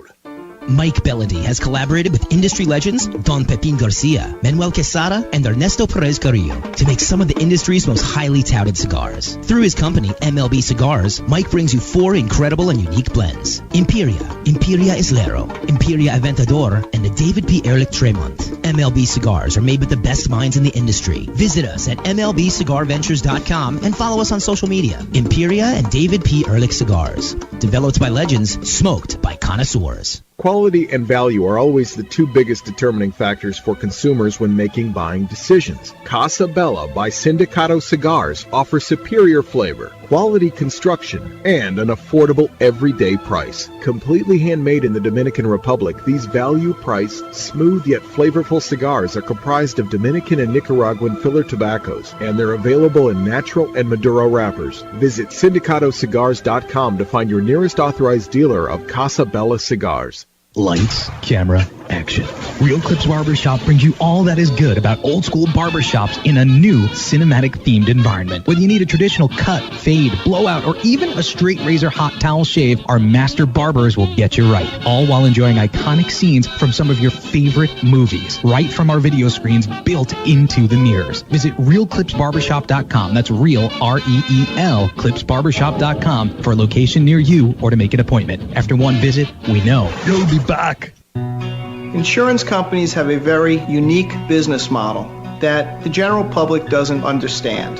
Mike Bellady has collaborated with industry legends Don Pepin Garcia, Manuel Quesada, and Ernesto Perez Carrillo to make some of the industry's most highly touted cigars. Through his company, MLB Cigars, Mike brings you 4 incredible and unique blends. Imperia, Imperia Islero, Imperia Aventador, and the David P. Ehrlich Tremont. MLB Cigars are made with the best minds in the industry. Visit us at MLBCigarVentures.com and follow us on social media. Imperia and David P. Ehrlich Cigars. Developed by legends, smoked by connoisseurs. Quality and value are always the 2 biggest determining factors for consumers when making buying decisions. Casa Bella by Sindicato Cigars offers superior flavor, quality construction, and an affordable everyday price. Completely handmade in the Dominican Republic, these value-priced, smooth yet flavorful cigars are comprised of Dominican and Nicaraguan filler tobaccos, and they're available in natural and Maduro wrappers. Visit SindicatoCigars.com to find your nearest authorized dealer of Casa Bella cigars. Lights, camera, action. Real Clips Barbershop brings you all that is good about old school barbershops in a new cinematic themed environment. Whether you need a traditional cut, fade, blowout, or even a straight razor hot towel shave, our master barbers will get you right. All while enjoying iconic scenes from some of your favorite movies, right from our video screens built into the mirrors. Visit RealClipsBarbershop.com. That's real, R-E-E-L, ClipsBarbershop.com for a location near you or to make an appointment. After one visit, we know you'll be back. Insurance companies have a very unique business model that the general public doesn't understand.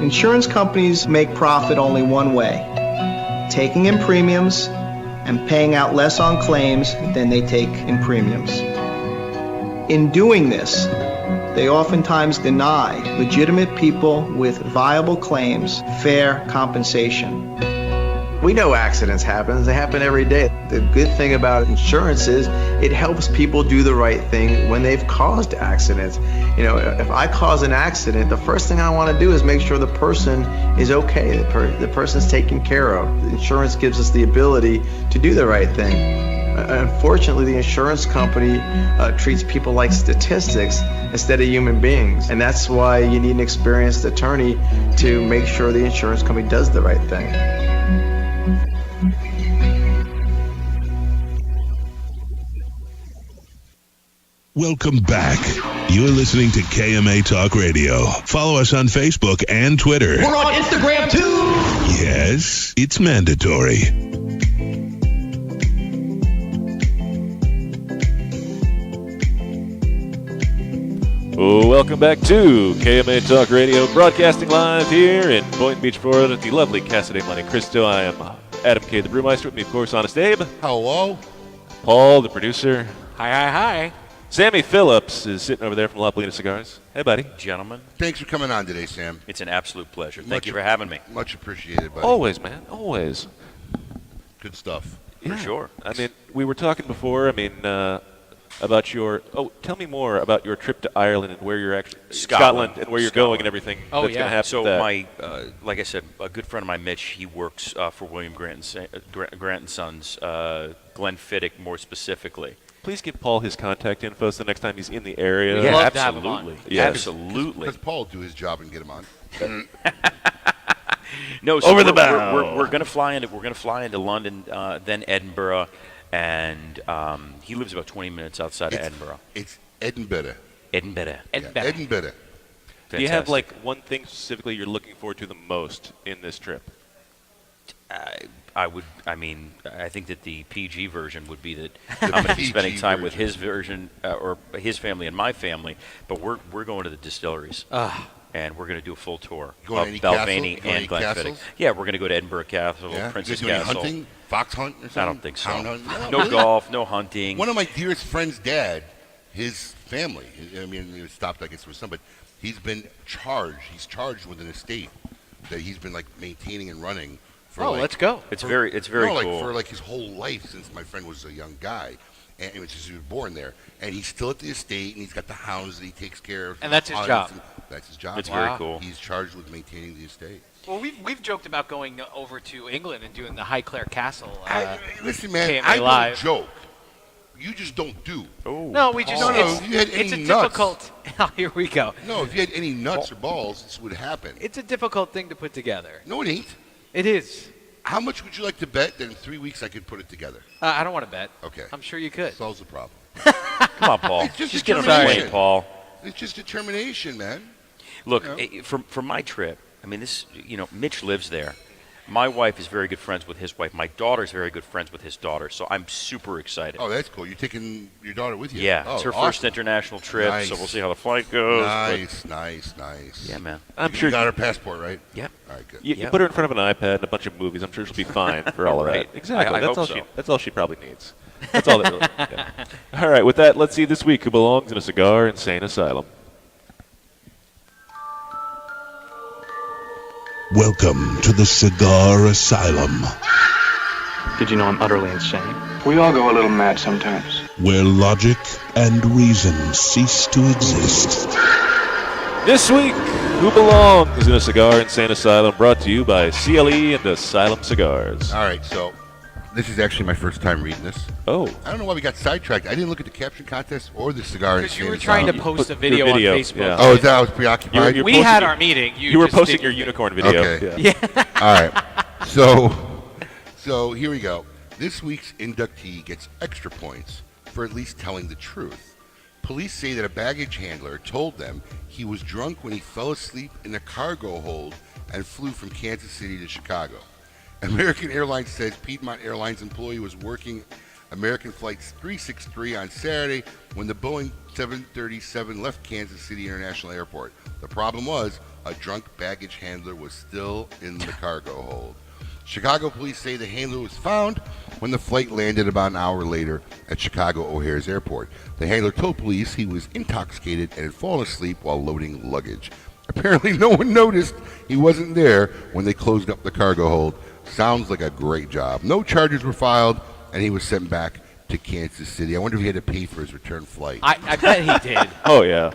Insurance companies make profit only one way, taking in premiums and paying out less on claims than they take in premiums. In doing this, they oftentimes deny legitimate people with viable claims fair compensation. We know accidents happen. They happen every day. The good thing about insurance is it helps people do the right thing when they've caused accidents. You know, if I cause an accident, the first thing I want to do is make sure the person is okay, the person's taken care of. Insurance gives us the ability to do the right thing. Unfortunately, the insurance company treats people like statistics instead of human beings. And that's why you need an experienced attorney to make sure the insurance company does the right thing. Welcome back. You're listening to KMA Talk Radio. Follow us on Facebook and Twitter. We're on Instagram too. Yes, it's mandatory. Welcome back to KMA Talk Radio, broadcasting live here in Boynton Beach, Florida at the lovely Casa de Monte Cristo. I am Adam K., the Brewmeister. With me, of course, Honest Abe. Hello. Paul, the producer. Hi. Sammy Phillips is sitting over there from La Palina Cigars. Hey, buddy. Gentlemen. Thanks for coming on today, Sam. It's an absolute pleasure. Thank you for having me. Much appreciated, buddy. Always, man. Always. Good stuff. Yeah. For sure. I mean, we were talking before. I mean, about your. Oh, tell me more about your trip to Ireland and where you're actually Scotland and where you're going and everything. Oh, that's yeah. going to happen. So with that. my, like I said, a good friend of mine, Mitch, he works for William Grant and Sons, Glenn Fiddick more specifically. Please give Paul his contact info so the next time he's in the area. Yeah, love to have him on. absolutely. Yes. Absolutely. Does Paul do his job and get him on? No, so Over the we're bow. going to fly into London, then Edinburgh, and he lives about 20 minutes outside of Edinburgh. It's Edinburgh. Edinburgh. Yeah, Edinburgh. Do you have Fantastic. one thing specifically you're looking forward to the most in this trip? I think that the PG version would be that I'm going to be spending time with his version or his family and my family, but we're going to the distilleries. And we're going to do a full tour You going of to any Balvenie castle? You and going to any Glenfiddich. castles? Yeah, we're going to go to Edinburgh Castle, Yeah? Princess You guys do any Castle. hunting? Fox hunt or something? I don't think so. Hound hunt? No golf, no hunting. One of my dearest friend's dad, his family, I mean, it stopped, I guess, with some, but he's been charged. He's charged with an estate that he's been, like, maintaining and running for, let's go. It's very cool. Like, for, like, his whole life since my friend was a young guy. And it was just he was born there. And he's still at the estate, and he's got the hounds that he takes care of. And that's his hunts, job. and that's his job. It's very cool. He's charged with maintaining the estate. Well, we've joked about going over to England and doing the Highclere Castle. Listen, man, KMA I don't Live. joke. You just don't do. No, we just. If you had any it's a nuts, difficult. Here we go. No, if you had any nuts or balls, this would happen. It's a difficult thing to put together. No, it ain't. It is. How much would you like to bet that in 3 weeks I could put it together? I don't want to bet. Okay. I'm sure you could. Solves the problem. Come on, Paul. It's just get on the plane, Paul. It's just determination, man. Look, for my trip, I mean, Mitch lives there. My wife is very good friends with his wife. My daughter's very good friends with his daughter. So I'm super excited. Oh, that's cool. You're taking your daughter with you? Yeah, Oh, it's her awesome. first international trip, Nice. so we'll see how the flight goes. Nice. Yeah, man. I'm You sure got her passport, right? Yep. All right, good. You put her in front of an iPad and a bunch of movies. I'm sure she'll be fine for all of Right. that. Exactly. I that's hope all so. That's all she probably needs. That's all. Yeah. All right. With that, let's see this week who belongs in a cigar insane asylum. Welcome to the Cigar Asylum, Did you know I'm utterly insane? We all go a little mad sometimes. where logic and reason cease to exist. This week, who belongs in a cigar insane asylum? Brought to you by CLE and Asylum Cigars. All right, so this is actually my first time reading this. Oh. I don't know why we got sidetracked. I didn't look at the caption contest or the cigar. Because you were insane trying to asylum. post a video on Facebook. Yeah. Oh, is that I was preoccupied? You're We posting had your- our meeting. You were just posting didn't- your unicorn video. Okay. Yeah. All right. So here we go. This week's inductee gets extra points for at least telling the truth. Police say that a baggage handler told them he was drunk when he fell asleep in a cargo hold and flew from Kansas City to Chicago. American Airlines says Piedmont Airlines employee was working American Flight 363 on Saturday when the Boeing 737 left Kansas City International Airport. The problem was a drunk baggage handler was still in the cargo hold. Chicago police say the handler was found when the flight landed about an hour later at Chicago O'Hare's airport. The handler told police he was intoxicated and had fallen asleep while loading luggage. Apparently no one noticed he wasn't there when they closed up the cargo hold. Sounds like a great job. No charges were filed, and he was sent back to Kansas City. I wonder if he had to pay for his return flight. I bet he did. Oh, yeah.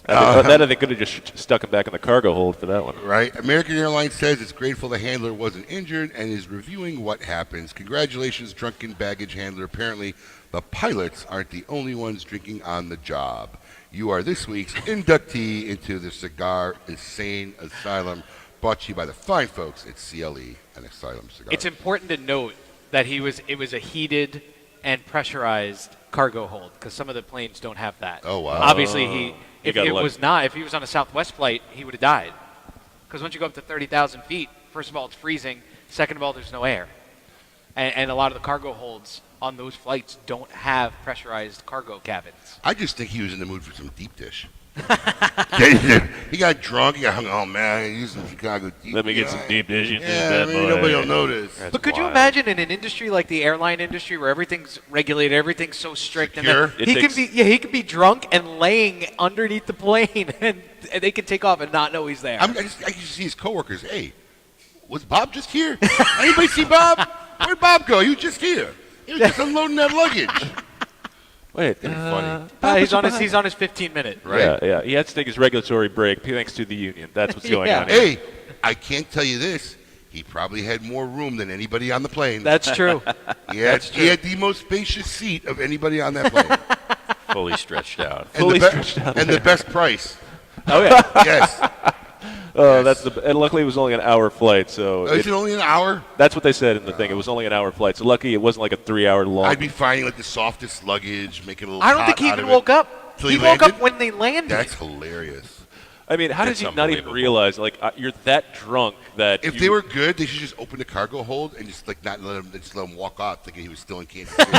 They could have just stuck him back in the cargo hold for that one. Right. American Airlines says it's grateful the handler wasn't injured and is reviewing what happens. Congratulations, drunken baggage handler. Apparently, the pilots aren't the only ones drinking on the job. You are this week's inductee into the Cigar Insane Asylum, brought to you by the fine folks at CLE and Asylum Cigars. It's important to note that it was a heated and pressurized cargo hold because some of the planes don't have that. Oh, wow. Obviously, if got it lucky. was not, if he was on a Southwest flight, he would have died. Because once you go up to 30,000 feet, first of all, it's freezing. Second of all, there's no air. And a lot of the cargo holds on those flights don't have pressurized cargo cabins. I just think he was in the mood for some deep dish. He got drunk. He got hung. Oh man, he used some Chicago deep. Let me get some deep dish into Yeah, that maybe boy. nobody will notice. But could you imagine in an industry like the airline industry where everything's regulated, everything's so strict, Secure? and then he can be drunk and laying underneath the plane, and they can take off and not know he's there. I can see his coworkers. Hey, was Bob just here? Anybody see Bob? Where'd Bob go? He was just here. He was just unloading that luggage. Wait, he's on his 15-minute. Right. Yeah. He had to take his regulatory break thanks to the union. That's what's going on here. Hey, I can't tell you this. He probably had more room than anybody on the plane. That's true. He had the most spacious seat of anybody on that plane. Fully stretched out. And the best price. Oh, yeah. Yes. Oh, and luckily it was only an hour flight, so. Is it only an hour? That's what they said in the thing. It was only an hour flight, so lucky it wasn't like a 3-hour long. I'd be finding like the softest luggage, making a little. I don't think he even woke up. He woke up when they landed. That's hilarious. I mean, how did you not even realize, like, you're that drunk that if they were good, they should just open the cargo hold and just like not let him walk off, thinking he was still in Kansas City.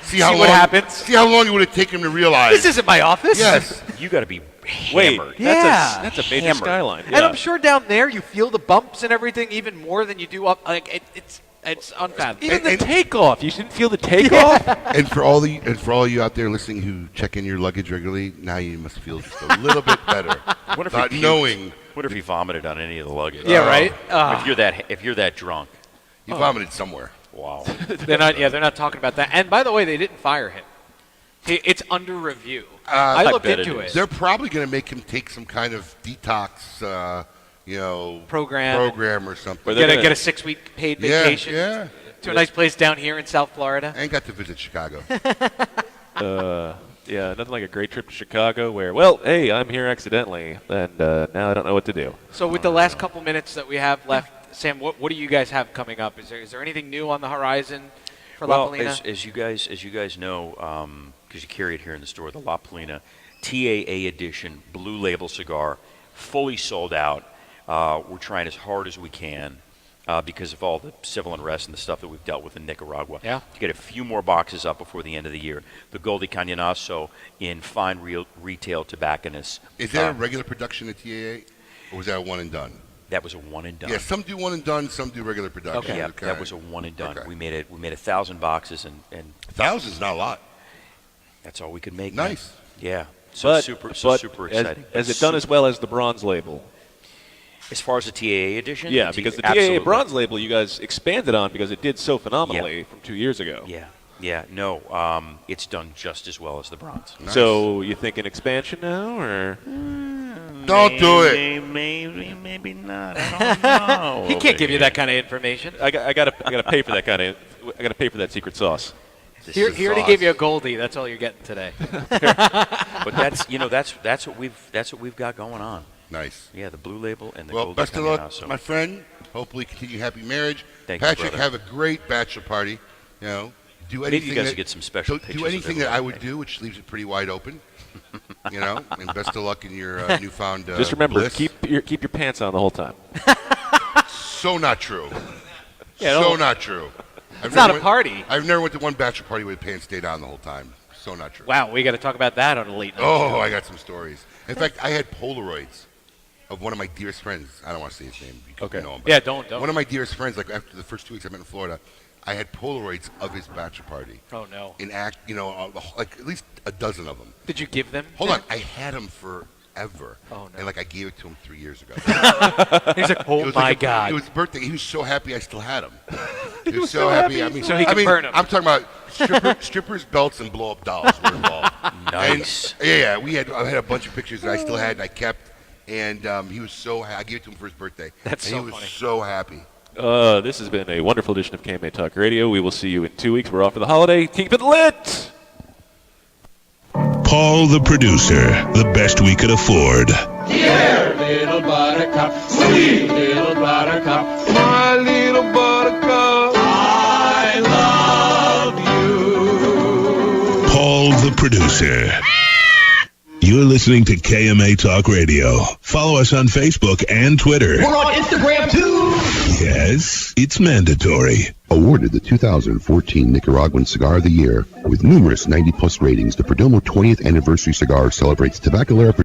See what happens. See how long it would have taken him to realize. This isn't my office. Yes, you got to be hammered. That's a major skyline. Yeah. And I'm sure down there you feel the bumps and everything even more than you do up. Like it's unfathomable. Even the takeoff, you didn't feel the takeoff. And for all you out there listening who check in your luggage regularly, now you must feel just a little bit better. What if not he knowing? What if he vomited on any of the luggage? Yeah, right. If you're that drunk, he vomited somewhere. Wow. They're not talking about that. And by the way, they didn't fire him. It's under review. I looked into it. They're probably going to make him take some kind of detox, program or something. Get a 6-week paid vacation. Yeah. To a nice place down here in South Florida. I ain't got to visit Chicago. Yeah, nothing like a great trip to Chicago where, well, hey, I'm here accidentally, and now I don't know what to do. So with the last couple minutes that we have left, Sam, what do you guys have coming up? Is there anything new on the horizon for La Palina? As you guys know, because you carry it here in the store, the La Palina TAA edition Blue Label cigar, fully sold out. We're trying as hard as we can. Because of all the civil unrest and the stuff that we've dealt with in Nicaragua. Yeah. To get a few more boxes up before the end of the year. The Gold y Cañonazo in fine retail tobacconists. Is there a regular production at TAA, or was that a one and done? That was a one and done. Yeah, some do one and done, some do regular production. Okay. Yeah, that was a one and done. Okay. We made 1,000 boxes and 1,000 is not a lot. That's all we could make. Nice. Man. Yeah. So super exciting. Has it done as well as the bronze label? As far as the TAA edition? Yeah, because the TAA bronze label you guys expanded on because it did so phenomenally from 2 years ago. Yeah. No, it's done just as well as the bronze. Nice. So you think an expansion now, or? Don't do it. Maybe not. I don't know. He can't give you that kind of information. I gotta pay for that I gotta pay for that secret sauce. He already gave you a Goldie. That's all you're getting today. But that's what we've got going on. Nice. Yeah, the Blue Label and the Well, Gold best of luck, so. my friend. Hopefully continue happy marriage. Thank you, Patrick, brother. have a great bachelor party. Do anything. Maybe you guys get some special pictures Do anything of that I would do, which leaves it pretty wide open. And best of luck in your newfound Just remember, bliss. keep your pants on the whole time. So not true. Yeah, so not true. It's not a party. I've never went to one bachelor party where the pants stayed on the whole time. So not true. Wow, we got to talk about that on a late night. Oh, I got some stories. In fact, I had Polaroids of one of my dearest friends. I don't want to say his name because you know him. Yeah, don't. One of my dearest friends, like after the first 2 weeks I met in Florida, I had Polaroids of his bachelor party. Oh, no. Like at least a dozen of them. Did you give them? Hold on. I had them forever. Oh, no. And I gave it to him 3 years ago. He's like, oh, my God. It was his birthday. He was so happy I still had them. He was so happy. I mean, so he could burn them. I'm talking about strippers, belts, and blow-up dolls were involved. Nice. And, I had a bunch of pictures that I still had and I kept. And he was so happy. I gave it to him for his birthday. That's and so he was funny. so happy. This has been a wonderful edition of KMA Talk Radio. We will see you in 2 weeks. We're off for the holiday. Keep it lit! Paul the producer, the best we could afford. Dear little buttercup, sweet little buttercup, my little buttercup, I love you. Paul the producer. You're listening to KMA Talk Radio. Follow us on Facebook and Twitter. We're on Instagram too. Yes, it's mandatory. Awarded the 2014 Nicaraguan Cigar of the Year with numerous 90-plus ratings, the Perdomo 20th Anniversary Cigar celebrates Tabacalera